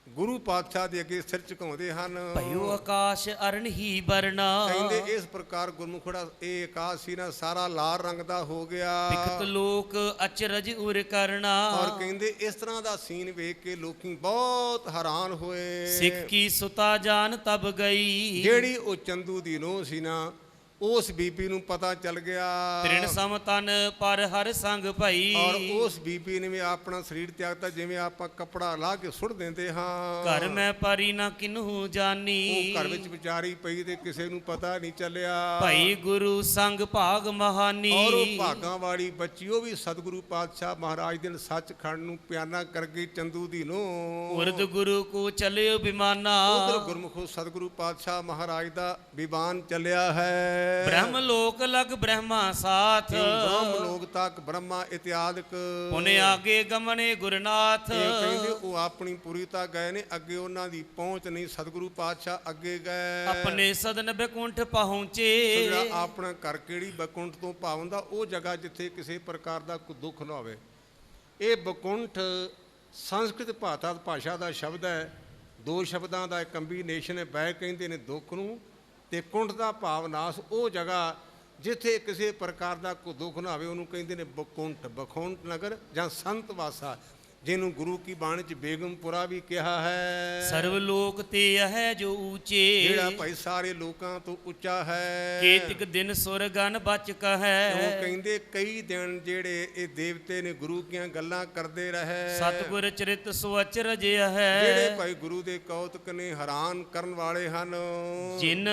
ਗੁਰੂ ਪਾਤਸ਼ਾਹ ਦੇ ਅੱਗੇ ਸਿਰ ਝੁਕਾਉਂਦੇ ਹਨ। ਭਇਓ ਆਕਾਸ਼ ਅਰਣ ਹੀ ਬਰਨਾ, ਕਹਿੰਦੇ ਇਸ ਪ੍ਰਕਾਰ ਗੁਰਮੁਖੜਾ ਇਹ ਆਕਾਸ਼ ਸੀ ਨਾ ਸਾਰਾ ਲਾਲ ਰੰਗ ਦਾ ਹੋ ਗਿਆ। ਪਿਖਤ ਲੋਕ ਅਚਰਜ ਉਰ ਕਰਨਾ, ਔਰ ਕਹਿੰਦੇ ਇਸ ਤਰ੍ਹਾਂ ਦਾ ਸੀਨ ਵੇਖ ਕੇ ਲੋਕੀ ਬਹੁਤ ਹੈਰਾਨ ਹੋਏ। ਸਿੱਖ ਕੀ ਸੁਤਾ ਜਾਨ ਤਬ ਗਈ, ਜਿਹੜੀ ਉਹ ਚੰਦੂ ਦੀ ਨੂੰਹ ਸੀ ਨਾ, ਉਸ ਬੀਬੀ ਨੂੰ ਪਤਾ ਚੱਲ ਗਿਆ। ਤ੍ਰਿਣ ਸਮ ਤਨ ਪਰ ਹਰ ਸੰਗ ਭਈ, ਔਰ ਉਸ ਬੀਬੀ ਨੇ ਵੀ ਆਪਣਾ ਸਰੀਰ ਤਿਆਗਤਾ, ਜਿਵੇਂ ਆਪਾਂ ਕੱਪੜਾ ਲਾ ਕੇ ਸੁੱਟ ਦਿੰਦੇ ਹਾਂ। ਘਰ ਮੈਂ ਪਰੀ ਨਾ ਕਿਨਹੂ ਜਾਨੀ, ਉਹ ਘਰ ਵਿੱਚ ਵਿਚਾਰੀ ਪਈ ਤੇ ਕਿਸੇ ਨੂੰ ਪਤਾ ਨਹੀਂ ਚੱਲਿਆ। ਭਈ ਗੁਰੂ ਸੰਗ ਭਾਗ ਮਹਾਨੀ, ਔਰ ਉਹ ਭਾਗਾਂ ਵਾਲੀ ਬੱਚੀ ਉਹ ਵੀ ਸਤਿਗੁਰੂ ਪਾਤਸ਼ਾਹ ਮਹਾਰਾਜ ਦੇ ਸੱਚਖੰਡ ਨੂੰ ਪਿਆਨਾ ਕਰ ਗਈ, ਚੰਦੂ ਦੀ ਨੂੰਹ। ਉਰਦ ਗੁਰੂ ਕੋ ਚਲਿਓ ਬਿਮਾਨਾ, ਉਧਰ ਗੁਰਮੁਖੋ ਸਤਿਗੁਰੂ ਪਾਤਸ਼ਾਹ ਮਹਾਰਾਜ ਦਾ ਵਿਮਾਨ ਚੱਲਿਆ ਹੈ। ਬ੍ਰਹਮ ਲੋਕ ਲਗ ਬ੍ਰਹਮਾ ਸਾਥ, ਬ੍ਰਹਮ ਲੋਕ ਤੱਕ ਬ੍ਰਹਮਾ ਇਤਿਆਦਿਕ। ਪੁਨੇ ਆਗੇ ਗਮਨੇ ਗੁਰਨਾਥ, ਇਹ ਕਹਿੰਦੇ ਉਹ ਆਪਣੀ ਪੁਰੀਤਾ ਗਏ ਨੇ, ਅੱਗੇ ਉਹਨਾਂ ਦੀ ਪਹੁੰਚ ਨਹੀਂ। ਸਤਿਗੁਰੂ ਪਾਤਸ਼ਾਹ ਅੱਗੇ ਗਏ। ਆਪਣੇ ਸਦਨ ਬੈਕੁੰਠ ਪਹੁੰਚੇ, ਜਿਹੜਾ ਆਪਣਾ ਘਰ ਕਿਹੜੀ ਬੈਕੁੰਠ ਤੋਂ ਭਾਵੰਦਾ, ਉਹ ਜਗ੍ਹਾ ਜਿੱਥੇ ਕਿਸੇ ਪ੍ਰਕਾਰ ਦਾ ਕੋਈ ਦੁੱਖ ਨਾ ਹੋਵੇ। ਇਹ ਬੈਕੁੰਠ ਸੰਸਕ੍ਰਿਤ ਭਾਸ਼ਾ ਦਾ ਸ਼ਬਦ ਹੈ। ਦੋ ਸ਼ਬਦਾਂ ਦਾ ਕੰਬੀਨੇਸ਼ਨ ਹੈ। ਬੈ ਕਹਿੰਦੇ ਨੇ ਦੁੱਖ ਨੂੰ, ਤੇ ਕੁੰਠ ਦਾ ਭਾਵ ਨਾਸ। ਉਹ ਜਗ੍ਹਾ ਜਿੱਥੇ ਕਿਸੇ ਪ੍ਰਕਾਰ ਦਾ ਕੋਈ ਦੁੱਖ ਨਾ ਹੋਵੇ ਉਹਨੂੰ ਕਹਿੰਦੇ ਨੇ ਬਕੁੰਠ, ਬਖੁੰਠ ਨਗਰ ਜਾਂ ਸੰਤ ਵਾਸਾ। ਜਿਹਨੂੰ ਗੁਰੂ ਕੀ ਬਾਣੀ 'ਚ ਬੇਗਮਪੁਰਾ ਵੀ ਕਿਹਾ ਹੈ। ਸਰਵ ਲੋਕ ਤੇ ਹੈ ਜੋ ਊਚੇ, ਜਿਹੜਾ ਭਾਈ ਸਾਰੇ ਲੋਕਾਂ ਤੋਂ ਉੱਚਾ ਹੈ। ਕੇਤਿਕ ਦਿਨ ਸੁਰਗਨ ਬਚ ਕਹੈ, ਉਹ ਕਹਿੰਦੇ ਕਈ ਦਿਨ ਜਿਹੜੇ ਇਹ ਦੇਵਤੇ ਨੇ ਗੁਰੂ ਦੀਆਂ ਗੱਲਾਂ ਕਰਦੇ ਰਹੇ। ਸਤਿਗੁਰ ਚਰਿਤ ਸੁਵਚ ਰਜਿਆ ਹੈ, ਜਿਹੜੇ ਭਾਈ ਗੁਰੂ ਦੇ ਕੌਤਕ ਨੇ ਹੈਰਾਨ ਕਰਨ ਵਾਲੇ ਹਨ। ਜਿਨ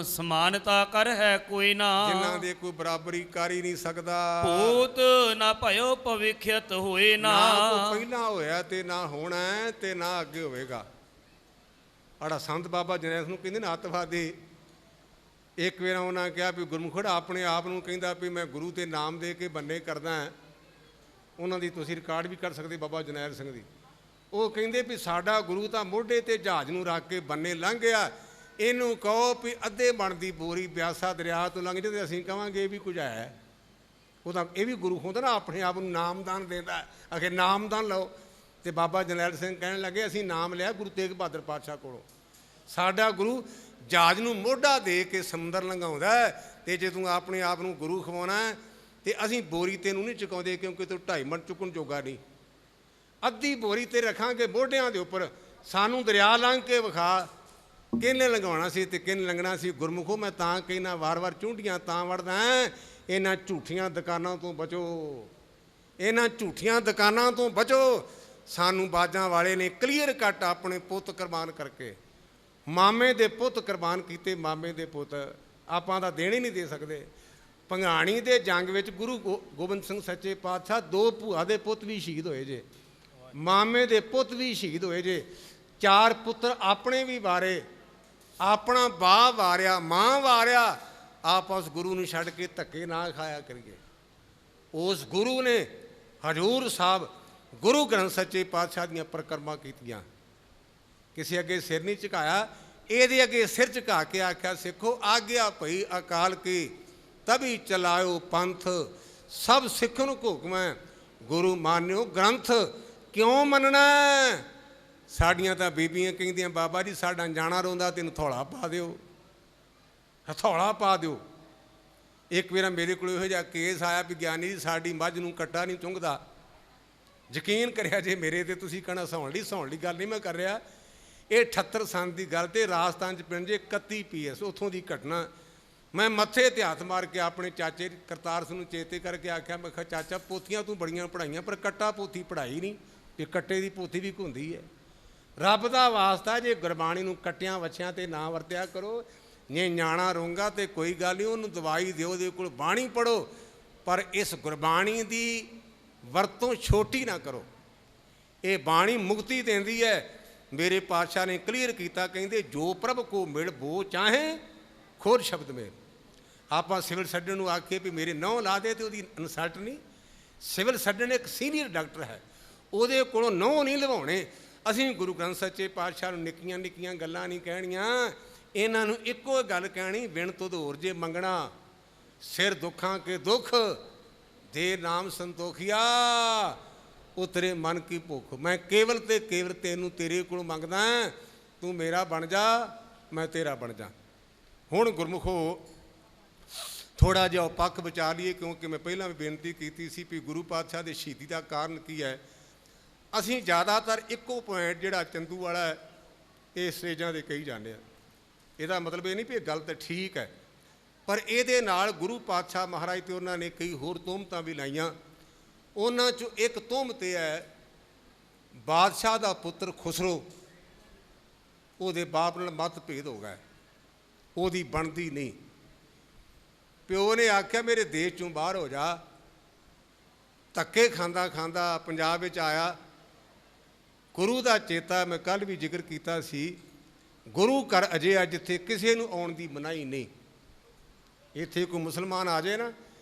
ਸਮਾਨਤਾ ਕਰ ਹੈ ਕੋਈ ਨਾ, ਜਿਨ੍ਹਾਂ ਦੇ ਕੋਈ ਬਰਾਬਰੀ ਕਰ ਹੀ ਨਹੀਂ ਸਕਦਾ। ਭੂਤ ਨਾ ਭਇਓ ਭਵਿਖਿਅਤ ਹੋਏ ਨਾ, ਨਾ ਕੋਈ ਪਹਿਲਾਂ ਹੋਇਆ ਤੇ ਨਾ ਹੋਣਾ ਹੈ ਤੇ ਨਾ ਅੱਗੇ ਹੋਵੇਗਾ। ਆੜਾ ਸੰਤ ਬਾਬਾ ਜਰਨੈਲ ਨੂੰ ਕਹਿੰਦੇ ਨਾ ਅੱਤਵਾਦੀ। ਇੱਕ ਵਾਰ ਉਹਨਾਂ ਕਿਹਾ ਵੀ ਗੁਰਮੁਖੜਾ ਆਪਣੇ ਆਪ ਨੂੰ ਕਹਿੰਦਾ ਵੀ ਮੈਂ ਗੁਰੂ ਤੇ ਨਾਮ ਦੇ ਕੇ ਬੰਨੇ ਕਰਦਾ। ਉਹਨਾਂ ਦੀ ਤੁਸੀਂ ਰਿਕਾਰਡ ਵੀ ਕਰ ਸਕਦੇ ਬਾਬਾ ਜਰਨੈਲ ਸਿੰਘ ਦੀ। ਉਹ ਕਹਿੰਦੇ ਵੀ ਸਾਡਾ ਗੁਰੂ ਤਾਂ ਮੋਢੇ ਤੇ ਜਹਾਜ਼ ਨੂੰ ਰੱਖ ਕੇ ਬੰਨੇ ਲੰਘ ਗਿਆ, ਇਹਨੂੰ ਕਹੋ ਵੀ ਅੱਧੇ ਬਣ ਦੀ ਬੋਰੀ ਬਿਆਸਾ ਦਰਿਆ ਤੋਂ ਲੰਘ ਜਾਂਦੇ, ਅਸੀਂ ਕਹਾਂਗੇ ਇਹ ਵੀ ਕੁਝ ਹੈ। ਉਹ ਤਾਂ ਇਹ ਵੀ ਗੁਰੂ ਹੁੰਦਾ ਨਾ, ਆਪਣੇ ਆਪ ਨੂੰ ਨਾਮਦਾਨ ਦਿੰਦਾ। ਅਖੇ ਨਾਮਦਾਨ ਲਓ। ਤੇ ਬਾਬਾ ਜਰਨੈਲ ਸਿੰਘ ਕਹਿਣ ਲੱਗੇ ਅਸੀਂ ਨਾਮ ਲਿਆ ਗੁਰੂ ਤੇਗ ਬਹਾਦਰ ਪਾਤਸ਼ਾਹ ਕੋਲੋਂ। ਸਾਡਾ ਗੁਰੂ ਜਹਾਜ਼ ਨੂੰ ਮੋਢਾ ਦੇ ਕੇ ਸਮੁੰਦਰ ਲੰਘਾਉਂਦਾ। ਤੇ ਜੇ ਤੂੰ ਆਪਣੇ ਆਪ ਨੂੰ ਗੁਰੂ ਖਵਾਉਣਾ ਤੇ ਅਸੀਂ ਬੋਰੀ ਤੈਨੂੰ ਨਹੀਂ ਚੁਕਾਉਂਦੇ, ਕਿਉਂਕਿ ਤੂੰ 2.5 ਮਿੰਟ ਚੁੱਕਣ ਜੋਗਾ ਨਹੀਂ। ਅੱਧੀ ਬੋਰੀ ਤੇ ਰੱਖਾਂਗੇ ਮੋਢਿਆਂ ਦੇ ਉੱਪਰ, ਸਾਨੂੰ ਦਰਿਆ ਲੰਘ ਕੇ ਵਿਖਾ ਕਿਹਨੇ ਲੰਘਾਉਣਾ ਸੀ ਤੇ ਕਿਹਨੇ ਲੰਘਣਾ ਸੀ। ਗੁਰਮੁਖੋ ਮੈਂ ਤਾਂ ਕਹਿਣਾ ਵਾਰ-ਵਾਰ ਚੁੰਡੀਆਂ ਤਾਂ ਵੜਦਾ, ਇਹਨਾਂ ਝੂਠੀਆਂ ਦੁਕਾਨਾਂ ਤੋਂ ਬਚੋ, ਇਹਨਾਂ ਝੂਠੀਆਂ ਦੁਕਾਨਾਂ ਤੋਂ ਬਚੋ। ਸਾਨੂੰ ਬਾਜਾਂ ਵਾਲੇ ਨੇ ਕਲੀਅਰ ਕੱਟ ਆਪਣੇ ਪੁੱਤ ਕੁਰਬਾਨ ਕਰਕੇ, ਮਾਮੇ ਦੇ ਪੁੱਤ ਕੁਰਬਾਨ ਕੀਤੇ। ਮਾਮੇ ਦੇ ਪੁੱਤ ਆਪਾਂ ਤਾਂ ਦੇਣੇ ਨਹੀਂ ਦੇ ਸਕਦੇ। ਭੰਗਾਣੀ ਦੇ ਜੰਗ ਵਿੱਚ ਗੁਰੂ ਗੋਬਿੰਦ ਸਿੰਘ ਸੱਚੇ ਪਾਤਸ਼ਾਹ 2 ਭੂਆ ਦੇ ਪੁੱਤ ਵੀ ਸ਼ਹੀਦ ਹੋਏ ਜੇ, ਮਾਮੇ ਦੇ ਪੁੱਤ ਵੀ ਸ਼ਹੀਦ ਹੋਏ ਜੇ। 4 ਪੁੱਤਰ ਆਪਣੇ ਵੀ ਵਾਰੇ, ਆਪਣਾ ਬਾਪ ਵਾਰਿਆ, ਮਾਂ ਵਾਰਿਆ। ਆਪ ਉਸ ਗੁਰੂ ਨੂੰ ਛੱਡ ਕੇ ਧੱਕੇ ਨਾ ਖਾਇਆ ਕਰੀਏ। ਉਸ ਗੁਰੂ ਨੇ ਹਜ਼ੂਰ ਸਾਹਿਬ ਗੁਰੂ ਗ੍ਰੰਥ ਸੱਚੇ ਪਾਤਸ਼ਾਹ ਦੀਆਂ ਪਰਿਕਰਮਾ ਕੀਤੀਆਂ, ਕਿਸੇ ਅੱਗੇ ਸਿਰ ਨਹੀਂ ਝੁਕਾਇਆ, ਇਹਦੇ ਅੱਗੇ ਸਿਰ ਝੁਕਾ ਕੇ ਆਖਿਆ ਸਿੱਖੋ ਆਗਿਆ ਭਈ ਅਕਾਲ ਕੀ ਤਭੀ ਚਲਾਇਓ ਪੰਥ, ਸਭ ਸਿੱਖਣ ਨੂੰ ਹੁਕਮ ਹੈ ਗੁਰੂ ਮਾਨਿਓ ਗ੍ਰੰਥ। ਕਿਉਂ ਮੰਨਣਾ? ਸਾਡੀਆਂ ਤਾਂ ਬੀਬੀਆਂ ਕਹਿੰਦੀਆਂ ਬਾਬਾ ਜੀ ਸਾਡਾ ਜਾਣਾ ਰੋਂਦਾ ਤੈਨੂੰ ਹਥੌਲਾ ਪਾ ਦਿਓ, ਹਥੌਲਾ ਪਾ ਦਿਓ। ਇੱਕ ਵਾਰ ਮੇਰੇ ਕੋਲ ਇਹੋ ਜਿਹਾ ਕੇਸ ਆਇਆ ਵੀ ਗਿਆਨੀ ਜੀ ਸਾਡੀ ਮੱਝ ਨੂੰ ਕੱਟਾ ਨਹੀਂ ਚੁੰਘਦਾ। ਯਕੀਨ ਕਰਿਆ ਜੇ ਮੇਰੇ ਤੇ, ਤੁਸੀਂ ਕਹਿਣਾ ਸੌਣ ਲਈ ਗੱਲ ਨਹੀਂ ਮੈਂ ਕਰ ਰਿਹਾ। ਇਹ 78 ਸੰਨ ਦੀ ਗੱਲ ਤੇ ਰਾਜਸਥਾਨ 'ਚ ਪਿੰਡ ਜੇ 31 PS ਉੱਥੋਂ ਦੀ ਘਟਨਾ। ਮੈਂ ਮੱਥੇ ਤੇ ਹੱਥ ਮਾਰ ਕੇ ਆਪਣੇ ਚਾਚੇ ਕਰਤਾਰ ਸਿੰਘ ਨੂੰ ਚੇਤੇ ਕਰਕੇ ਆਖਿਆ, ਮੈਂ ਕਿਹਾ ਚਾਚਾ ਪੋਥੀਆਂ ਤੂੰ ਬੜੀਆਂ ਪੜ੍ਹਾਈਆਂ ਪਰ ਕੱਟਾ ਪੋਥੀ ਪੜ੍ਹਾਈ ਨਹੀਂ, ਤੇ ਕੱਟੇ ਦੀ ਪੋਥੀ ਵੀ ਹੁੰਦੀ ਹੈ। ਰੱਬ ਦਾ ਵਾਸਤਾ ਜੇ ਗੁਰਬਾਣੀ ਨੂੰ ਕੱਟਿਆਂ ਵੱਛਿਆਂ ਤੇ ਨਾ ਵਰਤਿਆ ਕਰੋ। ਜੇ ਨਿਆਣਾ ਰੋਂਗਾ ਤੇ ਕੋਈ ਗੱਲ ਨਹੀਂ, ਉਹਨੂੰ ਦਵਾਈ ਦਿਓ, ਉਹਦੇ ਕੋਲ ਬਾਣੀ ਪੜ੍ਹੋ, ਪਰ ਇਸ ਗੁਰਬਾਣੀ ਦੀ ਵਰਤੋਂ ਛੋਟੀ ਨਾ ਕਰੋ। ਇਹ ਬਾਣੀ ਮੁਕਤੀ ਦਿੰਦੀ ਹੈ। ਮੇਰੇ ਪਾਤਸ਼ਾਹ ਨੇ ਕਲੀਅਰ ਕੀਤਾ, ਕਹਿੰਦੇ ਜੋ ਪ੍ਰਭ ਕੋ ਮਿਲ ਬੋ ਚਾਹੇ ਖੋਰ ਸ਼ਬਦ ਮੇਲ। ਆਪਾਂ ਸਿਵਲ ਸਰਜਨ ਨੂੰ ਆਖੇ ਵੀ ਮੇਰੇ ਨਾਂ ਲਾ ਦੇ ਤੇ ਉਹਦੀ ਇਨਸਲਟ ਨਹੀਂ। ਸਿਵਲ ਸਰਜਨ ਇੱਕ ਸੀਨੀਅਰ ਡਾਕਟਰ ਹੈ, ਉਹਦੇ ਕੋਲੋਂ ਨਾਂ ਨਹੀਂ ਲਵਾਉਣੇ। ਅਸੀਂ ਗੁਰੂ ਗ੍ਰੰਥ ਸੱਚੇ ਪਾਤਸ਼ਾਹ ਨੂੰ ਨਿੱਕੀਆਂ ਨਿੱਕੀਆਂ ਗੱਲਾਂ ਨਹੀਂ ਕਹਿਣੀਆਂ, ਇਹਨਾਂ ਨੂੰ ਇੱਕੋ ਗੱਲ ਕਹਿਣੀ, ਵਿਣ ਤੁਧ ਹੋਰ ਜੇ ਮੰਗਣਾ ਸਿਰ ਦੁੱਖਾਂ ਕੇ ਦੁੱਖ ਦੇ ਨਾਮ ਸੰਤੋਖਿਆ ਉਤਰੇ ਮਨ ਕੀ ਭੁੱਖ। ਮੈਂ ਕੇਵਲ ਤੇ ਕੇਵਲ ਤੈਨੂੰ ਤੇਰੇ ਕੋਲੋਂ ਮੰਗਦਾ, ਤੂੰ ਮੇਰਾ ਬਣ ਜਾ ਮੈਂ ਤੇਰਾ ਬਣ ਜਾ। ਹੁਣ ਗੁਰਮੁਖੋ ਥੋੜ੍ਹਾ ਜਿਹਾ ਪੱਖ ਬਚਾ ਲਈਏ, ਕਿਉਂਕਿ ਮੈਂ ਪਹਿਲਾਂ ਵੀ ਬੇਨਤੀ ਕੀਤੀ ਸੀ ਵੀ ਗੁਰੂ ਪਾਤਸ਼ਾਹ ਦੇ ਸ਼ਹੀਦੀ ਦਾ ਕਾਰਨ ਕੀ ਹੈ। ਅਸੀਂ ਜ਼ਿਆਦਾਤਰ ਇੱਕੋ ਪੁਆਇੰਟ ਜਿਹੜਾ ਚੰਦੂ ਵਾਲਾ ਹੈ ਇਹ ਸਟੇਜਾਂ 'ਤੇ ਕਹੀ ਜਾਂਦੇ ਹਾਂ। ਇਹਦਾ ਮਤਲਬ ਇਹ ਨਹੀਂ ਵੀ ਇਹ ਗੱਲ ਤਾਂ ਠੀਕ ਹੈ, ਪਰ ਇਹਦੇ ਨਾਲ ਗੁਰੂ ਪਾਤਸ਼ਾਹ ਮਹਾਰਾਜ ਤੇ ਉਹਨਾਂ ਨੇ ਕਈ ਹੋਰ ਤੋਹਮਤਾਂ ਵੀ ਲਾਈਆਂ। ਉਹਨਾਂ 'ਚੋਂ ਇੱਕ ਤੋਹਮਤ ਇਹ ਹੈ, ਬਾਦਸ਼ਾਹ ਦਾ ਪੁੱਤਰ ਖੁਸਰੋ, ਉਹਦੇ ਬਾਪ ਨਾਲ ਮਤਭੇਦ ਹੋ ਗਿਆ, ਉਹਦੀ ਬਣਦੀ ਨਹੀਂ। ਪਿਓ ਨੇ ਆਖਿਆ ਮੇਰੇ ਦੇਸ਼ 'ਚੋਂ ਬਾਹਰ ਹੋ ਜਾ। ਧੱਕੇ ਖਾਂਦਾ ਖਾਂਦਾ ਪੰਜਾਬ ਵਿੱਚ ਆਇਆ। ਗੁਰੂ ਦਾ ਚੇਤਾ ਮੈਂ ਕੱਲ੍ਹ ਵੀ ਜ਼ਿਕਰ ਕੀਤਾ ਸੀ, ਗੁਰੂ ਘਰ ਅਜਿਹਾ ਜਿੱਥੇ ਕਿਸੇ ਨੂੰ ਆਉਣ ਦੀ ਮਨਾਹੀ ਨਹੀਂ। ਇੱਥੇ ਕੋਈ ਮੁਸਲਮਾਨ ਆ ਜਾਏ ਨਾ,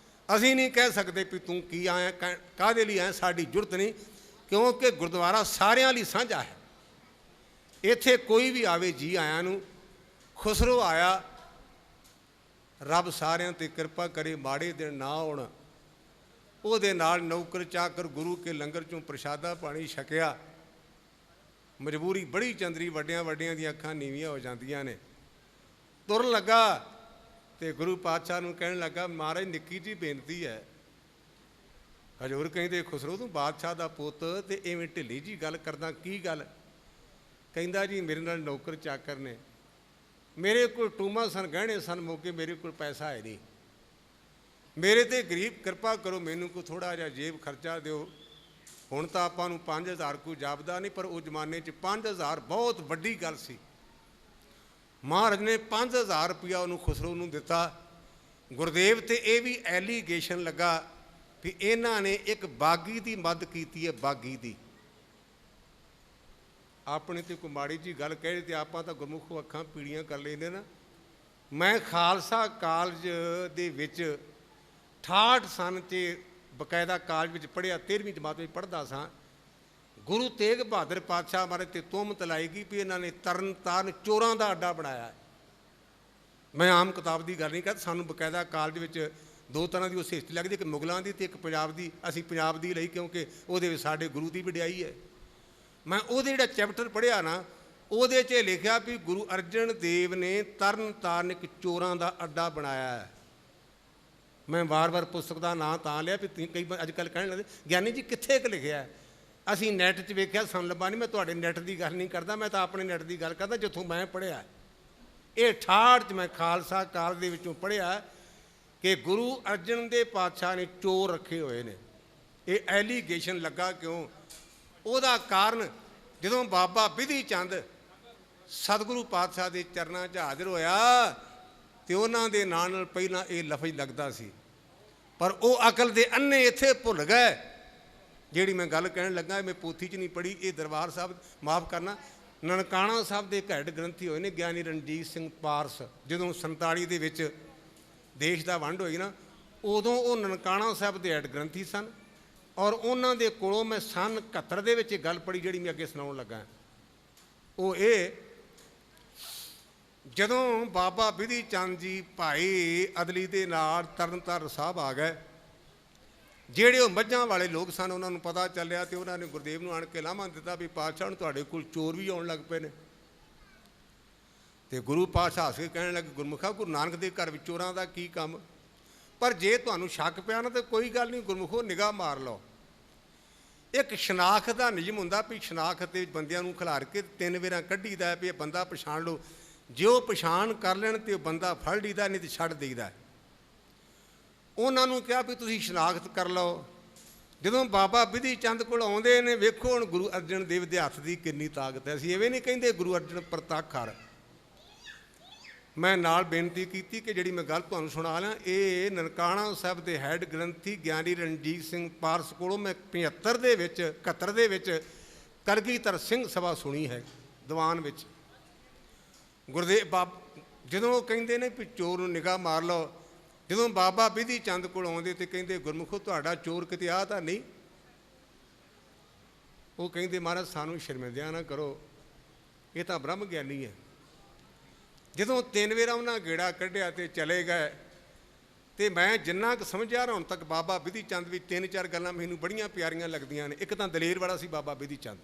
ਅਸੀਂ ਨਹੀਂ ਕਹਿ ਸਕਦੇ ਵੀ ਤੂੰ ਕੀ ਆਇਆ, ਕਾਹਦੇ ਲਈ ਆਇਆ, ਸਾਡੀ ਜ਼ਰੂਰਤ ਨਹੀਂ, ਕਿਉਂਕਿ ਗੁਰਦੁਆਰਾ ਸਾਰਿਆਂ ਲਈ ਸਾਂਝਾ ਹੈ। ਇੱਥੇ ਕੋਈ ਵੀ ਆਵੇ ਜੀ ਆਇਆਂ ਨੂੰ। ਖੁਸਰੋ ਆਇਆ, ਰੱਬ ਸਾਰਿਆਂ 'ਤੇ ਕਿਰਪਾ ਕਰੇ, ਮਾੜੇ ਦਿਨ ਨਾ ਆਉਣ। ਉਹਦੇ ਨਾਲ ਨੌਕਰ ਚਾਕਰ ਗੁਰੂ ਕੇ ਲੰਗਰ 'ਚੋਂ ਪ੍ਰਸ਼ਾਦਾ ਪਾਣੀ ਛਕਿਆ। ਮਜਬੂਰੀ ਬੜੀ ਚੰਦਰੀ, ਵੱਡਿਆਂ ਵੱਡਿਆਂ ਦੀਆਂ ਅੱਖਾਂ ਨੀਵੀਆਂ ਹੋ ਜਾਂਦੀਆਂ ਨੇ। ਤੁਰਨ ਲੱਗਾ ਤੇ ਗੁਰੂ ਪਾਤਸ਼ਾਹ ਨੂੰ ਕਹਿਣ ਲੱਗਾ, ਮਹਾਰਾਜ ਨਿੱਕੀ ਜਿਹੀ ਬੇਨਤੀ ਹੈ, ਹਜ਼ੂਰ ਕਹਿੰਦੇ ਖੁਸਰੋ ਤੂੰ ਬਾਦਸ਼ਾਹ ਦਾ ਪੁੱਤ ਤੇ ਇਵੇਂ ਢਿੱਲੀ ਜੀ ਗੱਲ ਕਰਦਾ, ਕੀ ਗੱਲ? ਕਹਿੰਦਾ ਜੀ ਮੇਰੇ ਨਾਲ ਨੌਕਰ ਚਾਕਰ ਨੇ, ਮੇਰੇ ਕੋਲ ਟੂਮਾ ਸਨ, ਗਹਿਣੇ ਸਨ, ਮੌਕੇ ਮੇਰੇ ਕੋਲ ਪੈਸਾ ਹੈ ਨਹੀਂ, ਮੇਰੇ ਤੇ ਗਰੀਬ ਕਿਰਪਾ ਕਰੋ, ਮੈਨੂੰ ਕੋਈ ਥੋੜ੍ਹਾ ਜਿਹਾ ਜੇਬ ਖਰਚਾ ਦਿਓ। ਹੁਣ ਤਾਂ ਆਪਾਂ ਨੂੰ 5000 ਕੋਈ ਜਾਪਦਾ ਨਹੀਂ, ਪਰ ਉਹ ਜ਼ਮਾਨੇ 'ਚ 5000 ਬਹੁਤ ਵੱਡੀ ਗੱਲ ਸੀ। ਮਹਾਰਾਜ ਨੇ 5000 ਰੁਪਇਆ ਉਹਨੂੰ ਖੁਸਰੋ ਨੂੰ ਦਿੱਤਾ। ਗੁਰਦੇਵ ਤੇ ਇਹ ਵੀ ਐਲੀਗੇਸ਼ਨ ਲੱਗਾ ਵੀ ਇਹਨਾਂ ਨੇ ਇੱਕ ਬਾਗੀ ਦੀ ਮਦਦ ਕੀਤੀ ਹੈ, ਬਾਗੀ ਦੀ। ਆਪਣੇ ਤੇ ਕੋਈ ਮਾੜੀ ਜੀ ਗੱਲ ਕਹਿ ਤੇ ਆਪਾਂ ਤਾਂ ਗੁਰਮੁਖੋਂ ਅੱਖਾਂ ਪੀੜੀਆਂ ਕਰ ਲੈਂਦੇ ਨਾ। ਮੈਂ ਖਾਲਸਾ ਕਾਲਜ ਦੇ ਵਿੱਚ 68 ਸਨ 'ਚ ਬਕਾਇਦਾ ਕਾਲਜ ਵਿੱਚ ਪੜ੍ਹਿਆ, 13ਵੀਂ ਜਮਾਤ ਵਿੱਚ ਪੜ੍ਹਦਾ ਸਾਂ। ਗੁਰੂ ਤੇਗ ਬਹਾਦਰ ਪਾਤਸ਼ਾਹ ਮਾਰੇ ਤੇ ਤੁਹਮਤ ਲਾਈ ਗਈ ਵੀ ਇਹਨਾਂ ਨੇ ਤਰਨ ਤਾਰਨ ਚੋਰਾਂ ਦਾ ਅੱਡਾ ਬਣਾਇਆ। ਮੈਂ ਆਮ ਕਿਤਾਬ ਦੀ ਗੱਲ ਨਹੀਂ ਕਰਦਾ, ਸਾਨੂੰ ਬਕਾਇਦਾ ਕਾਲਜ ਵਿੱਚ ਦੋ ਤਰ੍ਹਾਂ ਦੀ ਉਸ ਹਿਸਟਰੀ ਲੱਗਦੀ, ਇੱਕ ਮੁਗਲਾਂ ਦੀ ਤੇ ਇੱਕ ਪੰਜਾਬ ਦੀ। ਅਸੀਂ ਪੰਜਾਬ ਦੀ ਲਈ ਕਿਉਂਕਿ ਉਹਦੇ ਵਿੱਚ ਸਾਡੇ ਗੁਰੂ ਦੀ ਵਡਿਆਈ ਹੈ। ਮੈਂ ਉਹਦੇ ਜਿਹੜਾ ਚੈਪਟਰ ਪੜ੍ਹਿਆ ਨਾ, ਉਹਦੇ 'ਚ ਲਿਖਿਆ ਵੀ ਗੁਰੂ ਅਰਜਨ ਦੇਵ ਨੇ ਤਰਨ ਤਾਰਨ ਇੱਕ ਚੋਰਾਂ ਦਾ ਅੱਡਾ ਬਣਾਇਆ ਹੈ। ਮੈਂ ਵਾਰ-ਵਾਰ ਪੁਸਤਕ ਦਾ ਨਾਂ ਤਾਂ ਲਿਆ ਵੀ ਕਈ ਅੱਜ ਕੱਲ੍ਹ ਕਹਿਣ ਲੱਗਦੇ ਗਿਆਨੀ ਜੀ ਕਿੱਥੇ ਕੁ ਲਿਖਿਆ। ਅਸੀਂ ਨੈੱਟ 'ਚ ਵੇਖਿਆ, ਸਾਨੂੰ ਲੱਭਾ ਨਹੀਂ। ਮੈਂ ਤੁਹਾਡੇ ਨੈੱਟ ਦੀ ਗੱਲ ਨਹੀਂ ਕਰਦਾ, ਮੈਂ ਤਾਂ ਆਪਣੇ ਨੈੱਟ ਦੀ ਗੱਲ ਕਰਦਾ ਜਿੱਥੋਂ ਮੈਂ ਪੜ੍ਹਿਆ। ਇਹ 68 'ਚ ਮੈਂ ਖਾਲਸਾ ਕਾਲਜ ਦੇ ਵਿੱਚੋਂ ਪੜ੍ਹਿਆ ਕਿ ਗੁਰੂ ਅਰਜਨ ਦੇਵ ਪਾਤਸ਼ਾਹ ਨੇ ਚੋਰ ਰੱਖੇ ਹੋਏ ਨੇ। ਇਹ ਐਲੀਗੇਸ਼ਨ ਲੱਗਾ ਕਿਉਂ? ਉਹਦਾ ਕਾਰਨ ਜਦੋਂ ਬਾਬਾ ਬਿਧੀ ਚੰਦ ਸਤਿਗੁਰੂ ਪਾਤਸ਼ਾਹ ਦੇ ਚਰਨਾਂ 'ਚ ਹਾਜ਼ਰ ਹੋਇਆ ਤੇ ਉਹਨਾਂ ਦੇ ਨਾਂ ਨਾਲ ਪਹਿਲਾਂ ਇਹ ਲਫ਼ਜ਼ ਲੱਗਦਾ ਸੀ, ਪਰ ਉਹ ਅਕਲ ਦੇ ਅੰਨੇ ਇੱਥੇ ਭੁੱਲ ਗਏ। ਜਿਹੜੀ ਮੈਂ ਗੱਲ ਕਹਿਣ ਲੱਗਾ ਮੈਂ ਪੋਥੀ 'ਚ ਨਹੀਂ ਪੜ੍ਹੀ, ਇਹ ਦਰਬਾਰ ਸਾਹਿਬ ਮਾਫ਼ ਕਰਨਾ ਨਨਕਾਣਾ ਸਾਹਿਬ ਦੇ ਹੈੱਡ ਗ੍ਰੰਥੀ ਹੋਏ ਨੇ ਗਿਆਨੀ ਰਣਜੀਤ ਸਿੰਘ ਪਾਰਸ। ਜਦੋਂ 47 ਦੇ ਵਿੱਚ ਦੇਸ਼ ਦਾ ਵੰਡ ਹੋਈ ਨਾ, ਉਦੋਂ ਉਹ ਨਨਕਾਣਾ ਸਾਹਿਬ ਦੇ ਹੈੱਡ ਗ੍ਰੰਥੀ ਸਨ। ਔਰ ਉਹਨਾਂ ਦੇ ਕੋਲੋਂ ਮੈਂ ਸੰਨ 71 ਦੇ ਵਿੱਚ ਇਹ ਗੱਲ ਪੜ੍ਹੀ ਜਿਹੜੀ ਮੈਂ ਅੱਗੇ ਸੁਣਾਉਣ ਲੱਗਾ। ਉਹ ਇਹ ਜਦੋਂ ਬਾਬਾ ਬਿਧੀ ਚੰਦ ਜੀ ਭਾਈ ਅਦਲੀ ਦੇ ਨਾਲ ਤਰਨਤਾਰਨ ਸਾਹਿਬ ਆ ਗਏ, ਜਿਹੜੇ ਉਹ ਮੱਝਾਂ ਵਾਲੇ ਲੋਕ ਸਨ ਉਹਨਾਂ ਨੂੰ ਪਤਾ ਚੱਲਿਆ ਤੇ ਉਹਨਾਂ ਨੇ ਗੁਰਦੇਵ ਨੂੰ ਆਣ ਕੇ ਲਾਮਾ ਦਿੱਤਾ ਵੀ ਪਾਤਸ਼ਾਹ ਨੂੰ ਤੁਹਾਡੇ ਕੋਲ ਚੋਰ ਵੀ ਆਉਣ ਲੱਗ ਪਏ ਨੇ। ਤੇ ਗੁਰੂ ਪਾਤਸ਼ਾਹ ਹੱਸ ਕੇ ਕਹਿਣ ਲੱਗੇ, ਗੁਰਮੁਖਾ ਗੁਰੂ ਨਾਨਕ ਦੇ ਘਰ ਵਿੱਚ ਚੋਰਾਂ ਦਾ ਕੀ ਕੰਮ? ਪਰ ਜੇ ਤੁਹਾਨੂੰ ਸ਼ੱਕ ਪਿਆ ਨਾ ਤਾਂ ਕੋਈ ਗੱਲ ਨਹੀਂ, ਗੁਰਮੁਖੋ ਨਿਗਾਹ ਮਾਰ ਲਓ। ਇੱਕ ਸ਼ਨਾਖਤ ਦਾ ਨਿਯਮ ਹੁੰਦਾ ਵੀ ਸ਼ਨਾਖਤ ਦੇ ਬੰਦਿਆਂ ਨੂੰ ਖਿਲਾਰ ਕੇ 3 ਵੇਰਾਂ ਕੱਢੀਦਾ ਵੀ ਇਹ ਬੰਦਾ ਪਛਾਣ ਲਓ। ਜੇ ਉਹ ਪਛਾਣ ਕਰ ਲੈਣ ਤੇ ਉਹ ਬੰਦਾ ਫੜ ਲਈਦਾ, ਨਹੀਂ ਤੇ ਛੱਡ ਦੇਈਦਾ। ਉਹਨਾਂ ਨੂੰ ਕਿਹਾ ਵੀ ਤੁਸੀਂ ਸ਼ਨਾਖਤ ਕਰ ਲਓ। ਜਦੋਂ ਬਾਬਾ ਬਿਧੀ ਚੰਦ ਕੋਲ ਆਉਂਦੇ ਨੇ, ਵੇਖੋ ਹੁਣ ਗੁਰੂ ਅਰਜਨ ਦੇਵ ਦੇ ਹੱਥ ਦੀ ਕਿੰਨੀ ਤਾਕਤ ਹੈ। ਅਸੀਂ ਐਵੇਂ ਨਹੀਂ ਕਹਿੰਦੇ ਗੁਰੂ ਅਰਜਨ ਪ੍ਰਤੱਖ ਹਰ। ਮੈਂ ਨਾਲ ਬੇਨਤੀ ਕੀਤੀ ਕਿ ਜਿਹੜੀ ਮੈਂ ਗੱਲ ਤੁਹਾਨੂੰ ਸੁਣਾ ਲਾਂ, ਇਹ ਨਨਕਾਣਾ ਸਾਹਿਬ ਦੇ ਹੈੱਡ ਗ੍ਰੰਥੀ ਗਿਆਨੀ ਰਣਜੀਤ ਸਿੰਘ ਪਾਰਸ ਕੋਲੋਂ ਮੈਂ 75 ਦੇ ਵਿੱਚ 71 ਦੇ ਵਿੱਚ ਕਲਗੀਧਰ ਸਿੰਘ ਸਭਾ ਸੁਣੀ ਹੈ ਦੀਵਾਨ ਵਿੱਚ। ਗੁਰਦੇਵ ਜਦੋਂ ਉਹ ਕਹਿੰਦੇ ਨੇ ਵੀ ਚੋਰ ਨੂੰ ਨਿਗਾਹ ਮਾਰ ਲਓ, ਜਦੋਂ ਬਾਬਾ ਬਿਧੀ ਚੰਦ ਕੋਲ ਆਉਂਦੇ ਤੇ ਕਹਿੰਦੇ ਗੁਰਮੁਖੋ ਤੁਹਾਡਾ ਚੋਰ ਕਿਤੇ ਆ ਤਾਂ ਨਹੀਂ? ਉਹ ਕਹਿੰਦੇ ਮਹਾਰਾਜ ਸਾਨੂੰ ਸ਼ਰਮਿੰਦਿਆਂ ਨਾ ਕਰੋ, ਇਹ ਤਾਂ ਬ੍ਰਹਮ ਗਿਆਨੀ ਹੈ। ਜਦੋਂ 3 ਵੇਰਾ ਉਹਨਾਂ ਗੇੜਾ ਕੱਢਿਆ ਤੇ ਚਲੇ ਗਏ ਤੇ ਮੈਂ ਜਿੰਨਾ ਕੁ ਸਮਝਿਆ ਹੁਣ ਤੱਕ ਬਾਬਾ ਬਿਧੀ ਚੰਦ ਵੀ 3-4 ਗੱਲਾਂ ਮੈਨੂੰ ਬੜੀਆਂ ਪਿਆਰੀਆਂ ਲੱਗਦੀਆਂ ਨੇ। ਇੱਕ ਤਾਂ ਦਲੇਰ ਬੜਾ ਸੀ ਬਾਬਾ ਬਿਧੀ ਚੰਦ,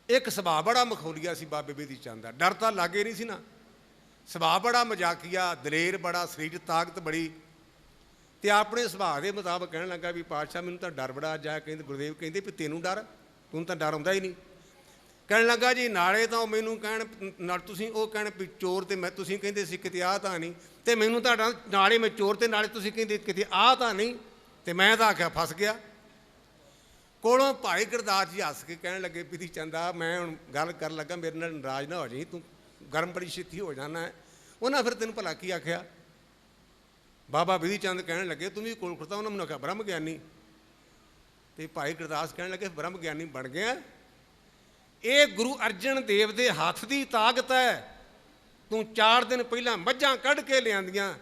ਇੱਕ ਸੁਭਾਅ ਬੜਾ ਮਖੌਲੀਆ ਸੀ ਬਾਬੇ ਬਿਧੀ ਚੰਦ ਦਾ। ਡਰ ਤਾਂ ਲਾਗੇ ਨਹੀਂ ਸੀ ਨਾ, ਸੁਭਾਅ ਬੜਾ ਮਜ਼ਾਕੀਆ, ਦਲੇਰ ਬੜਾ, ਸਰੀਰ 'ਚ ਤਾਕਤ ਬੜੀ। ਤੇ ਆਪਣੇ ਸੁਭਾਅ ਦੇ ਮੁਤਾਬਕ ਕਹਿਣ ਲੱਗਾ ਵੀ ਪਾਤਸ਼ਾਹ ਮੈਨੂੰ ਤਾਂ ਡਰ ਬੜਾ ਜਾ। ਕਹਿੰਦੇ ਗੁਰਦੇਵ ਕਹਿੰਦੇ ਵੀ ਤੈਨੂੰ ਡਰ? ਤੈਨੂੰ ਤਾਂ ਡਰ ਆਉਂਦਾ ਹੀ ਨਹੀਂ। ਕਹਿਣ ਲੱਗਾ ਜੀ ਨਾਲੇ ਤਾਂ ਉਹ ਮੈਨੂੰ ਕਹਿਣ ਨਾਲ ਤੁਸੀਂ ਉਹ ਕਹਿਣ ਵੀ ਚੋਰ ਤੇ ਮੈਂ ਤੁਸੀਂ ਕਹਿੰਦੇ ਸੀ ਕਿਤੇ ਆਹ ਤਾਂ ਨਹੀਂ, ਤੇ ਮੈਨੂੰ ਤੁਹਾਡਾ ਨਾਲੇ ਮੈਂ ਚੋਰ ਤੇ ਨਾਲੇ ਤੁਸੀਂ ਕਹਿੰਦੇ ਕਿਤੇ ਆਹ ਤਾਂ ਨਹੀਂ, ਤੇ ਮੈਂ ਤਾਂ ਆਖਿਆ ਫਸ ਗਿਆ। ਕੋਲੋਂ ਭਾਈ ਗੁਰਦਾਸ ਜੀ ਹੱਸ ਕੇ ਕਹਿਣ ਲੱਗੇ ਬਿਧੀ ਚੰਦਾ ਮੈਂ ਹੁਣ ਗੱਲ ਕਰਨ ਲੱਗਾ, ਮੇਰੇ ਨਾਲ ਨਾਰਾਜ਼ ਨਾ ਹੋ ਜਾਈਂ, ਤੂੰ ਗਰਮ ਬੜੀ ਛੇਤੀ ਹੋ ਜਾਣਾ ਹੈ। ਉਹਨਾਂ ਫਿਰ ਤੈਨੂੰ ਭਲਾ ਕੀ ਆਖਿਆ? ਬਾਬਾ ਬਿਧੀ ਚੰਦ ਕਹਿਣ ਲੱਗੇ ਤੂੰ ਵੀ ਕੋਲ ਖੜਤਾ। ਉਹਨਾਂ ਮੈਨੂੰ ਆਖਿਆ ਬ੍ਰਹਮ ਗਿਆਨੀ। ਤੇ ਭਾਈ ਗੁਰਦਾਸ ਕਹਿਣ ਲੱਗੇ ਬ੍ਰਹਮ ਗਿਆਨੀ ਬਣ ਗਿਆ? ਇਹ ਗੁਰੂ ਅਰਜਨ ਦੇਵ ਦੇ ਹੱਥ ਦੀ ਤਾਕਤ ਹੈ। ਤੂੰ 4 ਦਿਨ ਪਹਿਲਾਂ ਮੱਝਾਂ ਕੱਢ ਕੇ ਲਿਆਂਦੀਆਂ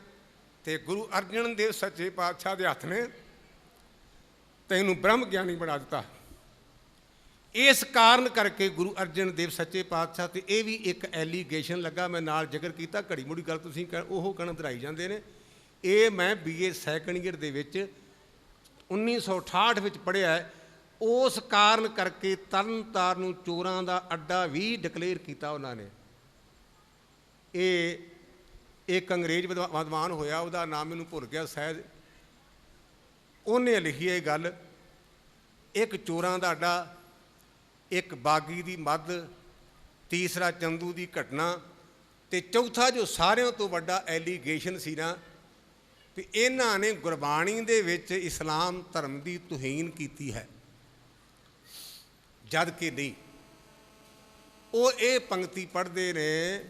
ਤੇ ਗੁਰੂ ਅਰਜਨ ਦੇਵ ਸੱਚੇ ਪਾਤਸ਼ਾਹ ਦੇ ਹੱਥ ਨੇ ਤੈਨੂੰ ਬ੍ਰਹਮ ਗਿਆਨੀ ਬਣਾ ਦਿੱਤਾ। ਇਸ ਕਾਰਨ ਕਰਕੇ ਗੁਰੂ ਅਰਜਨ ਦੇਵ ਸੱਚੇ ਪਾਤਸ਼ਾਹ ਤੇ ਇਹ ਵੀ ਇੱਕ ਐਲੀਗੇਸ਼ਨ ਲੱਗਾ। ਮੈਂ ਨਾਲ ਜ਼ਿਕਰ ਕੀਤਾ, ਘੜੀ ਮੁੜੀ ਗੱਲ ਤੁਸੀਂ ਉਹ ਕਹਿਣਾ ਦੁਹਰਾਈ ਜਾਂਦੇ ਨੇ। ਇਹ ਮੈਂ BA ਸੈਕੰਡ ਈਅਰ ਦੇ ਵਿੱਚ 1968 ਵਿੱਚ ਪੜ੍ਹਿਆ ਹੈ। ਉਸ ਕਾਰਨ ਕਰਕੇ ਤਰਨਤਾਰਨ ਨੂੰ ਚੋਰਾਂ ਦਾ ਅੱਡਾ ਵੀ ਡਿਕਲੇਅਰ ਕੀਤਾ ਉਹਨਾਂ ਨੇ। ਇਹ ਇੱਕ ਅੰਗਰੇਜ਼ ਵਿਦਵਾਨ ਹੋਇਆ, ਉਹਦਾ ਨਾਮ ਮੈਨੂੰ ਭੁੱਲ ਗਿਆ ਸ਼ਾਇਦ। ਉਹਨੇ ਲਿਖੀ ਇਹ ਗੱਲ, ਇੱਕ ਚੋਰਾਂ ਦਾ ਅੱਡਾ, ਇੱਕ ਬਾਗੀ ਦੀ ਮੱਧ, ਤੀਸਰਾ ਚੰਦੂ ਦੀ ਘਟਨਾ, ਤੇ ਚੌਥਾ ਜੋ ਸਾਰਿਆਂ ਤੋਂ ਵੱਡਾ ਐਲੀਗੇਸ਼ਨ ਸੀ ਨਾ ਵੀ ਇਹਨਾਂ ਨੇ ਗੁਰਬਾਣੀ ਦੇ ਵਿੱਚ ਇਸਲਾਮ ਧਰਮ ਦੀ ਤੁਹੀਨ ਕੀਤੀ ਹੈ, ਜਦ ਕਿ ਨਹੀਂ। ਉਹ ਇਹ ਪੰਕਤੀ ਪੜ੍ਹਦੇ ਨੇ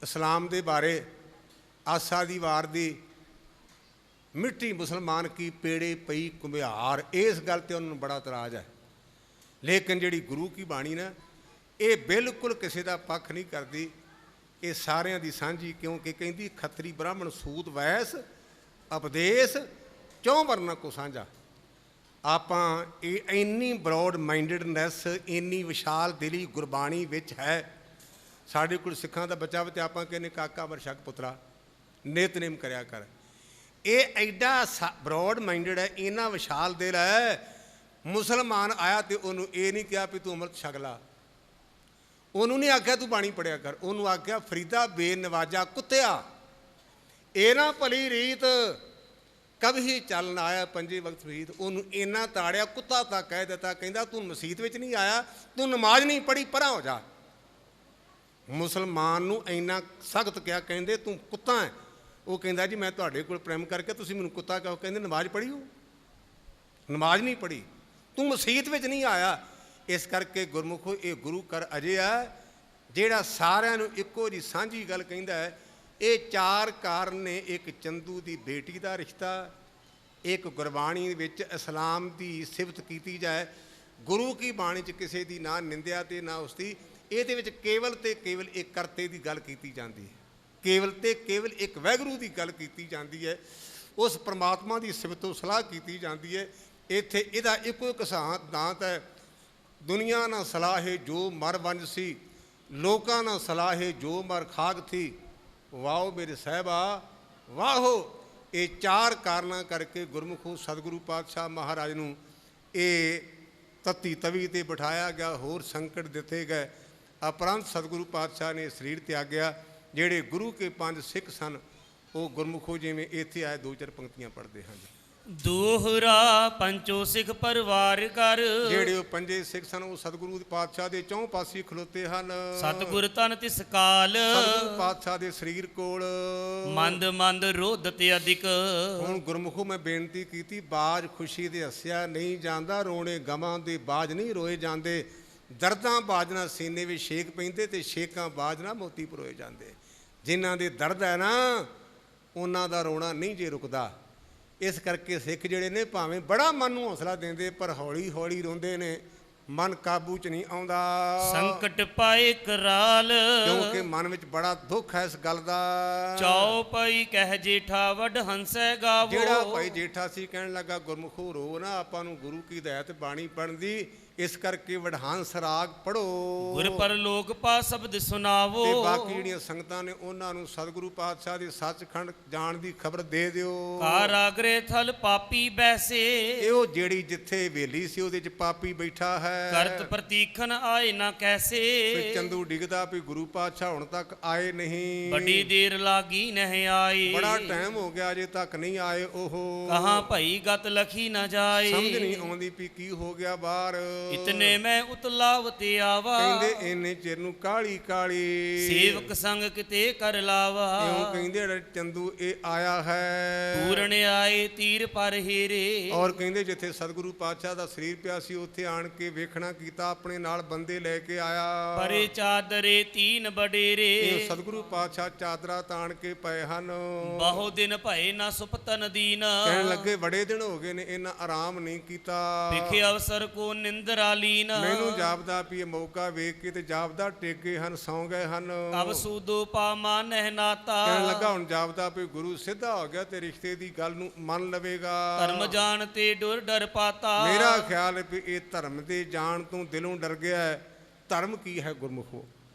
ਇਸਲਾਮ ਦੇ ਬਾਰੇ, ਆਸਾ ਦੀ ਵਾਰ ਦੀ, ਮਿੱਟੀ ਮੁਸਲਮਾਨ ਕੀ ਪੇੜੇ ਪਈ ਘੁਮਿਆਰ, ਇਸ ਗੱਲ 'ਤੇ ਉਹਨਾਂ ਨੂੰ ਬੜਾ ਇਤਰਾਜ਼ ਹੈ। ਲੇਕਿਨ ਜਿਹੜੀ ਗੁਰੂ ਕੀ ਬਾਣੀ ਨਾ, ਇਹ ਬਿਲਕੁਲ ਕਿਸੇ ਦਾ ਪੱਖ ਨਹੀਂ ਕਰਦੀ, ਇਹ ਸਾਰਿਆਂ ਦੀ ਸਾਂਝੀ, ਕਿਉਂਕਿ ਕਹਿੰਦੀ ਖੱਤਰੀ ਬ੍ਰਾਹਮਣ ਸੂਦ ਵੈਸ ਉਪਦੇਸ਼ ਚੌਂ ਵਰਨਾਂ ਕੋ ਸਾਂਝਾ। ਆਪਾਂ ਇਹ ਇੰਨੀ ਬਰੋਡ ਮਾਈਂਡਡਨੈਸ, ਇੰਨੀ ਵਿਸ਼ਾਲ ਦਿਲੀ ਗੁਰਬਾਣੀ ਵਿੱਚ ਹੈ। ਸਾਡੇ ਕੋਲ ਸਿੱਖਾਂ ਦਾ ਬੱਚਾ ਵਾ ਤੇ ਆਪਾਂ ਕਹਿੰਦੇ ਕਾਕਾ ਵਰਸ਼ਕ ਪੁੱਤਰਾ ਨਿਤਨੇਮ ਕਰਿਆ ਕਰ। ਇਹ ਐਡਾ ਬਰੋਡ ਮਾਈਂਡਡ ਹੈ, ਇੰਨਾ ਵਿਸ਼ਾਲ ਦਿਲ ਹੈ। ਮੁਸਲਮਾਨ ਆਇਆ ਤੇ ਉਹਨੂੰ ਇਹ ਨਹੀਂ ਕਿਹਾ ਵੀ ਤੂੰ ਅੰਮ੍ਰਿਤ ਛਕ ਲਾ, ਉਹਨੂੰ ਨਹੀਂ ਆਖਿਆ ਤੂੰ ਬਾਣੀ ਪੜਿਆ ਕਰ, ਉਹਨੂੰ ਆਖਿਆ ਫਰੀਦਾ ਬੇਨਵਾਜਾ ਕੁੱਤਿਆ, ਇਹ ਨਾ ਭਲੀ ਰੀਤ ਕਭੀ ਚੱਲ ਨਾ ਆਇਆ ਪੰਜੇ ਵਕਤ ਰੀਤ। ਉਹਨੂੰ ਇੰਨਾ ਤਾੜਿਆ, ਕੁੱਤਾ ਤੱਕ ਕਹਿ ਦਿੱਤਾ, ਕਹਿੰਦਾ ਤੂੰ ਮਸੀਤ ਵਿੱਚ ਨਹੀਂ ਆਇਆ, ਤੂੰ ਨਮਾਜ਼ ਨਹੀਂ ਪੜ੍ਹੀ, ਪਰਾਂ ਹੋ ਜਾ। ਮੁਸਲਮਾਨ ਨੂੰ ਇੰਨਾ ਸਖਤ ਕਿਹਾ, ਕਹਿੰਦੇ ਤੂੰ ਕੁੱਤਾ ਹੈ। ਉਹ ਕਹਿੰਦਾ ਜੀ ਮੈਂ ਤੁਹਾਡੇ ਕੋਲ ਪ੍ਰੇਮ ਕਰਕੇ ਤੁਸੀਂ ਮੈਨੂੰ ਕੁੱਤਾ ਕਹੋ, ਕਹਿੰਦੇ ਨਮਾਜ਼ ਪੜ੍ਹੀ ਹੋ, ਨਮਾਜ਼ ਨਹੀਂ ਪੜ੍ਹੀ, ਤੂੰ ਮਸੀਤ ਵਿੱਚ ਨਹੀਂ ਆਇਆ। ਇਸ ਕਰਕੇ ਗੁਰਮੁਖੋ ਇਹ ਗੁਰੂ ਘਰ ਅਜਿਹਾ ਜਿਹੜਾ ਸਾਰਿਆਂ ਨੂੰ ਇੱਕੋ ਜਿਹੀ ਸਾਂਝੀ ਗੱਲ ਕਹਿੰਦਾ ਹੈ। ਇਹ ਚਾਰ ਕਾਰਨ ਨੇ, ਇੱਕ ਚੰਦੂ ਦੀ ਬੇਟੀ ਦਾ ਰਿਸ਼ਤਾ, ਇੱਕ ਗੁਰਬਾਣੀ ਵਿੱਚ ਇਸਲਾਮ ਦੀ ਸਿਫਤ ਕੀਤੀ ਜਾਏ, ਗੁਰੂ ਕੀ ਬਾਣੀ 'ਚ ਕਿਸੇ ਦੀ ਨਾ ਨਿੰਦਿਆ ਤੇ ਨਾ ਉਸਦੀ, ਇਹਦੇ ਵਿੱਚ ਕੇਵਲ ਤੇ ਕੇਵਲ ਇੱਕ ਕਰਤੇ ਦੀ ਗੱਲ ਕੀਤੀ ਜਾਂਦੀ ਹੈ, ਕੇਵਲ ਤੇ ਕੇਵਲ ਇੱਕ ਵਾਹਿਗੁਰੂ ਦੀ ਗੱਲ ਕੀਤੀ ਜਾਂਦੀ ਹੈ, ਉਸ ਪਰਮਾਤਮਾ ਦੀ ਸਿਫਤੋ ਸਲਾਹ ਕੀਤੀ ਜਾਂਦੀ ਹੈ। ਇੱਥੇ ਇਹਦਾ ਇੱਕੋ ਇੱਕ ਸਿਧਾਂਤ ਹੈ, ਦੁਨੀਆ ਨਾ ਸਲਾਹੇ ਜੋ ਮਰ ਵੰਜ ਸੀ, ਲੋਕਾਂ ਨਾ ਸਲਾਹੇ ਜੋ ਮਰ ਖਾਕ ਥੀ, ਵਾਓ ਮੇਰੇ ਸਾਹਿਬਾ ਵਾਹੋ। ਇਹ ਚਾਰ ਕਾਰਨਾਂ ਕਰਕੇ ਗੁਰਮੁਖੋ ਸਤਿਗੁਰੂ ਪਾਤਸ਼ਾਹ ਮਹਾਰਾਜ ਨੂੰ ਇਹ ਤਤੀ ਤਵੀ 'ਤੇ ਬਿਠਾਇਆ ਗਿਆ, ਹੋਰ ਸੰਕਟ ਦਿੱਤੇ ਗਏ। ਉਪਰੰਤ ਸਤਿਗੁਰੂ ਪਾਤਸ਼ਾਹ ਨੇ ਸਰੀਰ ਤਿਆਗਿਆ। ਜਿਹੜੇ ਗੁਰੂ ਕੇ ਪੰਜ ਸਿੱਖ ਸਨ ਉਹ ਗੁਰਮੁਖੋ ਜਿਵੇਂ ਇੱਥੇ ਆਏ ਦੋ ਚਾਰ ਪੰਕਤੀਆਂ ਪੜ੍ਹਦੇ ਹਨ। ਦੋਹਰਾ ਪੰਚੋ ਸਿੱਖ ਪਰਿਵਾਰ ਕਰ, ਜਿਹੜੇ ਉਹ ਪੰਜੇ ਸਿੱਖ ਸਨ ਉਹ ਸਤਿਗੁਰੂ ਪਾਤਸ਼ਾਹ ਦੇ ਚੌਂ ਪਾਸੇ ਖਲੋਤੇ ਹਨ। ਸਤਿਗੁਰ ਤਨ ਤਿਸ ਕਾਲ, ਸਤਿਗੁਰੂ ਪਾਤਸ਼ਾਹ ਦੇ ਸਰੀਰ ਕੋਲ ਮੰਦ ਮੰਦ ਰੋਧ ਤੇ ਅਧਿਕ। ਹੁਣ ਗੁਰਮੁਖੋ ਮੈਂ ਬੇਨਤੀ ਕੀਤੀ, ਬਾਜ ਖੁਸ਼ੀ ਦੇ ਹੱਸਿਆ ਨਹੀਂ ਜਾਂਦਾ, ਰੋਣੇ ਗਮਾਂ ਦੇ ਬਾਜ ਨਹੀਂ ਰੋਏ ਜਾਂਦੇ, ਦਰਦਾਂ ਬਾਜ ਨਾਲ ਸੀਨੇ ਵਿੱਚ ਛੇਕ ਪੈਂਦੇ ਤੇ ਛੇਕਾਂ ਬਾਜ ਨਾਲ ਮੋਤੀ ਪਰੋਏ ਜਾਂਦੇ। ਜਿਨ੍ਹਾਂ ਦੇ ਦਰਦ ਹੈ ਨਾ ਉਹਨਾਂ ਦਾ ਰੋਣਾ ਨਹੀਂ ਜੇ ਰੁਕਦਾ। ਇਸ ਕਰਕੇ ਸਿੱਖ ਜਿਹੜੇ ਨੇ ਭਾਵੇਂ ਬੜਾ ਮਨ ਨੂੰ ਹੌਸਲਾ ਦਿੰਦੇ, ਪਰ ਹੌਲੀ ਹੌਲੀ ਰੋਂਦੇ ਨੇ, ਮਨ ਕਾਬੂ 'ਚ ਨਹੀਂ ਆਉਂਦਾ। ਸੰਕਟ ਪਾਏ ਕਰਾਲ, ਕਿਉਂਕਿ ਮਨ ਵਿੱਚ ਬੜਾ ਦੁੱਖ ਹੈ ਇਸ ਗੱਲ ਦਾ। ਚਾਉ ਪਈ ਕਹਿ ਜੇਠਾ ਵੱਡ ਹੰਸੈ ਗਾਵੋ। ਜਿਹੜਾ ਭਾਈ ਜੇਠਾ ਸੀ ਕਹਿਣ ਲੱਗਾ ਗੁਰਮੁਖੋ ਰੋ ਨਾ, ਆਪਾਂ ਨੂੰ ਗੁਰੂ ਕੀ ਹਦਾਇਤ ਬਾਣੀ ਪੜ੍ਹਨ ਦੀ, ਇਸ ਕਰਕੇ ਵਡਹੰਸ ਰਾਗ ਪੜੋ, ਗੁਰ ਪਰਲੋਕ ਪਾ ਸ਼ਬਦ ਸੁਣਾਵੋ। ਤੇ ਬਾਕੀ ਜਿਹੜੀਆਂ ਸੰਗਤਾਂ ਨੇ ਉਹਨਾਂ ਨੂੰ ਸਤਿਗੁਰੂ ਪਾਤਸ਼ਾਹ ਦੇ ਸੱਚਖੰਡ ਜਾਣ ਦੀ ਖਬਰ ਦੇ ਦਿਓ। ਕਾਰਾਗਰੇ ਥਲ ਪਾਪੀ ਬੈਸੇ, ਇਹ ਉਹ ਜਿਹੜੀ ਜਿੱਥੇ ਹਵੇਲੀ ਸੀ ਉਹਦੇ 'ਚ ਪਾਪੀ ਬੈਠਾ ਹੈ। ਕਰਤ ਪ੍ਰਤੀਖਨ ਆਏ ਨਾ ਕੈਸੇ, ਚੰਦੂ ਡਿੱਗਦਾ ਵੀ ਗੁਰੂ ਪਾਤਸ਼ਾਹ ਹੁਣ ਤੱਕ ਆਏ ਨਹੀਂ, ਬੜੀ ਦੇਰ ਲਾਗੀ ਨਹੀਂ ਆਏ, ਬੜਾ ਟਾਈਮ ਹੋ ਗਿਆ ਅਜੇ ਤੱਕ ਨਹੀਂ ਆਏ। ਉਹ ਕਹਾਂ ਭਈ ਗਤ ਲਖੀ ਨਾ ਜਾਏ, ਸਮਝ ਨਹੀਂ ਆਉਂਦੀ ਵੀ ਕੀ ਹੋ ਗਿਆ ਬਾਹਰ। ਇਤਨੇ ਮੈਂ ਉਤਲਾਵ ਤੇ ਆਵਾ, ਕਹਿੰਦੇ ਇੰਨੇ ਚਿਰ ਨੂੰ ਕਾਲੀ ਕਾਲੀ ਸੇਵਕ ਸੰਗ ਕਿਤੇ ਕਰ ਲਾਵਾ। ਇਉਂ ਕਹਿੰਦੇ ਚੰਦੂ ਇਹ ਆਇਆ ਹੈ, ਪੂਰਨ ਆਏ ਤੀਰ ਪਰ ਹੀਰੇ। ਔਰ ਕਹਿੰਦੇ ਜਿੱਥੇ ਸਤਿਗੁਰੂ ਪਾਤਸ਼ਾਹ ਦਾ ਸਰੀਰ ਪਿਆ ਸੀ ਉੱਥੇ ਆਣ ਕੇ ਵੇਖਣਾ ਕੀਤਾ, ਆਪਣੇ ਨਾਲ ਬੰਦੇ ਲੈ ਕੇ ਆਇਆ। ਪਰੇ ਚਾਦਰੇ ਤੀਨ ਬਡੇਰੇ, ਇਹ ਸਤਿਗੁਰੂ ਪਾਤਸ਼ਾਹ ਚਾਦਰਾ ਤਾਣ ਕੇ ਪਏ ਹਨ। ਬਹੁ ਦਿਨ ਭਏ ਨਾ ਸੁਪਤਨ ਦੀਨ, ਕਹਿਣ ਲੱਗੇ ਬੜੇ ਦਿਨ ਹੋ ਗਏ ਨੇ ਇਹਨਾਂ ਆਰਾਮ ਨਹੀਂ ਕੀਤਾ। ਵਿਖੇ ਅਵਸਰ ਕੋ ਨਿੰਦਰਾ ਲੀਨ, ਮੈਨੂੰ ਜਾਪਦਾ ਵੀ ਇਹ ਮੌਕਾ ਵੇਖ ਕੇ ਤੇ ਜਾਪਦਾ ਟੇਕੇ ਹਨ, ਸੌਂ ਗਏ ਹਨ। ਅਬ ਸੂਦੋ ਪਾ ਮਾਨਹਿ ਨਾਤਾ, ਕਹਿਣ ਲੱਗਾ ਹੁਣ ਜਾਪਦਾ ਵੀ ਗੁਰੂ ਸਿੱਧਾ ਹੋ ਗਿਆ ਤੇ ਰਿਸ਼ਤੇ ਦੀ ਗੱਲ ਨੂੰ ਮੰਨ ਲਵੇਗਾ। ਧਰਮ ਜਾਣ ਤੇ ਡੁਰ ਡਰ ਪਾਤਾ, ਮੇਰਾ ਖਿਆਲ ਹੈ ਵੀ ਇਹ ਧਰਮ ਦੇ ਜਾਣ ਤੋਂ ਦਿਲੋਂ ਡਰ ਗਿਆ ਹੈ। ਧਰਮ ਕੀ ਹੈ ਗੁਰਮੁਖੋ?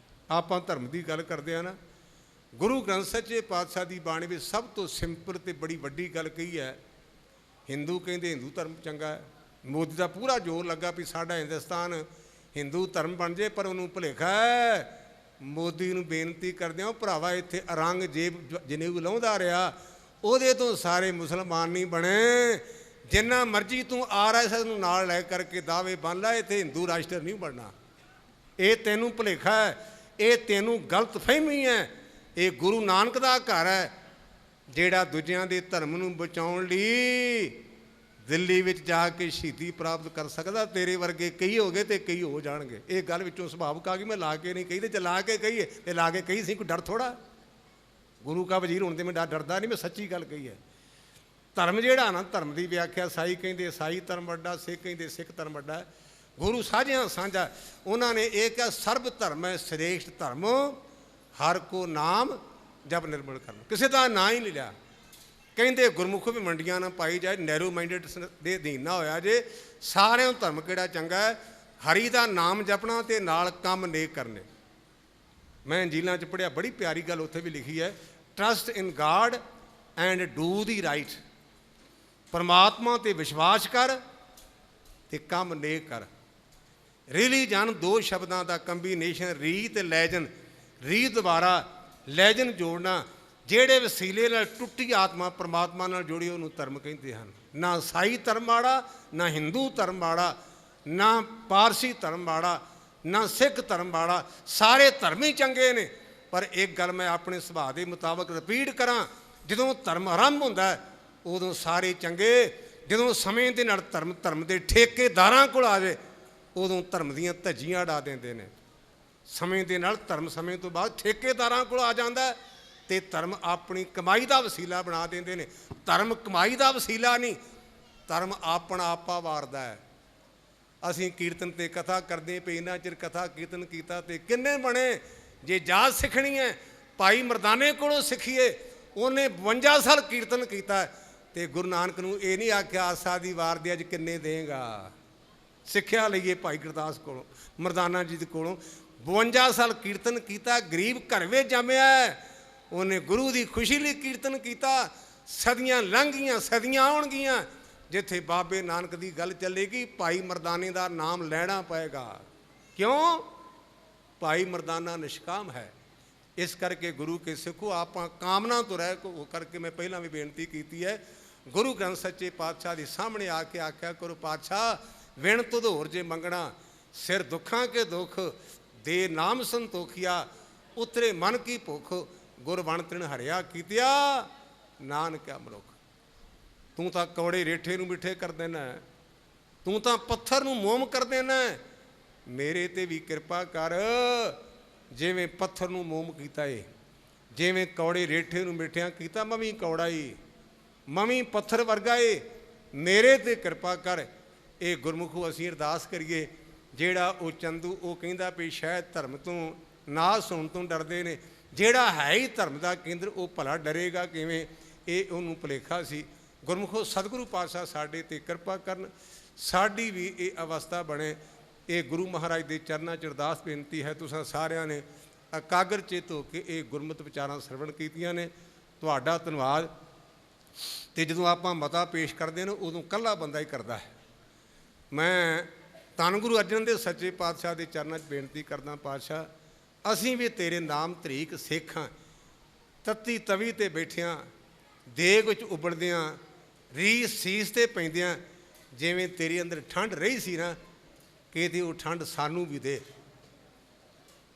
ਆਪਾਂ ਧਰਮ ਦੀ ਗੱਲ ਕਰਦੇ ਆ ਨਾ, ਗੁਰੂ ਗ੍ਰੰਥ ਸੱਚੇ ਪਾਤਸ਼ਾਹ ਦੀ ਬਾਣੀ ਵਿੱਚ ਸਭ ਤੋਂ ਸਿੰਪਲ ਤੇ ਬੜੀ ਵੱਡੀ ਗੱਲ ਕਹੀ ਹੈ। ਹਿੰਦੂ ਕਹਿੰਦੇ ਹਿੰਦੂ ਧਰਮ ਚੰਗਾ ਹੈ, ਮੋਦੀ ਦਾ ਪੂਰਾ ਜ਼ੋਰ ਲੱਗਾ ਵੀ ਸਾਡਾ ਹਿੰਦੁਸਤਾਨ ਹਿੰਦੂ ਧਰਮ ਬਣ ਜੇ, ਪਰ ਉਹਨੂੰ ਭੁਲੇਖਾ ਹੈ। ਮੋਦੀ ਨੂੰ ਬੇਨਤੀ ਕਰਦੇ ਹਾਂ ਭਰਾਵਾ, ਇੱਥੇ ਅਰੰਗ ਜੇਬ ਜਨੇਊ ਲਾਉਂਦਾ ਰਿਹਾ, ਉਹਦੇ ਤੋਂ ਸਾਰੇ ਮੁਸਲਮਾਨ ਨਹੀਂ ਬਣੇ। ਜਿੰਨਾ ਮਰਜ਼ੀ ਤੂੰ RSS ਨੂੰ ਨਾਲ ਲੈ ਕਰਕੇ ਦਾਅਵੇ ਬੰਨ ਲੈ, ਇੱਥੇ ਹਿੰਦੂ ਰਾਸ਼ਟਰ ਨਹੀਂ ਬਣਨਾ। ਇਹ ਤੈਨੂੰ ਭੁਲੇਖਾ ਹੈ, ਇਹ ਤੈਨੂੰ ਗਲਤ ਫਹਿਮੀ ਹੈ। ਇਹ ਗੁਰੂ ਨਾਨਕ ਦਾ ਘਰ ਹੈ, ਜਿਹੜਾ ਦੂਜਿਆਂ ਦੇ ਧਰਮ ਨੂੰ ਬਚਾਉਣ ਲਈ ਦਿੱਲੀ ਵਿੱਚ ਜਾ ਕੇ ਸ਼ਹੀਦੀ ਪ੍ਰਾਪਤ ਕਰ ਸਕਦਾ। ਤੇਰੇ ਵਰਗੇ ਕਈ ਹੋ ਗਏ ਤੇ ਕਈ ਹੋ ਜਾਣਗੇ। ਇਹ ਗੱਲ ਵਿੱਚੋਂ ਸੁਭਾਵਿਕ ਆ ਗਈ। ਮੈਂ ਲਾ ਕੇ ਨਹੀਂ ਕਹੀ, ਤੇ ਜੇ ਲਾ ਕੇ ਕਹੀਏ ਤੇ ਲਾ ਕੇ ਕਹੀ ਸੀ, ਕੋਈ ਡਰ ਥੋੜਾ। ਗੁਰੂ ਕਾ ਵਜ਼ੀਰ ਹੋਣ ਤੇ ਮੈਂ ਡਰਦਾ ਨਹੀਂ, ਮੈਂ ਸੱਚੀ ਗੱਲ ਕਹੀ ਹੈ। ਧਰਮ ਜਿਹੜਾ ਨਾ, ਧਰਮ ਦੀ ਵਿਆਖਿਆ ਸਾਈ ਕਹਿੰਦੇ ਈਸਾਈ ਧਰਮ ਵੱਡਾ, ਸਿੱਖ ਕਹਿੰਦੇ ਸਿੱਖ ਧਰਮ ਵੱਡਾ। ਗੁਰੂ ਸਾਂਝਿਆਂ ਸਾਂਝਾ। ਉਹਨਾਂ ਨੇ ਇਹ ਕਿਹਾ ਸਰਬ ਧਰਮ ਹੈ ਸ੍ਰੇਸ਼ਟ ਧਰਮ, ਹਰ ਕੋ ਨਾਮ ਜਪ ਨਿਰਮਲ ਕਰਨ। ਕਿਸੇ ਦਾ ਨਾਂ ਹੀ ਨਹੀਂ ਲਿਆ। ਕਹਿੰਦੇ ਗੁਰਮੁਖ ਵੀ ਮੰਡੀਆਂ ਨਾ ਪਾਈ ਜਾਏ, ਨੈਰੋ ਮਾਈਂਡਡ ਦੇ ਅਧੀਨ ਨਾ ਹੋਇਆ ਜੇ। ਸਾਰਿਆਂ ਨੂੰ ਧਰਮ ਕਿਹੜਾ ਚੰਗਾ ਹੈ? ਹਰੀ ਦਾ ਨਾਮ ਜਪਣਾ ਤੇ ਨਾਲ ਕੰਮ ਨੇਕ ਕਰਨੇ। ਮੈਂ ਇੰਜੀਲਾਂ 'ਚ ਪੜ੍ਹਿਆ, ਬੜੀ ਪਿਆਰੀ ਗੱਲ ਉੱਥੇ ਵੀ ਲਿਖੀ ਹੈ, trust in guard and do the right. ਪਰਮਾਤਮਾ 'ਤੇ ਵਿਸ਼ਵਾਸ ਕਰ ਤੇ ਕੰਮ ਨੇਕ ਕਰ। ਰਿਲੀਜਨ ਦੋ ਸ਼ਬਦਾਂ ਦਾ ਕੰਬੀਨੇਸ਼ਨ, ਰੀ ਤੇ ਲੈਜਨ। ਰੀ ਦੁਬਾਰਾ, ਲੈਜਨ ਜੋੜਨਾ। ਜਿਹੜੇ ਵਸੀਲੇ ਨਾਲ ਟੁੱਟੀ ਆਤਮਾ ਪਰਮਾਤਮਾ ਨਾਲ ਜੁੜੀ, ਉਹਨੂੰ ਧਰਮ ਕਹਿੰਦੇ ਹਨ। ਨਾ ਈਸਾਈ ਧਰਮ ਮਾੜਾ, ਨਾ ਹਿੰਦੂ ਧਰਮ ਮਾੜਾ, ਨਾ ਪਾਰਸੀ ਧਰਮ ਮਾੜਾ, ਨਾ ਸਿੱਖ ਧਰਮ ਮਾੜਾ। ਸਾਰੇ ਧਰਮ ਹੀ ਚੰਗੇ ਨੇ। ਪਰ ਇੱਕ ਗੱਲ ਮੈਂ ਆਪਣੇ ਸੁਭਾਅ ਦੇ ਮੁਤਾਬਕ ਰਿਪੀਟ ਕਰਾਂ, ਜਦੋਂ ਧਰਮ ਆਰੰਭ ਹੁੰਦਾ ਉਦੋਂ ਸਾਰੇ ਚੰਗੇ। ਜਦੋਂ ਸਮੇਂ ਦੇ ਨਾਲ ਧਰਮ ਦੇ ਠੇਕੇਦਾਰਾਂ ਕੋਲ ਆ ਜਾਏ, ਉਦੋਂ ਧਰਮ ਦੀਆਂ ਧੱਜੀਆਂ ਉਡਾ ਦਿੰਦੇ ਨੇ। ਸਮੇਂ ਦੇ ਨਾਲ ਧਰਮ ਸਮੇਂ ਤੋਂ ਬਾਅਦ ਠੇਕੇਦਾਰਾਂ ਕੋਲ ਆ ਜਾਂਦਾ ਤੇ ਧਰਮ ਆਪਣੀ ਕਮਾਈ ਦਾ ਵਸੀਲਾ ਬਣਾ ਦਿੰਦੇ ਨੇ। ਧਰਮ ਕਮਾਈ ਦਾ ਵਸੀਲਾ ਨਹੀਂ, ਧਰਮ ਆਪਣਾ ਆਪਾ ਵਾਰਦਾ ਹੈ। ਅਸੀਂ ਕੀਰਤਨ ਤੇ ਕਥਾ ਕਰਦੇ ਪਏ, ਇੰਨਾ ਚਿਰ ਕਥਾ ਕੀਰਤਨ ਕੀਤਾ ਤੇ ਕਿੰਨੇ ਬਣੇ। ਜੇ ਜਾਚ ਸਿੱਖਣੀ ਹੈ, ਭਾਈ ਮਰਦਾਨੇ ਕੋਲੋਂ ਸਿੱਖੀਏ। ਉਹਨੇ 52 ਸਾਲ ਕੀਰਤਨ ਕੀਤਾ ਤੇ ਗੁਰੂ ਨਾਨਕ ਨੂੰ ਇਹ ਨਹੀਂ ਆਖਿਆ ਆਸਾ ਦੀ ਵਾਰ ਦੇ ਅੱਜ ਕਿੰਨੇ ਦੇਗਾ। ਸਿੱਖਿਆ ਲਈਏ ਭਾਈ ਗੁਰਦਾਸ ਕੋਲੋਂ, ਮਰਦਾਨਾ ਜੀ ਦੇ ਕੋਲੋਂ। 52 ਸਾਲ ਕੀਰਤਨ ਕੀਤਾ, ਗਰੀਬ ਘਰ ਵਿੱਚ ਜੰਮਿਆ। ਉਹਨੇ ਗੁਰੂ ਦੀ ਖੁਸ਼ੀ ਲਈ ਕੀਰਤਨ ਕੀਤਾ। ਸਦੀਆਂ ਲੰਘ ਗਈਆਂ, ਸਦੀਆਂ ਆਉਣਗੀਆਂ, ਜਿੱਥੇ ਬਾਬੇ ਨਾਨਕ ਦੀ ਗੱਲ ਚੱਲੇਗੀ ਭਾਈ ਮਰਦਾਨੇ ਦਾ ਨਾਮ ਲੈਣਾ ਪਏਗਾ। ਕਿਉਂ? ਭਾਈ ਮਰਦਾਨਾ ਨਿਸ਼ਕਾਮ ਹੈ। ਇਸ ਕਰਕੇ ਗੁਰੂ ਕੇ ਸਿੱਖੋ, ਆਪਾਂ ਕਾਮਨਾ ਤੋਂ ਰਹਿ ਕੋ ਕਰਕੇ ਮੈਂ ਪਹਿਲਾਂ ਵੀ ਬੇਨਤੀ ਕੀਤੀ ਹੈ, ਗੁਰੂ ਗ੍ਰੰਥ ਸੱਚੇ ਪਾਤਸ਼ਾਹ ਦੇ ਸਾਹਮਣੇ ਆ ਕੇ ਆਖਿਆ ਕਰੋ, ਪਾਤਸ਼ਾਹ ਵਿਣ ਤੁਧੋਰ ਜੇ ਮੰਗਣਾ, ਸਿਰ ਦੁੱਖਾਂ ਕੇ ਦੁੱਖ ਦੇ ਨਾਮ ਸੰਤੋਖਿਆ, ਉਤਰੇ ਮਨ ਕੀ ਭੁੱਖ, ਗੁਰ ਬਣ ਤ੍ਰਿਣ ਹਰਿਆ ਕੀਤਿਆ ਨਾਨਕਿਆ ਮਨੁੱਖ। ਤੂੰ ਤਾਂ ਕੌੜੇ ਰੇਠੇ ਨੂੰ ਮਿੱਠੇ ਕਰ ਦੇਣਾ, ਤੂੰ ਤਾਂ ਪੱਥਰ ਨੂੰ ਮੋਮ ਕਰ ਦੇਣਾ। ਮੇਰੇ ਤੇ ਵੀ ਕਿਰਪਾ ਕਰ, ਜਿਵੇਂ ਪੱਥਰ ਨੂੰ ਮੋਮ ਕੀਤਾ ਏ, ਜਿਵੇਂ ਕੌੜੇ ਰੇਠੇ ਨੂੰ ਮਿੱਠਿਆਂ ਕੀਤਾ, ਮੈਂ ਵੀ ਕੌੜਾ ਏ, ਮੈਂ ਵੀ ਪੱਥਰ ਵਰਗਾ ਏ। ਮੇਰੇ ਤੇ ਕਿਰਪਾ ਕਰ। ਇਹ ਗੁਰਮੁਖੋ ਅਸੀਂ ਅਰਦਾਸ ਕਰੀਏ। ਜਿਹੜਾ ਉਹ ਚੰਦੂ ਉਹ ਕਹਿੰਦਾ ਵੀ ਸ਼ਾਇਦ ਧਰਮ ਤੋਂ ਨਾ ਸੁਣਨ ਤੋਂ ਡਰਦੇ ਨੇ। ਜਿਹੜਾ ਹੈ ਹੀ ਧਰਮ ਦਾ ਕੇਂਦਰ ਉਹ ਭਲਾ ਡਰੇਗਾ ਕਿਵੇਂ? ਇਹ ਉਹਨੂੰ ਭੁਲੇਖਾ ਸੀ। ਗੁਰਮੁਖੋ ਸਤਿਗੁਰੂ ਪਾਤਸ਼ਾਹ ਸਾਡੇ 'ਤੇ ਕਿਰਪਾ ਕਰਨ, ਸਾਡੀ ਵੀ ਇਹ ਅਵਸਥਾ ਬਣੇ। ਇਹ ਗੁਰੂ ਮਹਾਰਾਜ ਦੇ ਚਰਨਾਂ 'ਚ ਅਰਦਾਸ ਬੇਨਤੀ ਹੈ। ਤੁਸੀਂ ਸਾਰਿਆਂ ਨੇ ਇਕਾਗਰ ਚਿੱਤ ਹੋ ਕੇ ਇਹ ਗੁਰਮਤਿ ਵਿਚਾਰਾਂ ਸਰਵਣ ਕੀਤੀਆਂ ਨੇ, ਤੁਹਾਡਾ ਧੰਨਵਾਦ। ਅਤੇ ਜਦੋਂ ਆਪਾਂ ਮਤਾ ਪੇਸ਼ ਕਰਦੇ ਨੇ ਉਦੋਂ ਇਕੱਲਾ ਬੰਦਾ ਹੀ ਕਰਦਾ ਹੈ। ਮੈਂ ਧੰਨ ਗੁਰੂ ਅਰਜਨ ਦੇਵ ਸੱਚੇ ਪਾਤਸ਼ਾਹ ਦੇ ਚਰਨਾਂ 'ਚ ਬੇਨਤੀ ਕਰਦਾ, ਪਾਤਸ਼ਾਹ ਅਸੀਂ ਵੀ ਤੇਰੇ ਨਾਮ ਧਰੀਕ ਸਿੱਖ ਹਾਂ। ਤੱਤੀ ਤਵੀ 'ਤੇ ਬੈਠਿਆਂ, ਦੇਗ ਵਿੱਚ ਉਬਲਦਿਆਂ, ਰੀਸ ਸੀਸ 'ਤੇ ਪੈਂਦਿਆਂ, ਜਿਵੇਂ ਤੇਰੇ ਅੰਦਰ ਠੰਡ ਰਹੀ ਸੀ ਨਾ, ਕਿਤੇ ਉਹ ਠੰਡ ਸਾਨੂੰ ਵੀ ਦੇ।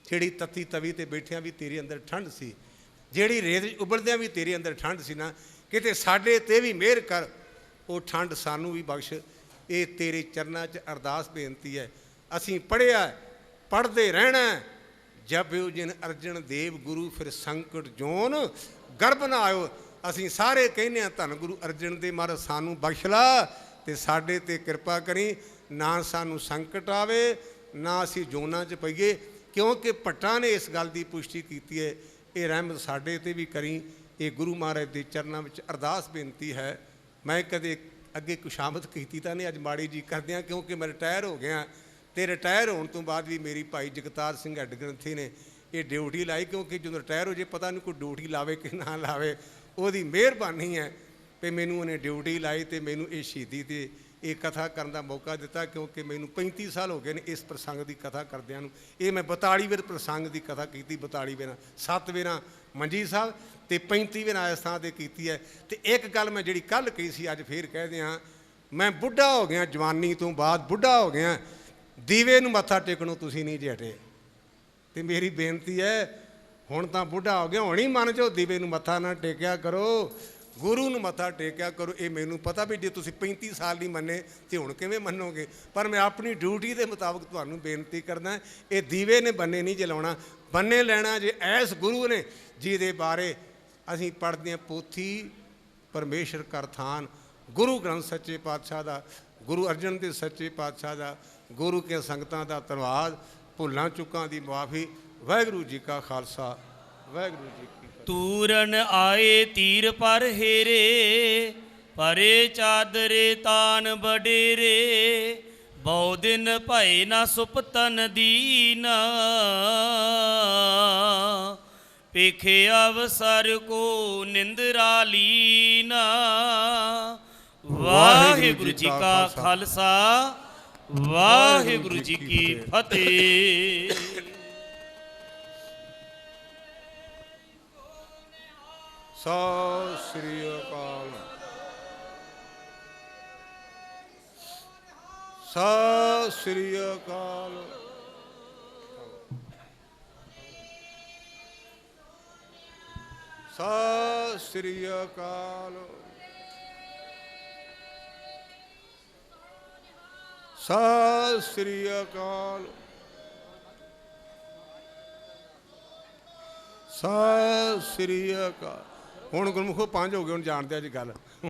ਜਿਹੜੀ ਤੱਤੀ ਤਵੀ 'ਤੇ ਬੈਠਿਆਂ ਵੀ ਤੇਰੇ ਅੰਦਰ ਠੰਡ ਸੀ, ਜਿਹੜੀ ਰੇਤ ਵਿੱਚ ਉਬਲਦਿਆਂ ਵੀ ਤੇਰੇ ਅੰਦਰ ਠੰਡ ਸੀ ਨਾ, ਕਿਤੇ ਸਾਡੇ 'ਤੇ ਵੀ ਮਿਹਰ ਕਰ, ਉਹ ਠੰਡ ਸਾਨੂੰ ਵੀ ਬਖਸ਼। ਇਹ ਤੇਰੇ ਚਰਨਾਂ 'ਚ ਅਰਦਾਸ ਬੇਨਤੀ ਹੈ। ਅਸੀਂ ਪੜ੍ਹਿਆ, ਪੜ੍ਹਦੇ ਰਹਿਣਾ। ਜਪਿਓ ਜਿਨ ਅਰਜਨ ਦੇਵ ਗੁਰੂ, ਫਿਰ ਸੰਕਟ ਜੋਨ ਗਰਭ ਨਾ ਆਇਓ। ਅਸੀਂ ਸਾਰੇ ਕਹਿੰਦੇ ਹਾਂ ਧੰਨ ਗੁਰੂ ਅਰਜਨ ਦੇਵ ਮਹਾਰਾਜ ਸਾਨੂੰ ਬਖਸ਼ ਲਾ ਅਤੇ ਸਾਡੇ 'ਤੇ ਕਿਰਪਾ ਕਰੀ। ਨਾ ਸਾਨੂੰ ਸੰਕਟ ਆਵੇ, ਨਾ ਅਸੀਂ ਜੋਨਾਂ 'ਚ ਪਈਏ, ਕਿਉਂਕਿ ਭੱਟਾਂ ਨੇ ਇਸ ਗੱਲ ਦੀ ਪੁਸ਼ਟੀ ਕੀਤੀ ਹੈ। ਇਹ ਰਹਿਮਤ ਸਾਡੇ 'ਤੇ ਵੀ ਕਰੀ। ਇਹ ਗੁਰੂ ਮਹਾਰਾਜ ਦੇ ਚਰਨਾਂ ਵਿੱਚ ਅਰਦਾਸ ਬੇਨਤੀ ਹੈ। ਮੈਂ ਕਦੇ ਅੱਗੇ ਕੁਸ਼ਾਮਤ ਕੀਤੀ ਤਾਂ ਨਹੀਂ, ਅੱਜ ਮਾੜੀ ਜੀ ਕਰਦਿਆਂ, ਕਿਉਂਕਿ ਮੈਂ ਰਿਟਾਇਰ ਹੋ ਗਿਆ। ਅਤੇ ਰਿਟਾਇਰ ਹੋਣ ਤੋਂ ਬਾਅਦ ਵੀ ਮੇਰੀ ਭਾਈ ਜਗਤਾਰ ਸਿੰਘ ਹੈੱਡ ਗ੍ਰੰਥੀ ਨੇ ਇਹ ਡਿਊਟੀ ਲਾਈ, ਕਿਉਂਕਿ ਜਦੋਂ ਰਿਟਾਇਰ ਹੋ ਜੇ ਪਤਾ ਨਹੀਂ ਕੋਈ ਡਿਊਟੀ ਲਾਵੇ ਕਿ ਨਾ ਲਾਵੇ। ਉਹਦੀ ਮਿਹਰਬਾਨੀ ਹੈ ਵੀ ਮੈਨੂੰ ਉਹਨੇ ਡਿਊਟੀ ਲਾਈ ਅਤੇ ਮੈਨੂੰ ਇਹ ਸ਼ਹੀਦੀ 'ਤੇ ਇਹ ਕਥਾ ਕਰਨ ਦਾ ਮੌਕਾ ਦਿੱਤਾ, ਕਿਉਂਕਿ ਮੈਨੂੰ 35 ਸਾਲ ਹੋ ਗਏ ਨੇ ਇਸ ਪ੍ਰਸੰਗ ਦੀ ਕਥਾ ਕਰਦਿਆਂ ਨੂੰ। ਇਹ ਮੈਂ 42 ਵੇਰ ਪ੍ਰਸੰਗ ਦੀ ਕਥਾ ਕੀਤੀ, 42 ਵੇਰਾਂ, 7 ਵੇਰਾਂ ਮੰਜੀ ਸਾਹਿਬ ਅਤੇ 35 ਵੇਰਾਂ ਇਸ ਥਾਂ 'ਤੇ ਕੀਤੀ ਹੈ। ਅਤੇ ਇੱਕ ਗੱਲ ਮੈਂ ਜਿਹੜੀ ਕੱਲ੍ਹ ਕਹੀ ਸੀ, ਅੱਜ ਫੇਰ ਕਹਿ ਦਿਆਂ, ਮੈਂ ਬੁੱਢਾ ਹੋ ਗਿਆ, ਜਵਾਨੀ ਤੋਂ ਬਾਅਦ ਬੁੱਢਾ ਹੋ ਗਿਆ, ਦੀਵੇ ਨੂੰ ਮੱਥਾ ਟੇਕਣੋਂ ਤੁਸੀਂ ਨਹੀਂ ਜੇ ਹਟੇ। ਤੇ ਮੇਰੀ ਬੇਨਤੀ ਹੈ, ਹੁਣ ਤਾਂ ਬੁੱਢਾ ਹੋ ਗਿਆ, ਹੁਣ ਹੀ ਮਨ 'ਚੋਂ ਦੀਵੇ ਨੂੰ ਮੱਥਾ ਨਾ ਟੇਕਿਆ ਕਰੋ, ਗੁਰੂ ਨੂੰ ਮੱਥਾ ਟੇਕਿਆ ਕਰੋ। ਇਹ ਮੈਨੂੰ ਪਤਾ ਵੀ ਜੇ ਤੁਸੀਂ 35 ਸਾਲ ਨਹੀਂ ਮੰਨੇ ਤੇ ਹੁਣ ਕਿਵੇਂ ਮੰਨੋਗੇ, ਪਰ ਮੈਂ ਆਪਣੀ ਡਿਊਟੀ ਦੇ ਮੁਤਾਬਕ ਤੁਹਾਨੂੰ ਬੇਨਤੀ ਕਰਦਾ, ਇਹ ਦੀਵੇ ਨੇ ਬੰਨੇ ਨਹੀਂ ਜਲਾਉਣਾ, ਬੰਨੇ ਲੈਣਾ ਜੇ ਐਸ ਗੁਰੂ ਨੇ ਜਿਹਦੇ ਬਾਰੇ ਅਸੀਂ ਪੜ੍ਹਦੇ ਹਾਂ ਪੋਥੀ ਪਰਮੇਸ਼ਰ ਕਰਥਾਨ, ਗੁਰੂ ਗ੍ਰੰਥ ਸੱਚੇ ਪਾਤਸ਼ਾਹ ਦਾ, ਗੁਰੂ ਅਰਜਨ ਦੇਵ ਸੱਚੇ ਪਾਤਸ਼ਾਹ ਦਾ, ਗੁਰੂ ਕੇ ਸੰਗਤਾਂ ਦਾ ਧੰਨਵਾਦ, ਭੁੱਲਾਂ ਚੁੱਕਾਂ ਦੀ ਮੁਆਫੀ। ਵਾਹਿਗੁਰੂ ਜੀ ਕਾ ਖਾਲਸਾ, ਵਾਹਿਗੁਰੂ ਜੀ ਕੀ ਫਤਿਹ। ਤੂਰਨ ਆਏ ਤੀਰ ਪਰ ਹੇਰੇ, ਪਰੇ ਚਾਦਰੇ ਤਾਨ ਬਡੇਰੇ, ਬਹੁ ਦਿਨ ਭਏ ਨਾ ਸੁਪਤਨ ਦੀਨ, ਪੇਖੇ ਅਵਸਰ ਕੋ ਨਿੰਦਰਾ ਲੀਨ। ਵਾਹਿਗੁਰੂ ਜੀ ਕਾ ਖਾਲਸਾ, ਵਾਹਿਗੁਰੂ ਜੀ ਕੀ ਫਤਿਹ। ਸਤਿ ਸ੍ਰੀ ਅਕਾਲ, ਸਤਿ ਸ੍ਰੀ ਅਕਾਲ, ਸਤਿ ਸ੍ਰੀ ਅਕਾਲ, ਸਤਿ ਸ੍ਰੀ ਅਕਾਲ, ਸਤਿ ਸ੍ਰੀ ਅਕਾਲ। ਹੁਣ ਗੁਰਮੁਖੋ 5 ਹੋ ਗਏ, ਹੁਣ ਜਾਣਦੇ ਆ ਜੀ ਗੱਲ।